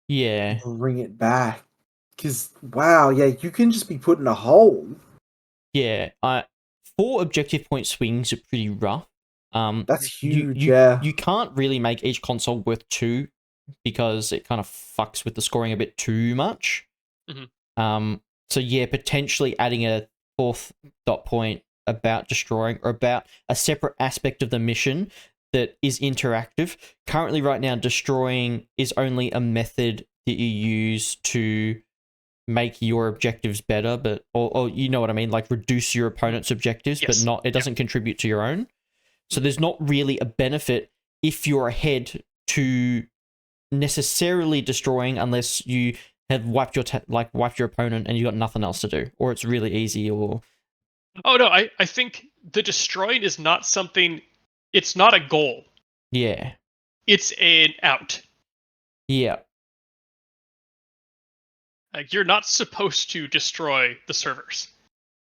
bring it back. Because wow, yeah, you can just be put in a hole. Yeah, 4 objective point swings are pretty rough. That's huge. You can't really make each console worth 2 because it kind of fucks with the scoring a bit too much. So yeah, potentially adding a 4th dot point about destroying or about a separate aspect of the mission that is interactive. Currently, right now, destroying is only a method that you use to make your objectives better, but or you know what I mean, like reduce your opponent's objectives, but not it doesn't contribute to your own. So there's not really a benefit if you're ahead to necessarily destroying unless you have wiped your opponent and you got nothing else to do, or it's really easy, or I think the destroying is not something. It's not a goal. Yeah. It's an out. Yeah. Like, you're not supposed to destroy the servers,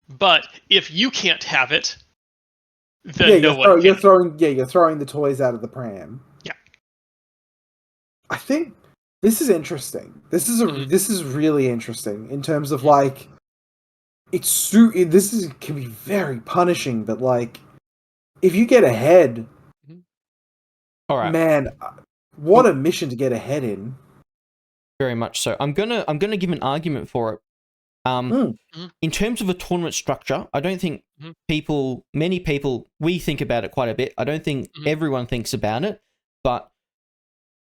but if you can't have it, then you're throwing the toys out of the pram. Yeah. I think this is interesting. This is really interesting in terms of like can be very punishing, but like if you get ahead, all right, man, what a mission to get ahead in. very much so. I'm gonna give an argument for it. In terms of a tournament structure, I don't think many people, we think about it quite a bit. I don't think everyone thinks about it, but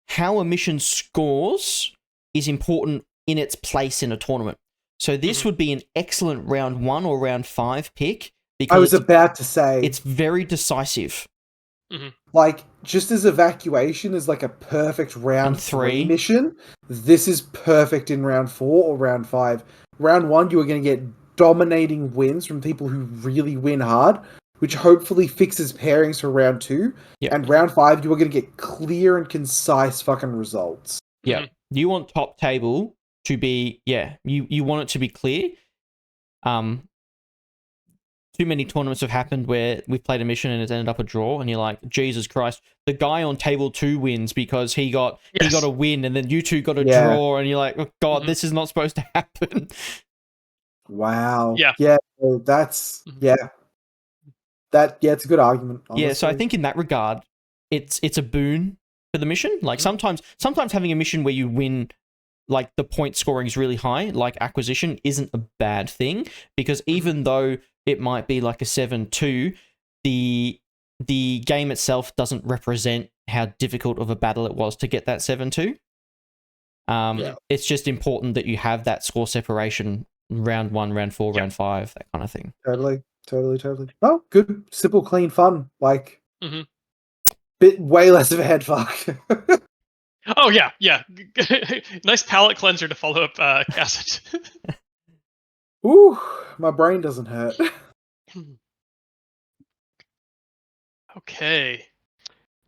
how a mission scores is important in its place in a tournament. So this would be an excellent round 1 or round 5 pick because I was about to say it's very decisive. Like, just as evacuation is like a perfect round 3 mission, this is perfect in round 4 or round 5. Round 1, you are going to get dominating wins from people who really win hard, which hopefully fixes pairings for round 2. Yep. And round 5, you are going to get clear and concise fucking results. Yeah. You want top table to be, you want it to be clear. Too many tournaments have happened where we've played a mission and it's ended up a draw, and you're like, Jesus Christ, the guy on table 2 wins because he got a win, and then you two got a draw, and you're like, oh God, this is not supposed to happen. Wow. Yeah. That's it's a good argument. Honestly. Yeah, so I think in that regard, it's a boon for the mission. Like sometimes having a mission where you win, like the point scoring is really high, like acquisition, isn't a bad thing, because even though it might be like a 7-2, the game itself doesn't represent how difficult of a battle it was to get that 7-2. It's just important that you have that score separation round 1, round 4, round 5, that kind of thing. Totally. Oh, good, simple, clean fun. Like, bit way less of a head fuck. Oh yeah. Nice palate cleanser to follow up QASIT. Ooh, my brain doesn't hurt. Okay.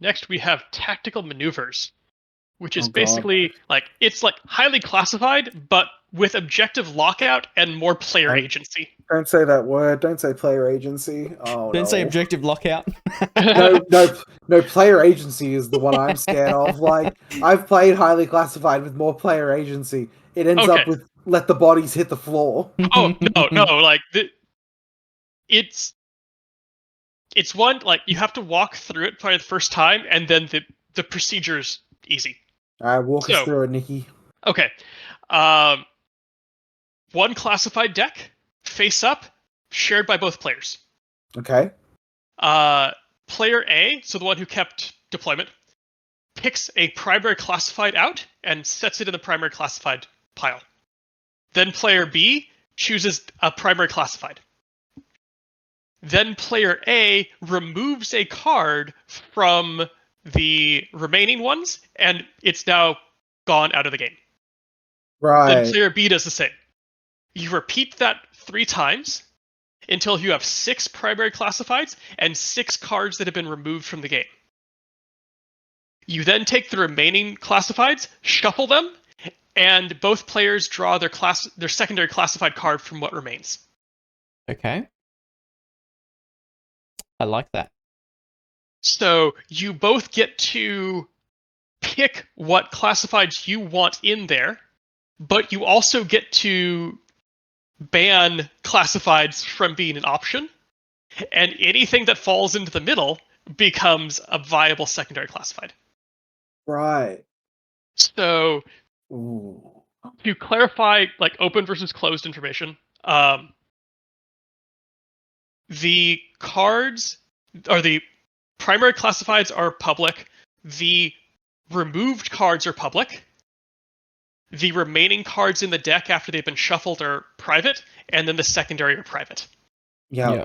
Next we have tactical maneuvers, which is basically it's like highly classified, but with objective lockout and more player agency. Don't say that word. Don't say player agency. Oh, Don't say objective lockout. No. Player agency is the one I'm scared of. Like, I've played highly classified with more player agency. It ends up with let the bodies hit the floor. Oh no! Like it's one, like, you have to walk through it probably the first time, and then the procedure's easy. All right, walk us through it, Nikki. Okay. One classified deck, face up, shared by both players. Okay. Player A, so the one who kept deployment, picks a primary classified out and sets it in the primary classified pile. Then player B chooses a primary classified. Then player A removes a card from the remaining ones, and it's now gone out of the game. Right. Then player B does the same. You repeat that 3 times until you have 6 primary classifieds and 6 cards that have been removed from the game. You then take the remaining classifieds, shuffle them, and both players draw their secondary classified card from what remains. Okay. I like that. So you both get to pick what classifieds you want in there, but you also get to ban classifieds from being an option, and anything that falls into the middle becomes a viable secondary classified. Right. So, to clarify, like, open versus closed information, the cards, or the primary classifieds, are public. The removed cards are public. The remaining cards in the deck after they've been shuffled are private, and then the secondary are private. Yeah.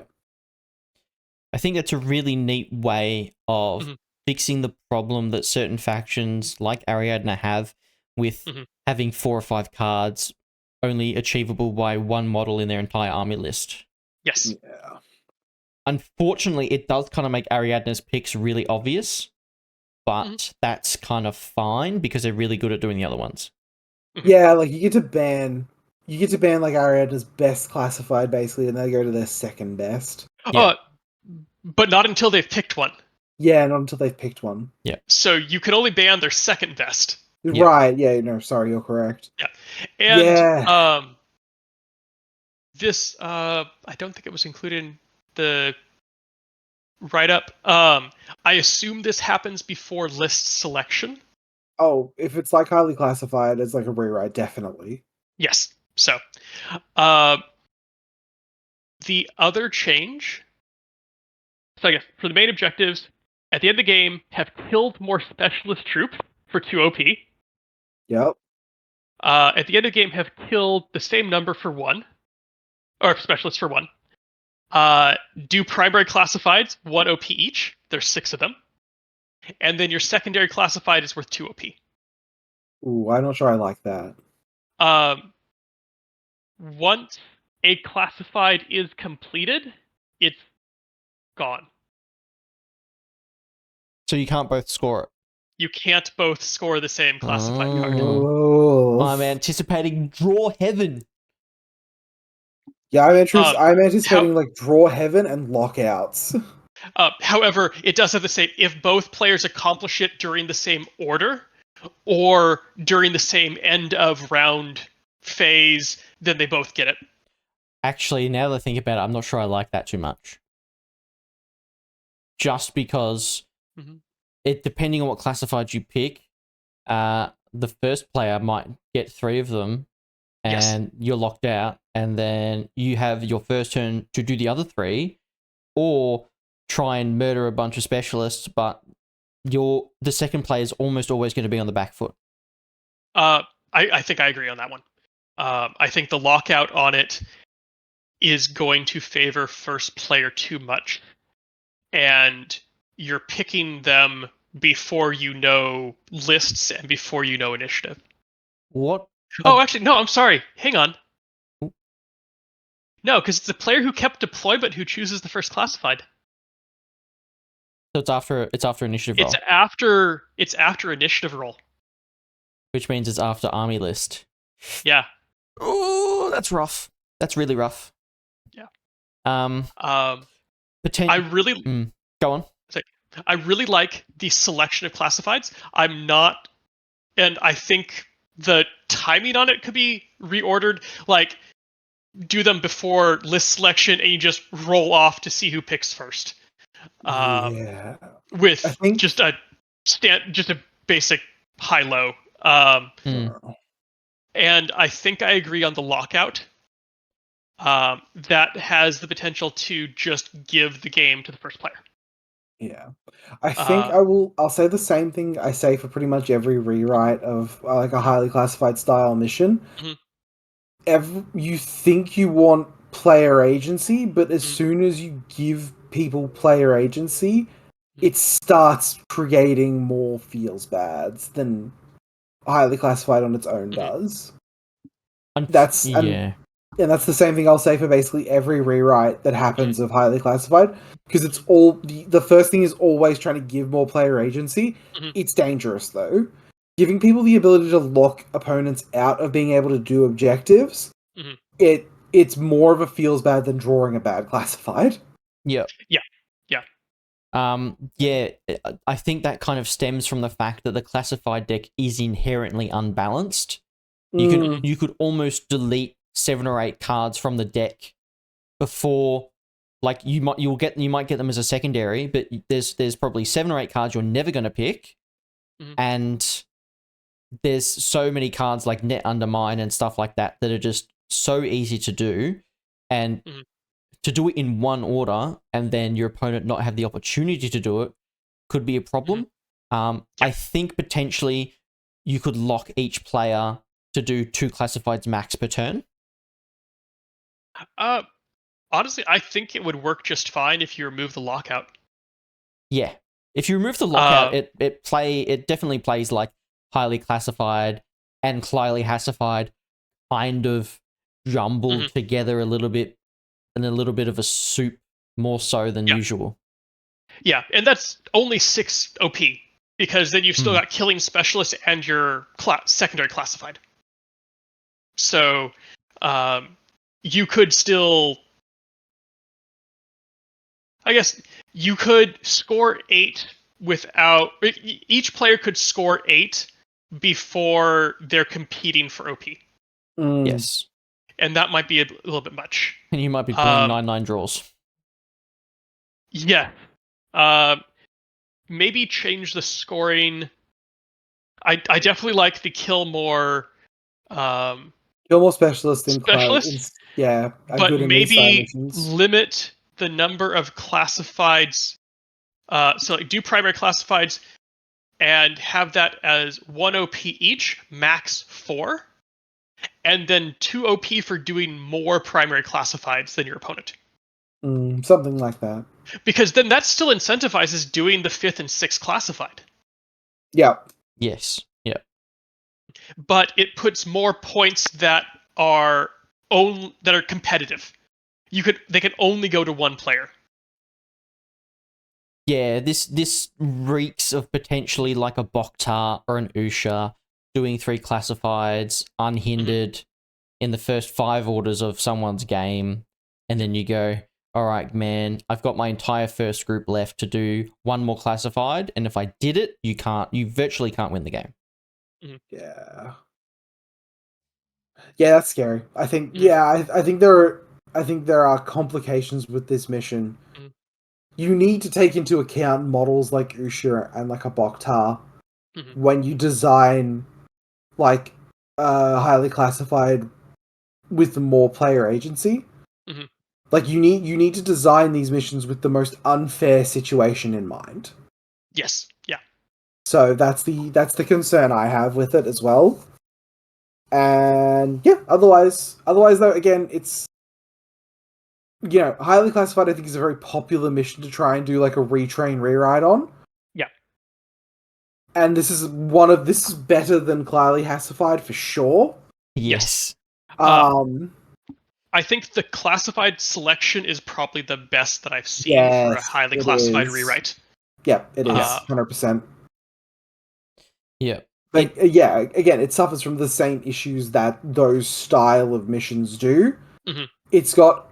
I think that's a really neat way of fixing the problem that certain factions like Ariadne have with having 4 or 5 cards only achievable by one model in their entire army list. Yes. Yeah. Unfortunately, it does kind of make Ariadne's picks really obvious, but that's kind of fine because they're really good at doing the other ones. Yeah, like you get to ban like Ariadne's best classified basically, and they go to their second best. But not until they've picked one. Yeah, not until they've picked one. Yeah. So you can only ban their second best. Right, yeah, no, sorry, you're correct. Yeah. And this I don't think it was included in the write-up. I assume this happens before list selection. Oh, if it's like highly classified, it's like a rewrite, definitely. Yes. So, the other change. So I guess for the main objectives, at the end of the game, have killed more specialist troops for 2 OP. Yep. At the end of the game, have killed the same number for 1, or specialists for 1. Do primary classifieds 1 OP each. There's 6 of them, and then your secondary classified is worth 2 OP. Ooh, I'm not sure I like that. Once a classified is completed, it's gone. So you can't both score it. You can't both score the same classified card. Oh. I'm anticipating draw heaven. Yeah, I'm anticipating how- like draw heaven and lockouts. However, it does have the same. If both players accomplish it during the same order or during the same end of round phase, then they both get it. Actually, now that I think about it, I'm not sure I like that too much. Just because it, depending on what classified you pick, the first player might get 3 of them, and you're locked out, and then you have your first turn to do the other 3, or try and murder a bunch of specialists, but the second player is almost always going to be on the back foot. I think I agree on that one. I think the lockout on it is going to favor first player too much, and you're picking them before you know lists and before you know initiative. What? Oh, actually, no, I'm sorry. Hang on. No, because it's the player who kept deployment who chooses the first classified. So it's after initiative roll. It's after initiative roll. Which means it's after army list. Yeah. Oh, that's rough. That's really rough. Yeah. I really go on. I really like the selection of classifieds. And I think the timing on it could be reordered. Like, do them before list selection, and you just roll off to see who picks first. Yeah. With I think just a basic high-low. And I think I agree on the lockout. That has the potential to just give the game to the first player. Yeah. I think I'll say the same thing I say for pretty much every rewrite of like a highly classified style mission. You think you want player agency, but as soon as you give people player agency, it starts creating more feels bads than highly classified on its own does. And that's the same thing I'll say for basically every rewrite that happens of highly classified, because it's all the first thing is always trying to give more player agency. It's dangerous though. Giving people the ability to lock opponents out of being able to do objectives, it's more of a feels bad than drawing a bad classified. Yeah. Yeah. I think that kind of stems from the fact that the classified deck is inherently unbalanced. You could almost delete 7 or 8 cards from the deck before, like you might get them as a secondary, but there's probably 7 or 8 cards you're never going to pick, and there's so many cards like Net Undermine and stuff like that that are just so easy to do, and to do it in one order and then your opponent not have the opportunity to do it could be a problem. I think potentially you could lock each player to do 2 classifieds max per turn. Honestly, I think it would work just fine if you remove the lockout. Yeah. If you remove the lockout, it definitely plays like highly classified and highly hassified kind of jumbled together a little bit, and a little bit of a soup more so than usual. Yeah, and that's only 6 OP, because then you've still got killing specialist and your secondary classified. So you could still, I guess, you could score 8 without, each player could score 8 before they're competing for OP. Yes. And that might be a little bit much. And you might be pulling 9/9 draws. Yeah. Maybe change the scoring. I definitely like the kill more Kill more specialist in specialist, are but good in these style maybe missions. limit the number of classifieds. So like do primary classifieds and have that as 1 OP each, max 4, and then 2 OP for doing more primary classifieds than your opponent. Something like that. Because then that still incentivizes doing the 5th and 6th classified. Yeah. Yes. Yeah. But it puts more points that are competitive. They can only go to one player. Yeah, this reeks of potentially like a Boktar or an Usha doing 3 classifieds unhindered in the first 5 orders of someone's game, and then you go, all right, man, I've got my entire first group left to do 1 more classified, and if I did it, you virtually can't win the game. Yeah. Yeah, that's scary. I think I think there are complications with this mission. You need to take into account models like Usha and like a Boktar when you design like highly classified with more player agency. Like you need to design these missions with the most unfair situation in mind. Yes. Yeah. So that's the concern I have with it as well. And yeah, otherwise though, again, it's highly classified. I think is a very popular mission to try and do like a retrain rewrite on. Yeah. And this is better than highly classified for sure. Yes. I think the classified selection is probably the best that I've seen for a highly classified rewrite. Yeah, it is 100%. Yeah. But again, it suffers from the same issues that those style of missions do. It's got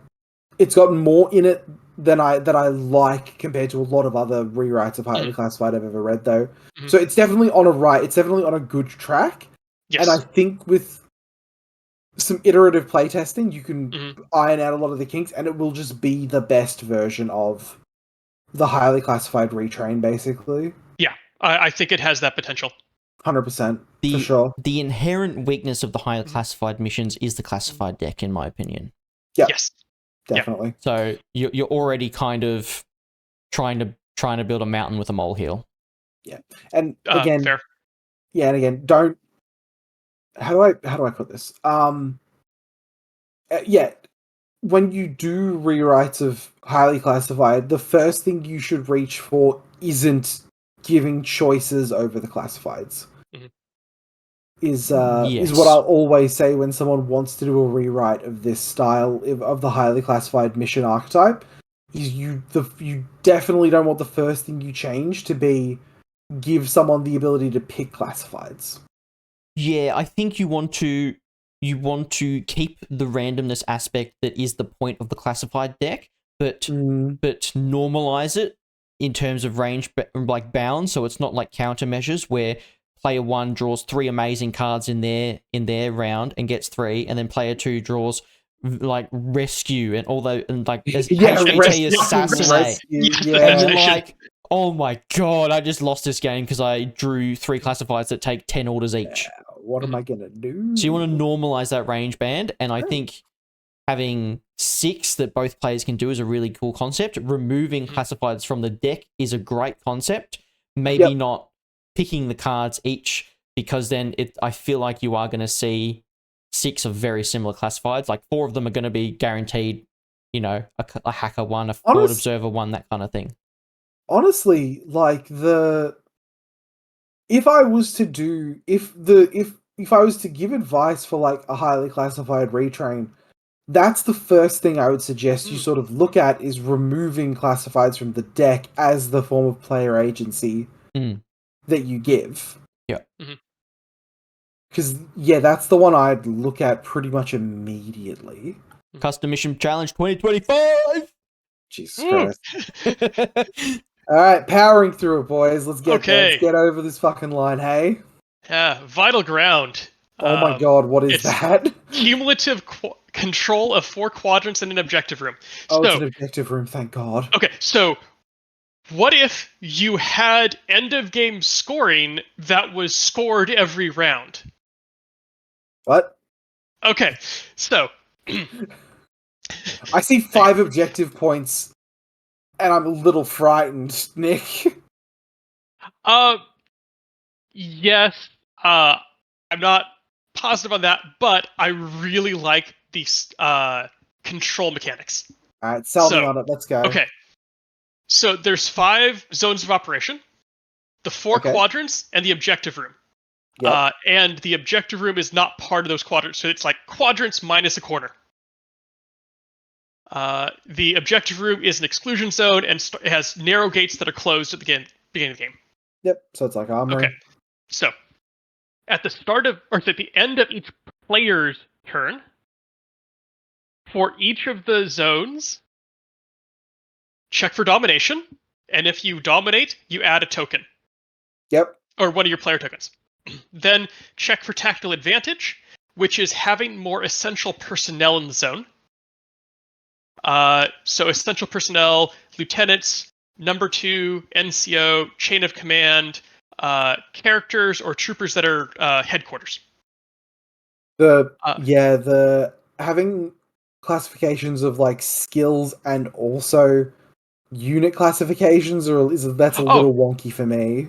more in it than I like compared to a lot of other rewrites of highly classified I've ever read, though. So it's definitely on a good track. Yes. And I think with some iterative playtesting, you can iron out a lot of the kinks, and it will just be the best version of the highly classified retrain, basically. Yeah, I think it has that potential. 100%, for sure. The inherent weakness of the highly classified missions is the classified deck, in my opinion. Yep. Yes. Definitely. Yep. So you're already kind of trying to build a mountain with a molehill. Yeah. And again, fair. Yeah, and again, don't. How do I put this? Yeah, when you do rewrites of highly classified, the first thing you should reach for isn't giving choices over the classifieds. Is what I'll always say when someone wants to do a rewrite of this style of the highly classified mission archetype. Is you definitely don't want the first thing you change to be give someone the ability to pick classifieds. Yeah, I think you want to keep the randomness aspect that is the point of the classified deck, but normalize it in terms of range like bounds, so it's not like countermeasures where player 1 draws 3 amazing cards in their round and gets 3, and then player 2 draws like rescue and HVT assassinate. And you're like, oh my god, I just lost this game because I drew 3 classifieds that take 10 orders each. What am I gonna do? So you want to normalize that range band, and I think having 6 that both players can do is a really cool concept. Removing classifieds from the deck is a great concept. Maybe not picking the cards each, because then I feel like you are going to see 6 of very similar classifieds. Like 4 of them are going to be guaranteed, a hacker one, a board observer one, that kind of thing. Honestly, like if I was to give advice for like a highly classified retrain, that's the first thing I would suggest you sort of look at, is removing classifieds from the deck as the form of player agency that you give. Yeah. Because, that's the one I'd look at pretty much immediately. Custom Mission Challenge 2025! Jesus Christ. Alright, powering through it, boys. Let's get over this fucking line, hey? Yeah, Vital Ground. Oh my god, what is that? Cumulative control of 4 quadrants in an objective room. It's an objective room, thank god. Okay, so What if you had end of game scoring that was scored every round? What? Okay, so I see 5 objective points, and I'm a little frightened, Nick. uh yes, I'm not positive on that, but I really like these control mechanics. Alright, sell me So, on it. Let's go. okay. So there's 5 zones of operation, the 4 Okay. quadrants, and the objective room. Yep. And the objective room is not part of those quadrants, so it's like quadrants minus a corner. The objective room is an exclusion zone and it has narrow gates that are closed at the beginning of the game. Yep. So it's like armory. Okay, so at the start of, or at the end of each player's turn, for each of the zones, check for domination, and if you dominate, you add a token. Yep. Or one of your player tokens. Then check for tactical advantage, which is having more essential personnel in the zone. So essential personnel, lieutenants, number 2, NCO, chain of command, characters or troopers that are headquarters. The having classifications of like skills and also unit classifications that's a little wonky for me.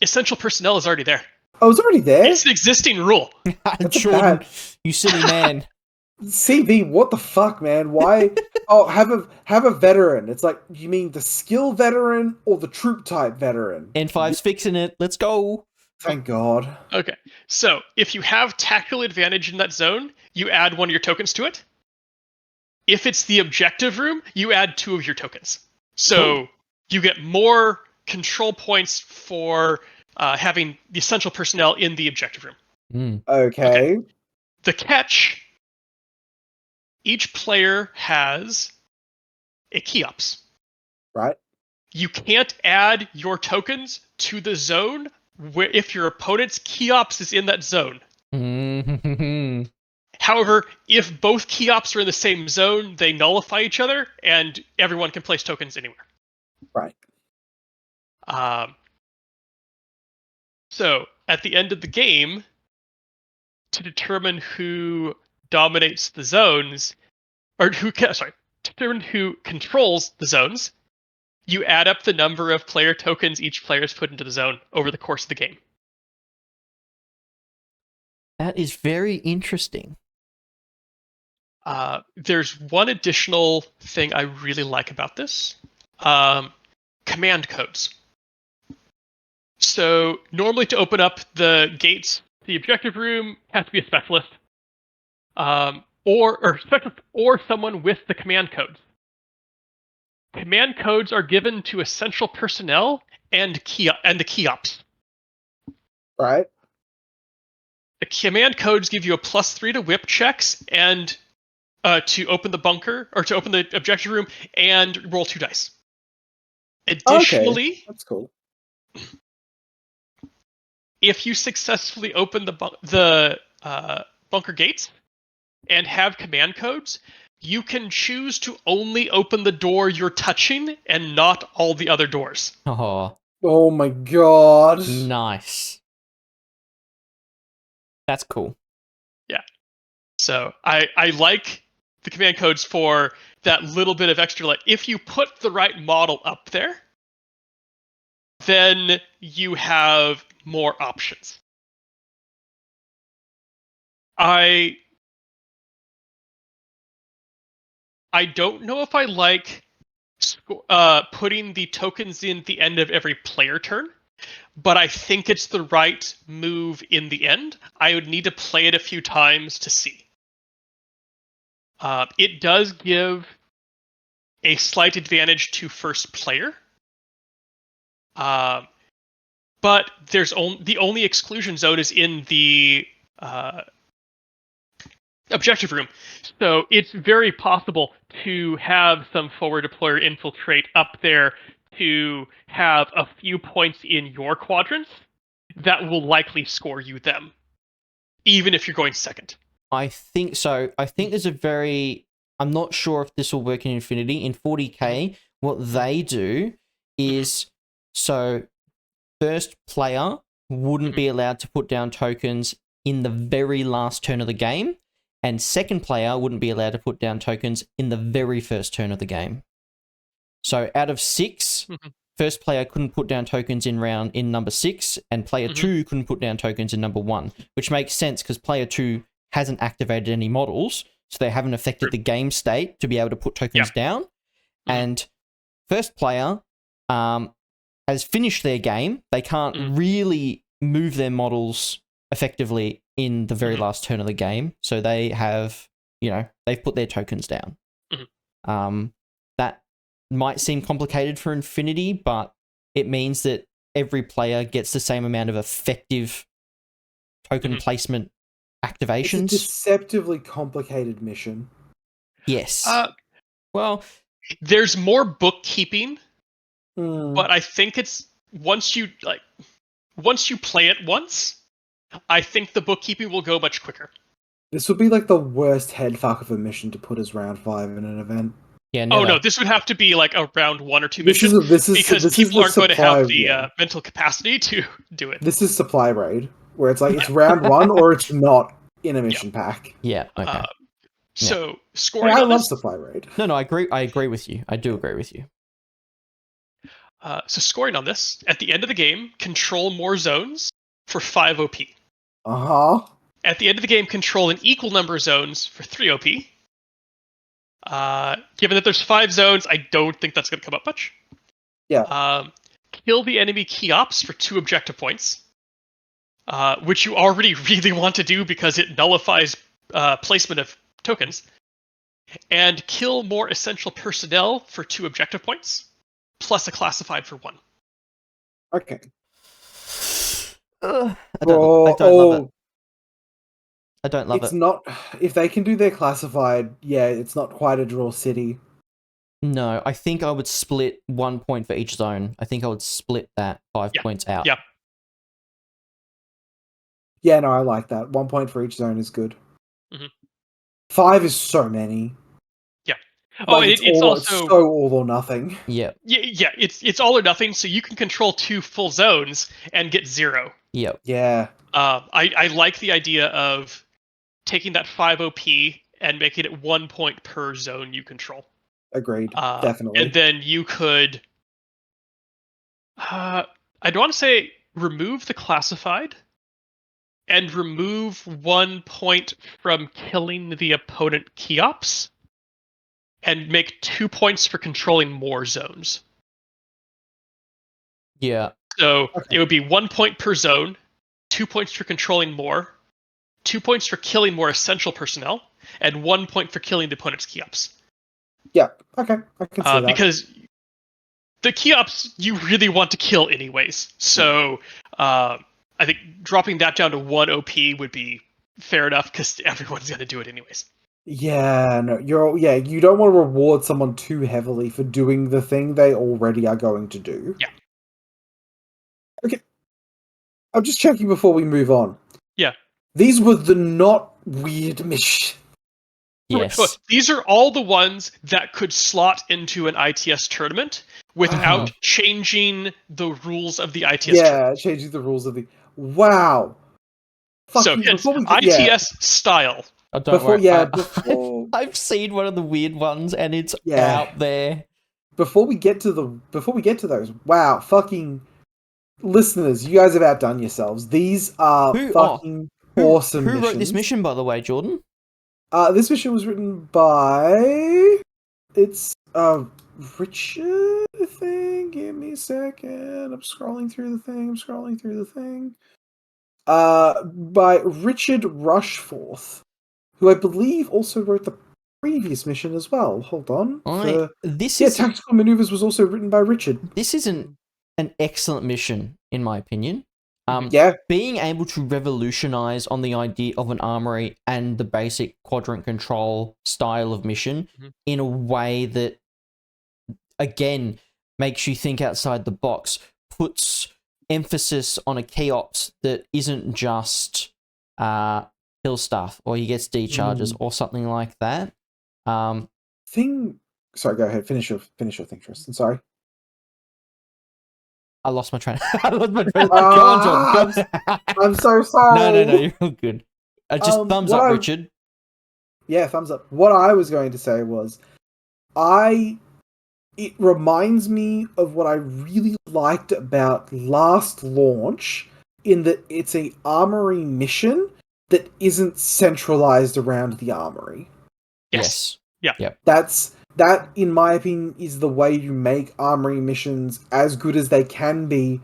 Essential personnel is already there. Oh, it's already there? It's an existing rule. Jordan, you silly man. CV, what the fuck, man? Why? Oh, have a veteran. It's like, you mean the skill veteran or the troop type veteran? N5's fixing it. Let's go. Thank God. Okay, so if you have tactical advantage in that zone, you add one of your tokens to it. If it's the objective room, you add 2 of your tokens. So you get more control points for having the essential personnel in the objective room. Okay. The catch, each player has a Keops. Right. You can't add your tokens to the zone if your opponent's Keops is in that zone. However, if both Keops are in the same zone, they nullify each other, and everyone can place tokens anywhere. Right. So, at the end of the game, to determine who dominates the zones, or determine who controls the zones, you add up the number of player tokens each player has put into the zone over the course of the game. That is very interesting. There's one additional thing I really like about this. Command codes. So normally to open up the gates, the objective room has to be a specialist, or someone with the command codes. Command codes are given to essential personnel and the Keops. Right. The command codes give you a +3 to whip checks and to open the bunker or to open the objective room and roll 2 dice. Additionally, that's cool. If you successfully open the bunker gates and have command codes, you can choose to only open the door you're touching and not all the other doors. Oh my God. Nice. That's cool. Yeah. So I like the command codes for that little bit of extra, like if you put the right model up there, then you have more options. I don't know if I like putting the tokens in the end of every player turn, but I think it's the right move in the end. I would need to play it a few times to see. It does give a slight advantage to first player, but the only exclusion zone is in the objective room, so it's very possible to have some forward deployer infiltrate up there to have a few points in your quadrants that will likely score you them, even if you're going second. I think so. I think there's I'm not sure if this will work in Infinity. In 40k, what they do is so first player wouldn't be allowed to put down tokens in the very last turn of the game, and second player wouldn't be allowed to put down tokens in the very first turn of the game. So out of 6, first player couldn't put down tokens in number 6, and player 2 couldn't put down tokens in number 1, which makes sense because player 2 hasn't activated any models, so they haven't affected the game state to be able to put tokens down. And first player has finished their game. They can't really move their models effectively in the very last turn of the game, so they have, they've put their tokens down. That might seem complicated for Infinity, but it means that every player gets the same amount of effective token placement activations. It's a deceptively complicated mission. Yes. Well, there's more bookkeeping, but I think it's once you play it once, I think the bookkeeping will go much quicker. This would be like the worst headfuck of a mission to put as round 5 in an event. Yeah, never. Oh no, this would have to be like a round 1 or 2 mission because people aren't going to have the mental capacity to do it. This is supply raid, where it's like it's round 1 or it's not in a mission pack. Yeah, okay. So scoring I on love this, supply raid. No, I agree with you. I do agree with you. So scoring on this, at the end of the game, control more zones for 5 OP. At the end of the game, control an equal number of zones for 3 OP. Given that there's 5 zones, I don't think that's going to come up much. Yeah. Kill the enemy key ops for 2 objective points, which you already really want to do because it nullifies placement of tokens. And kill more essential personnel for 2 objective points, plus a classified for 1. Okay. I don't love it. I don't love it. It's not... If they can do their classified, yeah, it's not quite a draw city. No, I think I would split 1 point for each zone. I think I would split that 5 points out. Yeah. Yeah, no, I like that. 1 point for each zone is good. 5 is so many. Yeah. It's also so all or nothing. Yeah. Yeah, it's all or nothing, so you can control 2 full zones and get 0. Yep. Yeah. I like the idea of taking that 5 OP and making it 1 point per zone you control. Agreed. Definitely. And then you could... I'd want to say remove the classified and remove 1 point from killing the opponent Keops and make 2 points for controlling more zones. Yeah. So it would be 1 point per zone, 2 points for controlling more, 2 points for killing more essential personnel, and 1 point for killing the opponent's Keops. Yeah, okay. I can see that. Because the Keops you really want to kill anyways. So I think dropping that down to 1 OP would be fair enough because everyone's going to do it anyways. Yeah, no, you don't want to reward someone too heavily for doing the thing they already are going to do. Yeah. Okay. I'm just checking before we move on. Yeah. These were the not weird missions. Yes. So these are all the ones that could slot into an ITS tournament without changing the rules of the ITS tournament. Yeah, changing the rules of the... Wow. So it's ITS style. Oh, before... I've seen one of the weird ones and it's out there. Before we get to those, wow, fucking listeners, you guys have outdone yourselves. These are awesome missions. Who wrote this mission, by the way, Jordan? This mission was written by... It's, Richard, I think. Give me a second. I'm scrolling through the thing. By Richard Rushforth, who I believe also wrote the previous mission as well. Hold on. Tactical Maneuvers was also written by Richard. This is an excellent mission, in my opinion. Being able to revolutionize on the idea of an armory and the basic quadrant control style of mission in a way that, again, makes you think outside the box, puts emphasis on a key ops that isn't just kill stuff or he gets decharges or something like that. Sorry, go ahead. Finish your thing, Tristan. Sorry. I lost my train. I lost my train. Go on, Jordan. Go. I'm so sorry. No, you're all good. Just thumbs up, Richard. Yeah, thumbs up. What I was going to say was, it reminds me of what I really liked about last launch, in that it's a armory mission that isn't centralized around the armory. Yes. Yeah. Yep. That, in my opinion, is the way you make armory missions as good as they can be,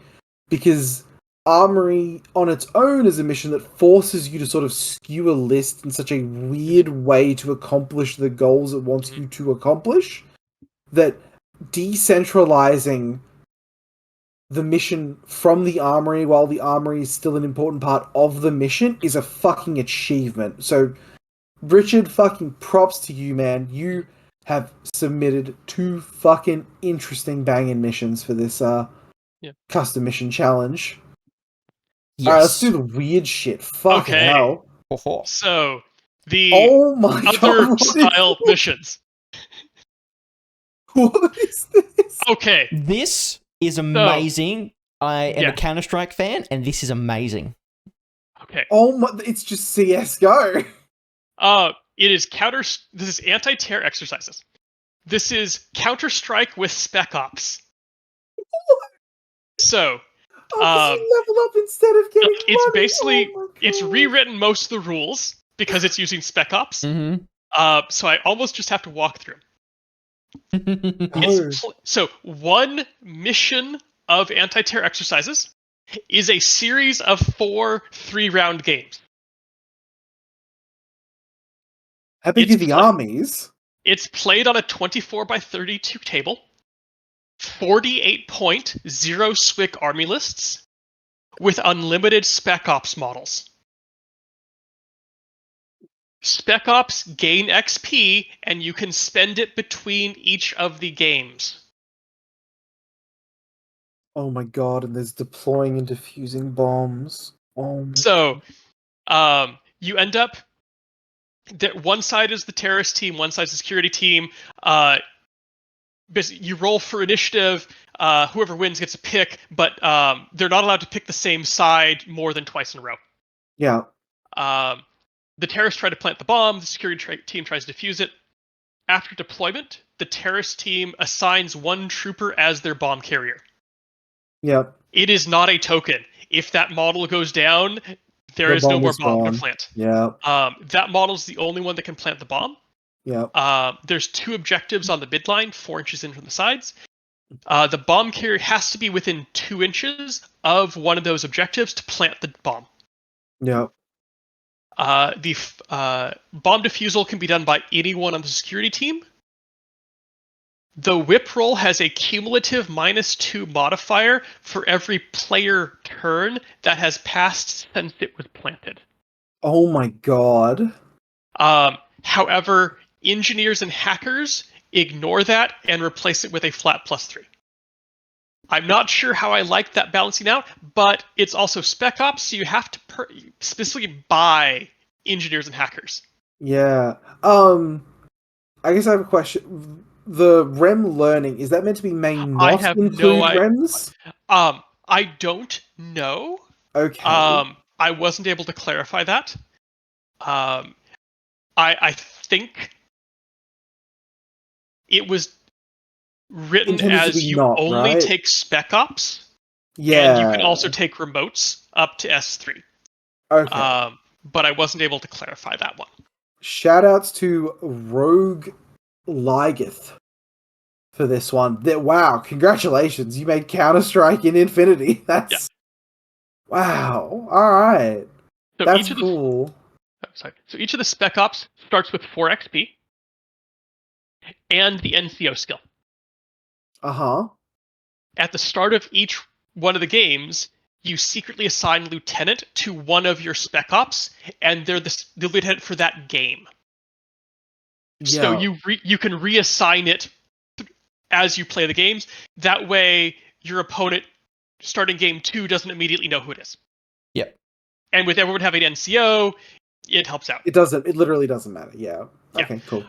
because armory on its own is a mission that forces you to sort of skew a list in such a weird way to accomplish the goals it wants you to accomplish, that decentralizing the mission from the armory while the armory is still an important part of the mission is a fucking achievement. So, Richard, fucking props to you, man. You have submitted 2 fucking interesting banging missions for this custom mission challenge. Yes. Alright, let's do the weird shit. Fucking hell. So, the Oh my other god, style missions. What is this? Okay. This is amazing. I am a Counter-Strike fan, and this is amazing. Okay. Oh my, it's just CSGO. It is this is anti-terror exercises. This is Counter-Strike with Spec Ops. So, you level up instead of getting it's money. basically, it's God. rewritten most of the rules because it's using Spec Ops. Mm-hmm. So I almost just have to walk through. Oh. So one mission of anti-terror exercises is a series of 4 3-round games. How big are the armies? It's played on a 24x32 table, 48-point 0-SWIC army lists, with unlimited Spec Ops models. Spec Ops gain XP, and you can spend it between each of the games. Oh my god, and there's deploying and defusing bombs. Oh my So, you end up that one side is the terrorist team, one side is the security team. You roll for initiative. Whoever wins gets a pick, but they're not allowed to pick the same side more than twice in a row. Yeah. The terrorists try to plant the bomb. The security team tries to defuse it. After deployment, the terrorist team assigns one trooper as their bomb carrier. Yep. It is not a token. If that model goes down, there is no more bomb to plant. Yeah. That model is the only one that can plant the bomb. Yeah. There's 2 objectives on the midline, 4 inches in from the sides. The bomb carrier has to be within 2 inches of one of those objectives to plant the bomb. Yeah. The bomb defusal can be done by anyone on the security team. The whip roll has a cumulative -2 modifier for every player turn that has passed since it was planted. Oh my god. However, engineers and hackers ignore that and replace it with a flat +3. I'm not sure how I like that balancing out, but it's also Spec Ops, so you have to specifically buy engineers and hackers. Yeah. I guess I have a question. The REM learning, is that meant to be may not include REMs? I don't know. Okay. I wasn't able to clarify that. I think it was written as you only take Spec Ops. Yeah. And you can also take remotes up to S3. Okay. But I wasn't able to clarify that one. Shoutouts to Rogue Ligeth for this one. Wow, congratulations. You made Counter-Strike in Infinity. That's... Yeah. Wow. Alright. So that's cool. So each of the Spec Ops starts with 4 XP and the NCO skill. Uh-huh. At the start of each one of the games, you secretly assign lieutenant to one of your Spec Ops, and they're the lieutenant for that game. Yeah. So you can reassign it as you play the games. That way, your opponent starting game 2 doesn't immediately know who it is. Yep. And with everyone having NCO, it helps out. It doesn't. It literally doesn't matter. Yeah. Okay. Cool.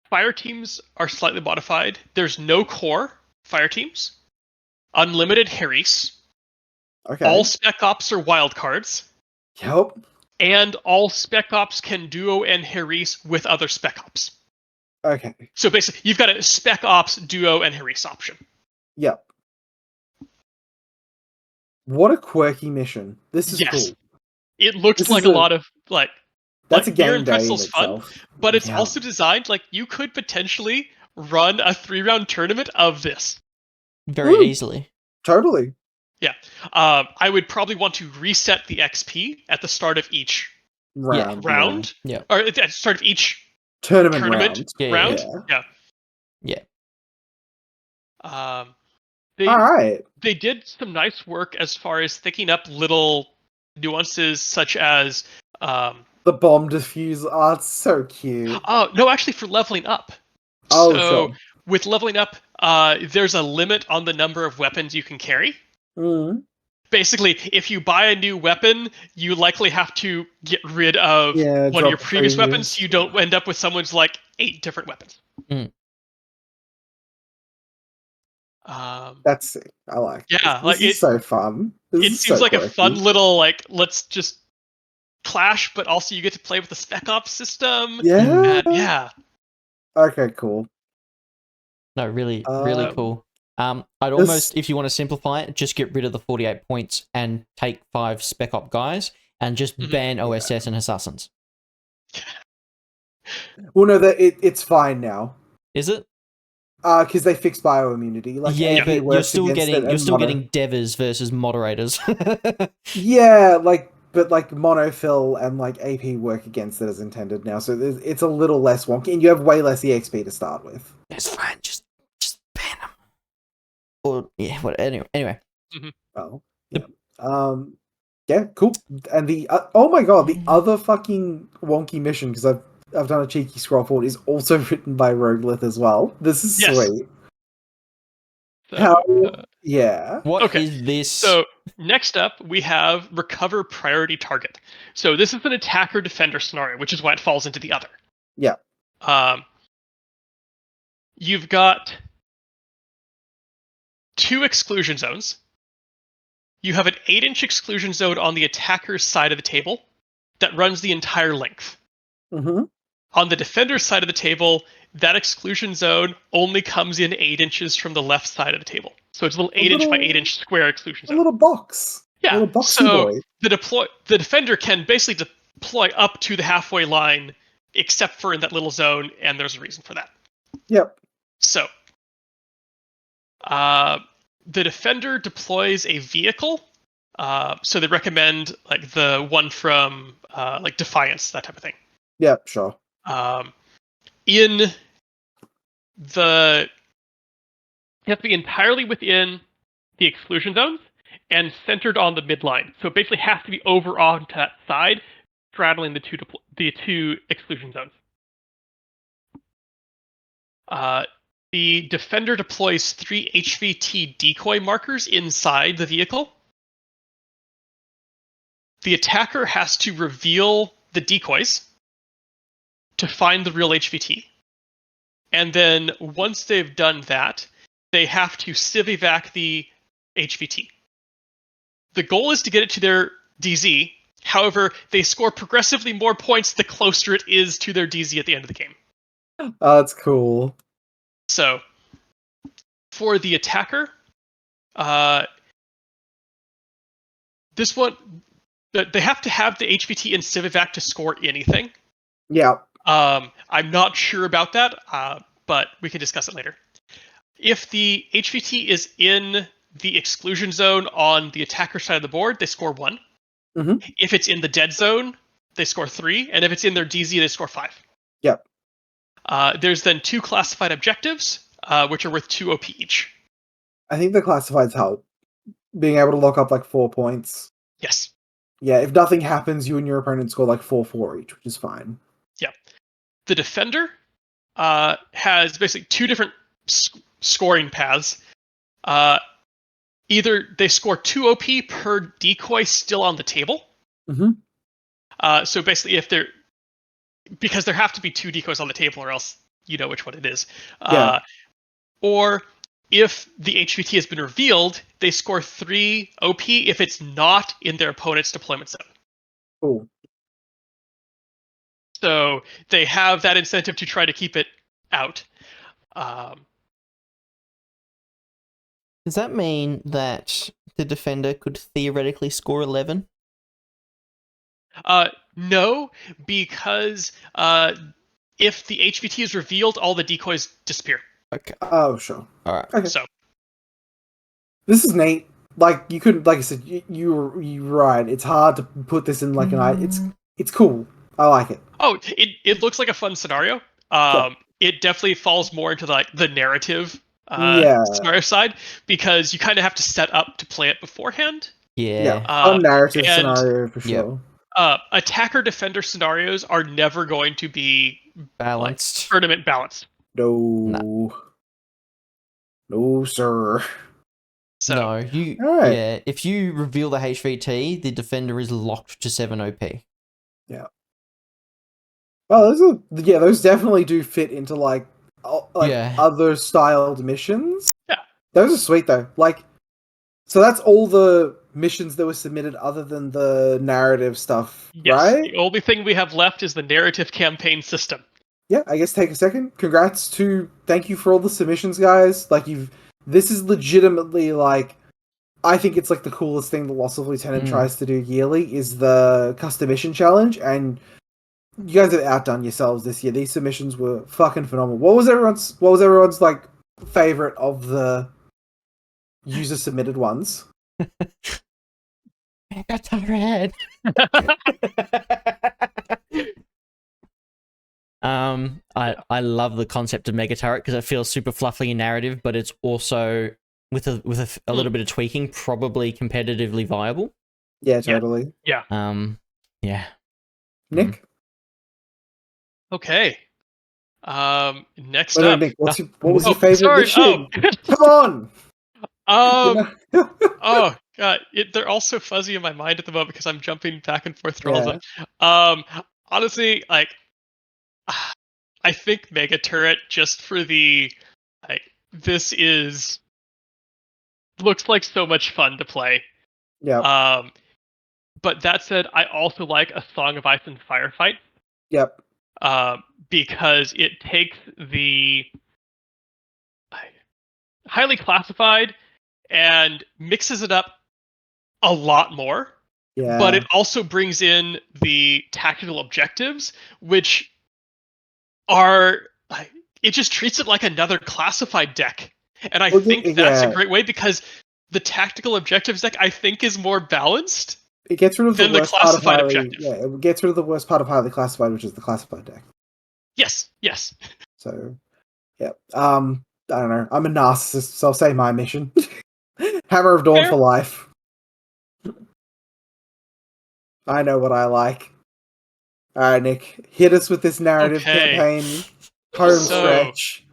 Fire teams are slightly modified. There's no core fire teams. unlimited Harries, Okay. all Spec Ops are wildcards, Yep. and all Spec Ops can duo and Harries with other Spec Ops. Okay. So basically, you've got a Spec Ops, duo, and Harries option. Yep. What a quirky mission. This is Yes. cool. It looks This like is a lot of That's a Beer game and day in Pretzel's fun, itself. but it's Yeah. also designed like you could potentially run a 3-round tournament of this. Very easily. Totally. Yeah. I would probably want to reset the XP at the start of each round. Yeah. Or at the start of each Tournament tournament Yeah, round. yeah. Yeah. All right. They did some nice work as far as thinking up little nuances such as The bomb diffuse. Oh, it's so cute. oh no, actually for leveling up. Oh, So sure. with leveling up, there's a limit on the number of weapons you can carry. Mm. Basically, if you buy a new weapon, you likely have to get rid of one of your drop previous weapons so you don't end up with someone's like 8 different weapons. Mm. That's sick. I like this. Yeah, This is so fun. This It is seems so like a quirky. fun little like let's just clash, but also you get to play with the Spec Ops system. Yeah. And, yeah. Okay, cool. No, really cool. I'd almost, if you want to simplify it, just get rid of the 48 points and take 5 Spec Op guys and just ban OSS and Assassins. Well, no, it's fine now. Is it? Because they fixed bioimmunity. Like, yeah, AP but works you're still mono. getting devers versus moderators. Yeah, but monofill and AP work against it as intended now, so it's a little less wonky, and you have way less EXP to start with. It's fine, just ban them. Or yeah, what? Anyway. Oh, yeah. Yeah, cool. And the oh my god, the other fucking wonky mission, because I've done a cheeky scroll forward, is also written by Rogelith as well. This is sweet. So, yeah. What is this? So next up, we have recover priority target. So this is an attacker defender scenario, which is why it falls into the other. Yeah. You've got 2 exclusion zones. You have an 8-inch exclusion zone on the attacker's side of the table that runs the entire length. Mm-hmm. On the defender's side of the table, that exclusion zone only comes in 8 inches from the left side of the table. So it's a little 8-inch by 8-inch square exclusion zone. A little box. Yeah. A little boxy so boy. The defender can basically deploy up to the halfway line, except for in that little zone, and there's a reason for that. Yep. So, the defender deploys a vehicle. So they recommend the one from Defiance, that type of thing. Yep, sure. You have to be entirely within the exclusion zones and centered on the midline. So it basically has to be over onto that side, straddling the two exclusion zones. The defender deploys 3 HVT decoy markers inside the vehicle. The attacker has to reveal the decoys to find the real HVT. And then once they've done that, they have to civ-evac the HVT. The goal is to get it to their DZ. However, they score progressively more points the closer it is to their DZ at the end of the game. Oh, that's cool. So, for the attacker, this one, they have to have the HVT in civ-evac to score anything. Yeah. I'm not sure about that, but we can discuss it later. If the HVT is in the exclusion zone on the attacker side of the board, they score 1. Mm-hmm. If it's in the dead zone, they score 3, and if it's in their DZ, they score 5. Yep. There's then 2 classified objectives, which are worth 2 OP each. I think the classifieds help. Being able to lock up 4 points. Yes. Yeah, if nothing happens, you and your opponent score 4 each, which is fine. Yeah. The defender has basically 2 different scoring paths. Either they score 2 OP per decoy still on the table. Mm-hmm. So basically, because there have to be 2 decoys on the table, or else you know which one it is. Yeah. Or if the HVT has been revealed, they score 3 OP if it's not in their opponent's deployment zone. Cool. So they have that incentive to try to keep it out. Does that mean that the defender could theoretically score 11? No, because if the HVT is revealed, all the decoys disappear. Okay. Oh, sure. All right. Okay. So This is neat. Like you couldn't, like I said, you're right. It's hard to put this in like an. It's cool. I like it. Oh, it looks like a fun scenario. It definitely falls more into the narrative scenario side, because you kind of have to set up to play it beforehand. Yeah. Fun narrative and scenario for sure. Attacker defender scenarios are never going to be Balanced. tournament balanced. No, sir. So No, if you reveal the HVT, the defender is locked to 7 OP. Yeah. Well, those definitely do fit into like other styled missions. Yeah. Those are sweet though. Like, so that's all the missions that were submitted other than the narrative stuff, yes, right? the only thing we have left is the narrative campaign system. Yeah, I guess take a second. Thank you for all the submissions, guys. Like this is legitimately like, I think it's like the coolest thing the Loss of Lieutenant tries to do yearly is the custom mission challenge, and you guys have outdone yourselves this year. These submissions were fucking phenomenal. What was everyone's like favorite of the user submitted ones? Mega turret. I love the concept of mega turret because it feels super fluffy and narrative, but it's also with a little bit of tweaking, probably competitively viable. Yeah, totally. Yeah. Yeah. Nick. Okay. Next up. Nick, what was your favorite sorry. mission? Come on. Oh god, they're all so fuzzy in my mind at the moment because I'm jumping back and forth through all of them. Honestly, like, I think Mega Turret, just for the this looks like so much fun to play. Yeah. But that said, I also like A Song of Ice and Firefight. Yep. Because it takes the highly classified and mixes it up a lot more. Yeah. But it also brings in the tactical objectives, which are it just treats it like another classified deck. And I think that's a great way, because the tactical objectives deck, I think, is more balanced. It gets rid of the worst classified part of objective. Yeah, it gets rid of the worst part of highly classified, which is the classified deck. Yes. So, yeah. I don't know. I'm a narcissist, so I'll say my mission. Hammer of Dawn for life. I know what I like. Alright, Nick. Hit us with this narrative campaign. Home stretch.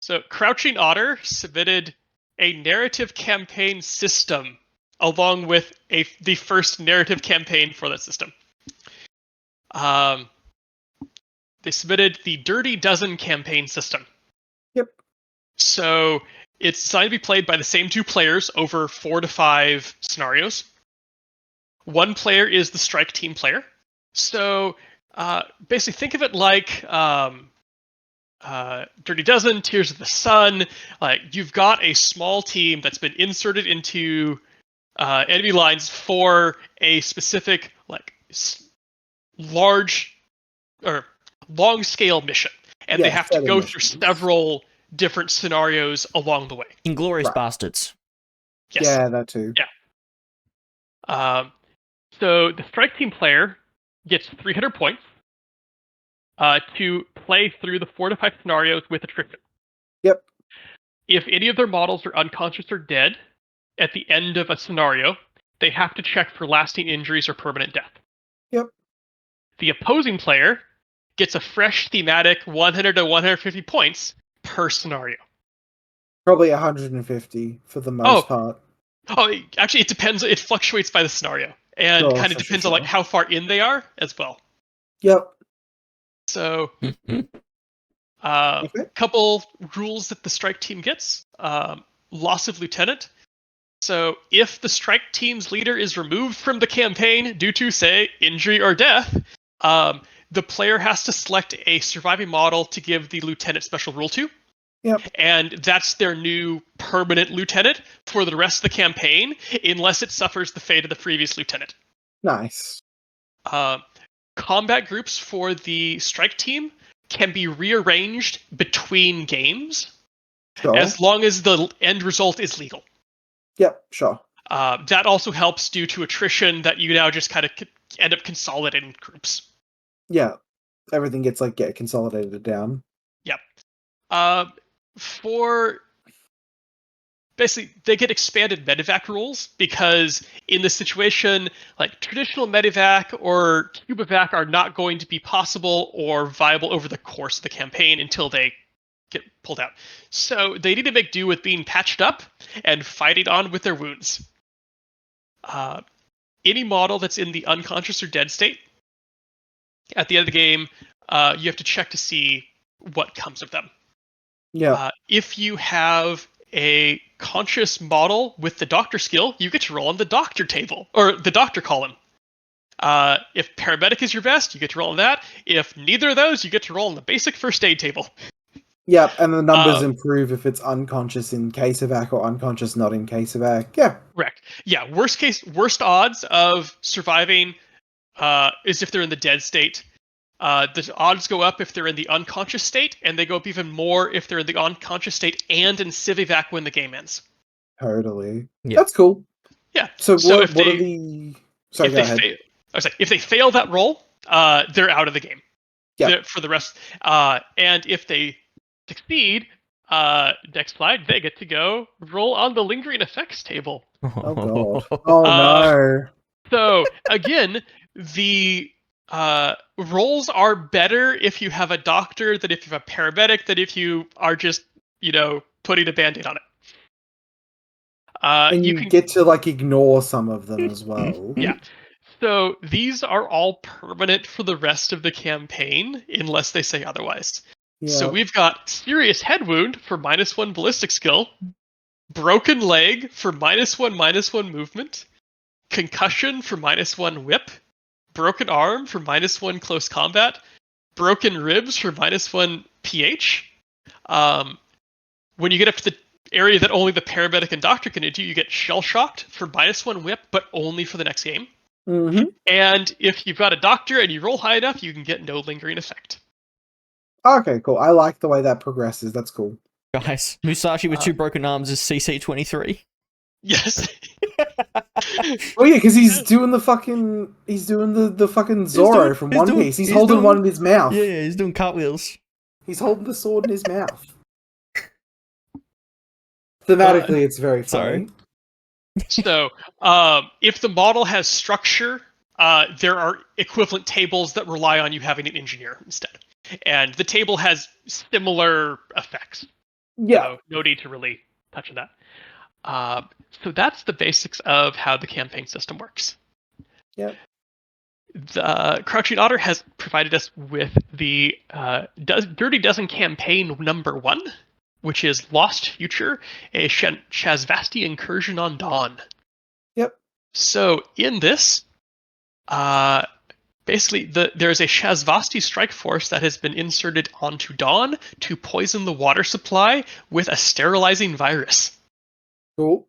So, Crouching Otter submitted a narrative campaign system along with the first narrative campaign for that system. They submitted the Dirty Dozen campaign system. Yep. So it's designed to be played by the same 2 players over 4 to 5 scenarios. 1 player is the strike team player. So basically think of it like Dirty Dozen, Tears of the Sun. Like, you've got a small team that's been inserted into enemy lines for a specific large or long scale mission, and they have to go through several different scenarios along the way. Inglourious Bastards. Yes. Yeah, that too. Yeah. So the strike team player gets 300 points to play through the 4 to 5 scenarios with attrition. Yep. If any of their models are unconscious or dead at the end of a scenario, they have to check for lasting injuries or permanent death. Yep. The opposing player gets a fresh thematic 100 to 150 points per scenario. Probably 150 for the most part. Oh, actually, it depends. It fluctuates by the scenario, and kind of depends on how far in they are as well. Yep. So Okay. Couple rules that the strike team gets. Loss of lieutenant. So if the strike team's leader is removed from the campaign due to, say, injury or death, the player has to select a surviving model to give the lieutenant special rule to. Yep. And that's their new permanent lieutenant for the rest of the campaign, unless it suffers the fate of the previous lieutenant. Nice. Combat groups for the strike team can be rearranged between games Sure. as long as the end result is legal. Yep, sure. That also helps due to attrition that you now just kind of end up consolidating groups. Yeah. Everything gets get consolidated down. Yep. For basically, they get expanded medevac rules because in this situation, like traditional medevac or cubevac are not going to be possible or viable over the course of the campaign until they get pulled out. So they need to make do with being patched up and fighting on with their wounds. Any model that's in the unconscious or dead state, at the end of the game, you have to check to see what comes of them. Yeah. If you have a conscious model with the doctor skill, you get to roll on the doctor table, or the doctor column. If paramedic is your best, you get to roll on that. If neither of those, you get to roll on the basic first aid table. Yep, and the numbers improve if it's unconscious in case of ACK or unconscious not in case of ACK. Yeah. Correct. Yeah, worst odds of surviving is if they're in the dead state. The odds go up if they're in the unconscious state, and they go up even more if they're in the unconscious state and in Civivac when the game ends. Totally. Yeah. That's cool. Yeah. So if what they, are the... Sorry, if go they ahead. if they fail that roll, they're out of the game. Yep. For the rest. And if they succeed, next slide, they get to go roll on the lingering effects table. Oh god. Oh no. So again, the rolls are better if you have a doctor than if you have a paramedic than if you are just putting a band-aid on it. And you can get to ignore some of them as well. Yeah. So these are all permanent for the rest of the campaign unless they say otherwise. Yeah. So we've got serious head wound for -1 ballistic skill, broken leg for -1 movement, concussion for -1 whip, broken arm for -1 close combat, broken ribs for -1 pH. When you get up to the area that only the paramedic and doctor can do, you get shell shocked for -1 whip, but only for the next game. Mm-hmm. And if you've got a doctor and you roll high enough, you can get no lingering effect. Okay, cool. I like the way that progresses. That's cool. Guys, Musashi with 2 broken arms is CC23. Yes. Oh yeah, because he's doing the fucking Zorro from One Piece. He's holding one in his mouth. Yeah, he's doing cartwheels. He's holding the sword in his mouth. Thematically, it's very funny. So, if the model has structure, there are equivalent tables that rely on you having an engineer instead. And the table has similar effects. Yeah. So no need to really touch on that. So that's the basics of how the campaign system works. Yep. The Crouching Otter has provided us with the Dirty Dozen campaign #1, which is Lost Future, a Shazvasti incursion on Dawn. Yep. So in this, basically, there's a Shazvasti strike force that has been inserted onto Dawn to poison the water supply with a sterilizing virus. Cool.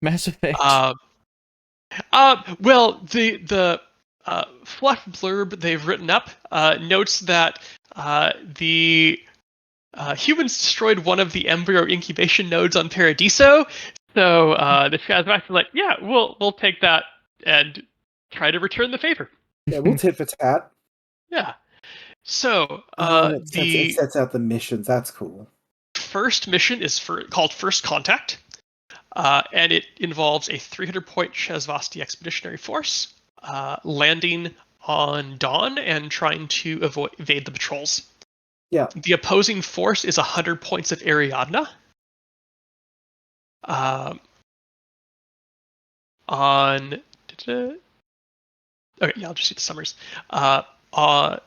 Mass Effect. Well, the fluff blurb they've written up notes that the humans destroyed one of the embryo incubation nodes on Paradiso, so the Shazvasti are like, yeah, we'll take that and try to return the favor. Yeah, we'll tit for tat. Yeah. So it sets out the missions. That's cool. First mission is called First Contact, and it involves a 300-point Shazvasti expeditionary force landing on Dawn and trying to evade the patrols. Yeah. The opposing force is 100 points of Ariadna. Okay, yeah, I'll just see the summaries.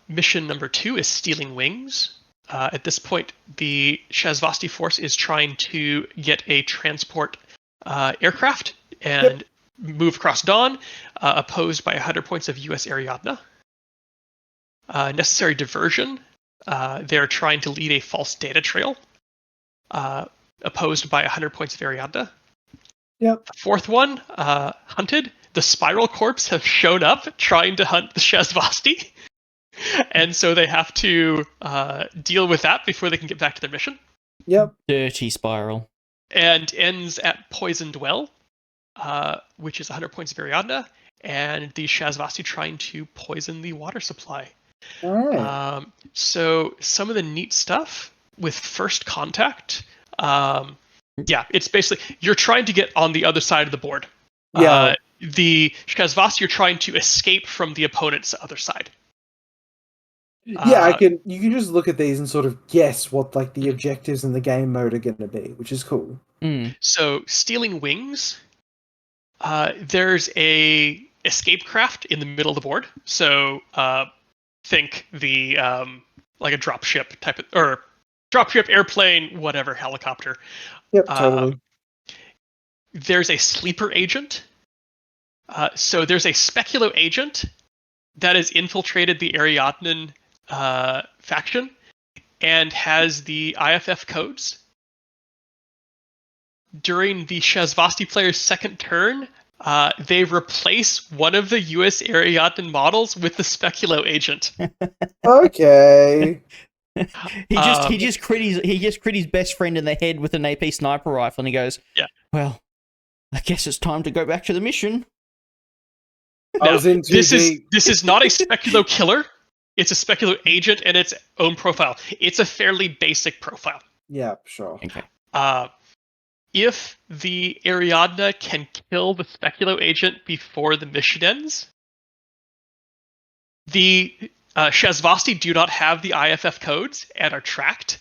Mission number 2 is Stealing Wings. At this point, the Shazvasti force is trying to get a transport aircraft and move across Dawn, opposed by 100 points of U.S. Ariadna. Necessary diversion. They're trying to lead a false data trail, opposed by 100 points of Ariadna. Yep. The fourth one, hunted. The Spiral Corps have shown up trying to hunt the Shazvasti. And so they have to deal with that before they can get back to their mission. Yep. Dirty Spiral. And ends at Poisoned Well, which is 100 points of Ariadna, and the Shazvasti trying to poison the water supply. All right. So some of the neat stuff with First Contact, it's basically you're trying to get on the other side of the board. Yeah. The Shazvasti are trying to escape from the opponent's other side. Yeah, you can just look at these and sort of guess what like the objectives in the game mode are going to be, which is cool. So stealing wings, there's a escape craft in the middle of the board. So think the like a dropship type of, or dropship, airplane, whatever, helicopter. Yep, totally. There's a sleeper agent. So there's a speculo agent that has infiltrated the Ariadnan faction and has the IFF codes. During the Shazvasti player's second turn, they replace one of the US Ariadnan models with the speculo agent. Okay. He just crit his best friend in the head with an AP sniper rifle, and he goes, "Yeah, well, I guess it's time to go back to the mission." Now, this is not a speculo killer. It's a speculo agent and its own profile. It's a fairly basic profile. Yeah, sure. Okay. If the Ariadna can kill the speculo agent before the mission ends, the Shazvasti do not have the IFF codes and are tracked.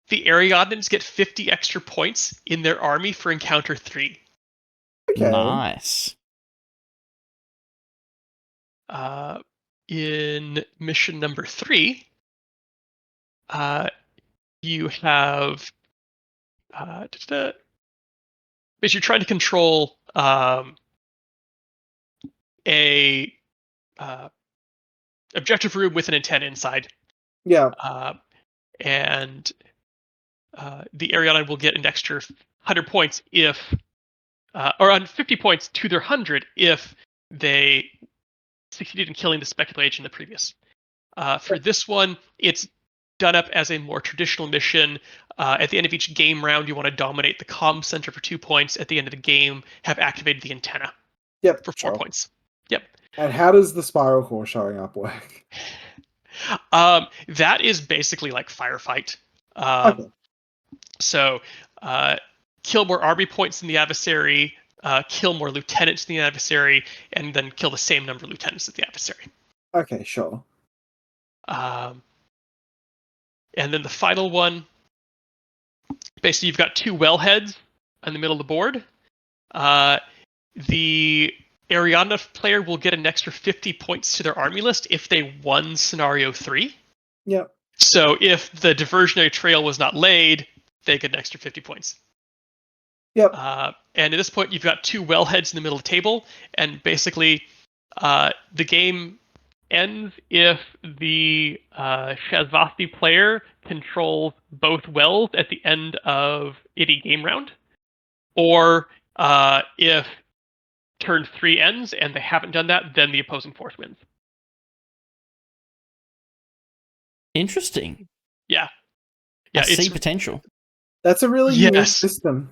The Ariadnans get 50 extra points in their army for encounter 3. Okay. Nice. In mission number 3, you have because you're trying to control a objective room with an antenna inside. Yeah. And the Ariadna will get an extra 100 points if, or on 50 points to their 100 if they succeeded in killing the specular agent in the previous. For this one, it's done up as a more traditional mission. At the end of each game round, you want to dominate the comm center for 2 points. At the end of the game, have activated the antenna. Yep. For 4 points. Yep. And how does the spiral core showing up work? That is basically like Firefight. Okay. So, kill more army points than the adversary, kill more lieutenants than the adversary, and then kill the same number of lieutenants as the adversary. Okay, sure. And then the final one, basically you've got 2 wellheads in the middle of the board. The Ariadna player will get an extra 50 points to their army list if they won scenario 3. Yep. So if the diversionary trail was not laid, they get an extra 50 points. Yep. And at this point, you've got 2 wellheads in the middle of the table, and basically the game ends if the Shazvasti player controls both wells at the end of any game round, or if turn 3 ends and they haven't done that, then the opposing force wins. Interesting. Yeah. I see potential. That's a really unique system.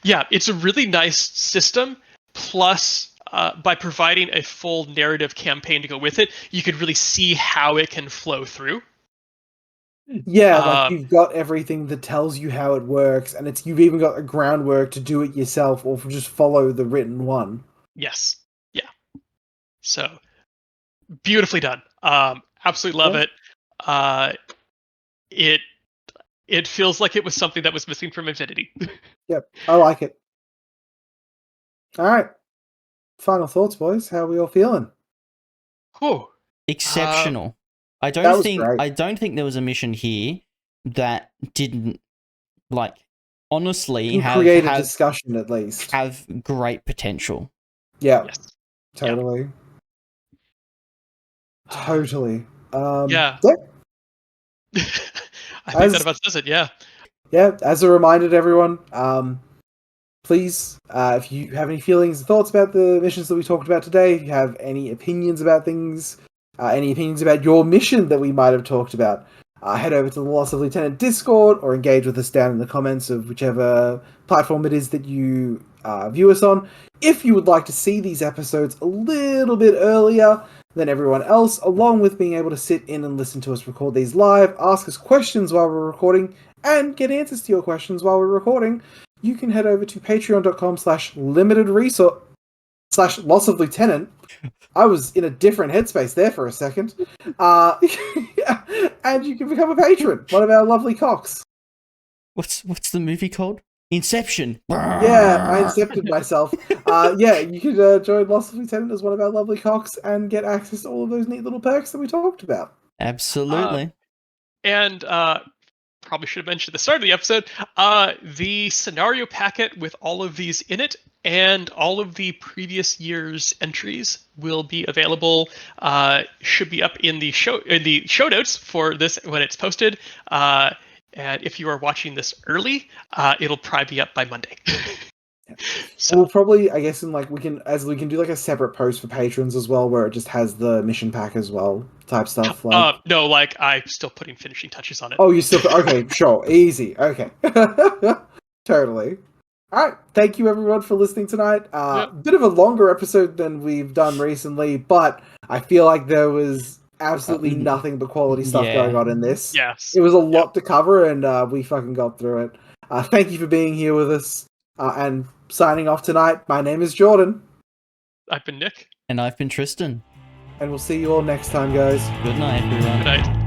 Yeah, it's a really nice system. Plus, by providing a full narrative campaign to go with it, you could really see how it can flow through. Yeah, like you've got everything that tells you how it works, and you've even got a groundwork to do it yourself or just follow the written one. Yes. Yeah. So, beautifully done. Absolutely love it. It feels like it was something that was missing from Infinity. Yep, I like it. All right. Final thoughts, boys. How are we all feeling? Oh, exceptional. I That don't was think great. I don't think there was a mission here that didn't like honestly Can have create a discussion at least. have great potential. Yeah, Yes. totally. Totally. Yeah. Yeah. I think that about says it. Yeah. Yeah, as a reminder to everyone, please, if you have any feelings and thoughts about the missions that we talked about today, if you have any opinions about things, any opinions about your mission that we might have talked about, head over to the Loss of Lieutenant Discord or engage with us down in the comments of whichever platform it is that you view us on. If you would like to see these episodes a little bit earlier than everyone else, along with being able to sit in and listen to us record these live, ask us questions while we're recording, and get answers to your questions while we're recording, you can head over to patreon.com/limitedresource /loss of lieutenant. I was in a different headspace there for a second. And you can become a patron, one of our lovely cocks. What's the movie called? Inception. Yeah, I incepted myself. Yeah, you could join Loss of Lieutenant as one of our lovely cocks and get access to all of those neat little perks that we talked about. Absolutely. And probably should have mentioned at the start of the episode, the scenario packet with all of these in it and all of the previous year's entries will be available. Should be up in the show notes for this when it's posted. And if you are watching this early, it'll probably be up by Monday. So we'll probably, I guess, we can do like a separate post for patrons as well, where it just has the mission pack as well, type stuff. no, like I'm still putting finishing touches on it. Oh, you still okay? Sure, easy. Okay, totally. All right, thank you everyone for listening tonight. Yep. Bit of a longer episode than we've done recently, but I feel like there was absolutely nothing but quality stuff going on in this. Yes. It was a lot to cover, and we fucking got through it. Thank you for being here with us, and signing off tonight. My name is Jordan. I've been Nick. And I've been Tristan. And we'll see you all next time, guys. Good night, everyone. Good night.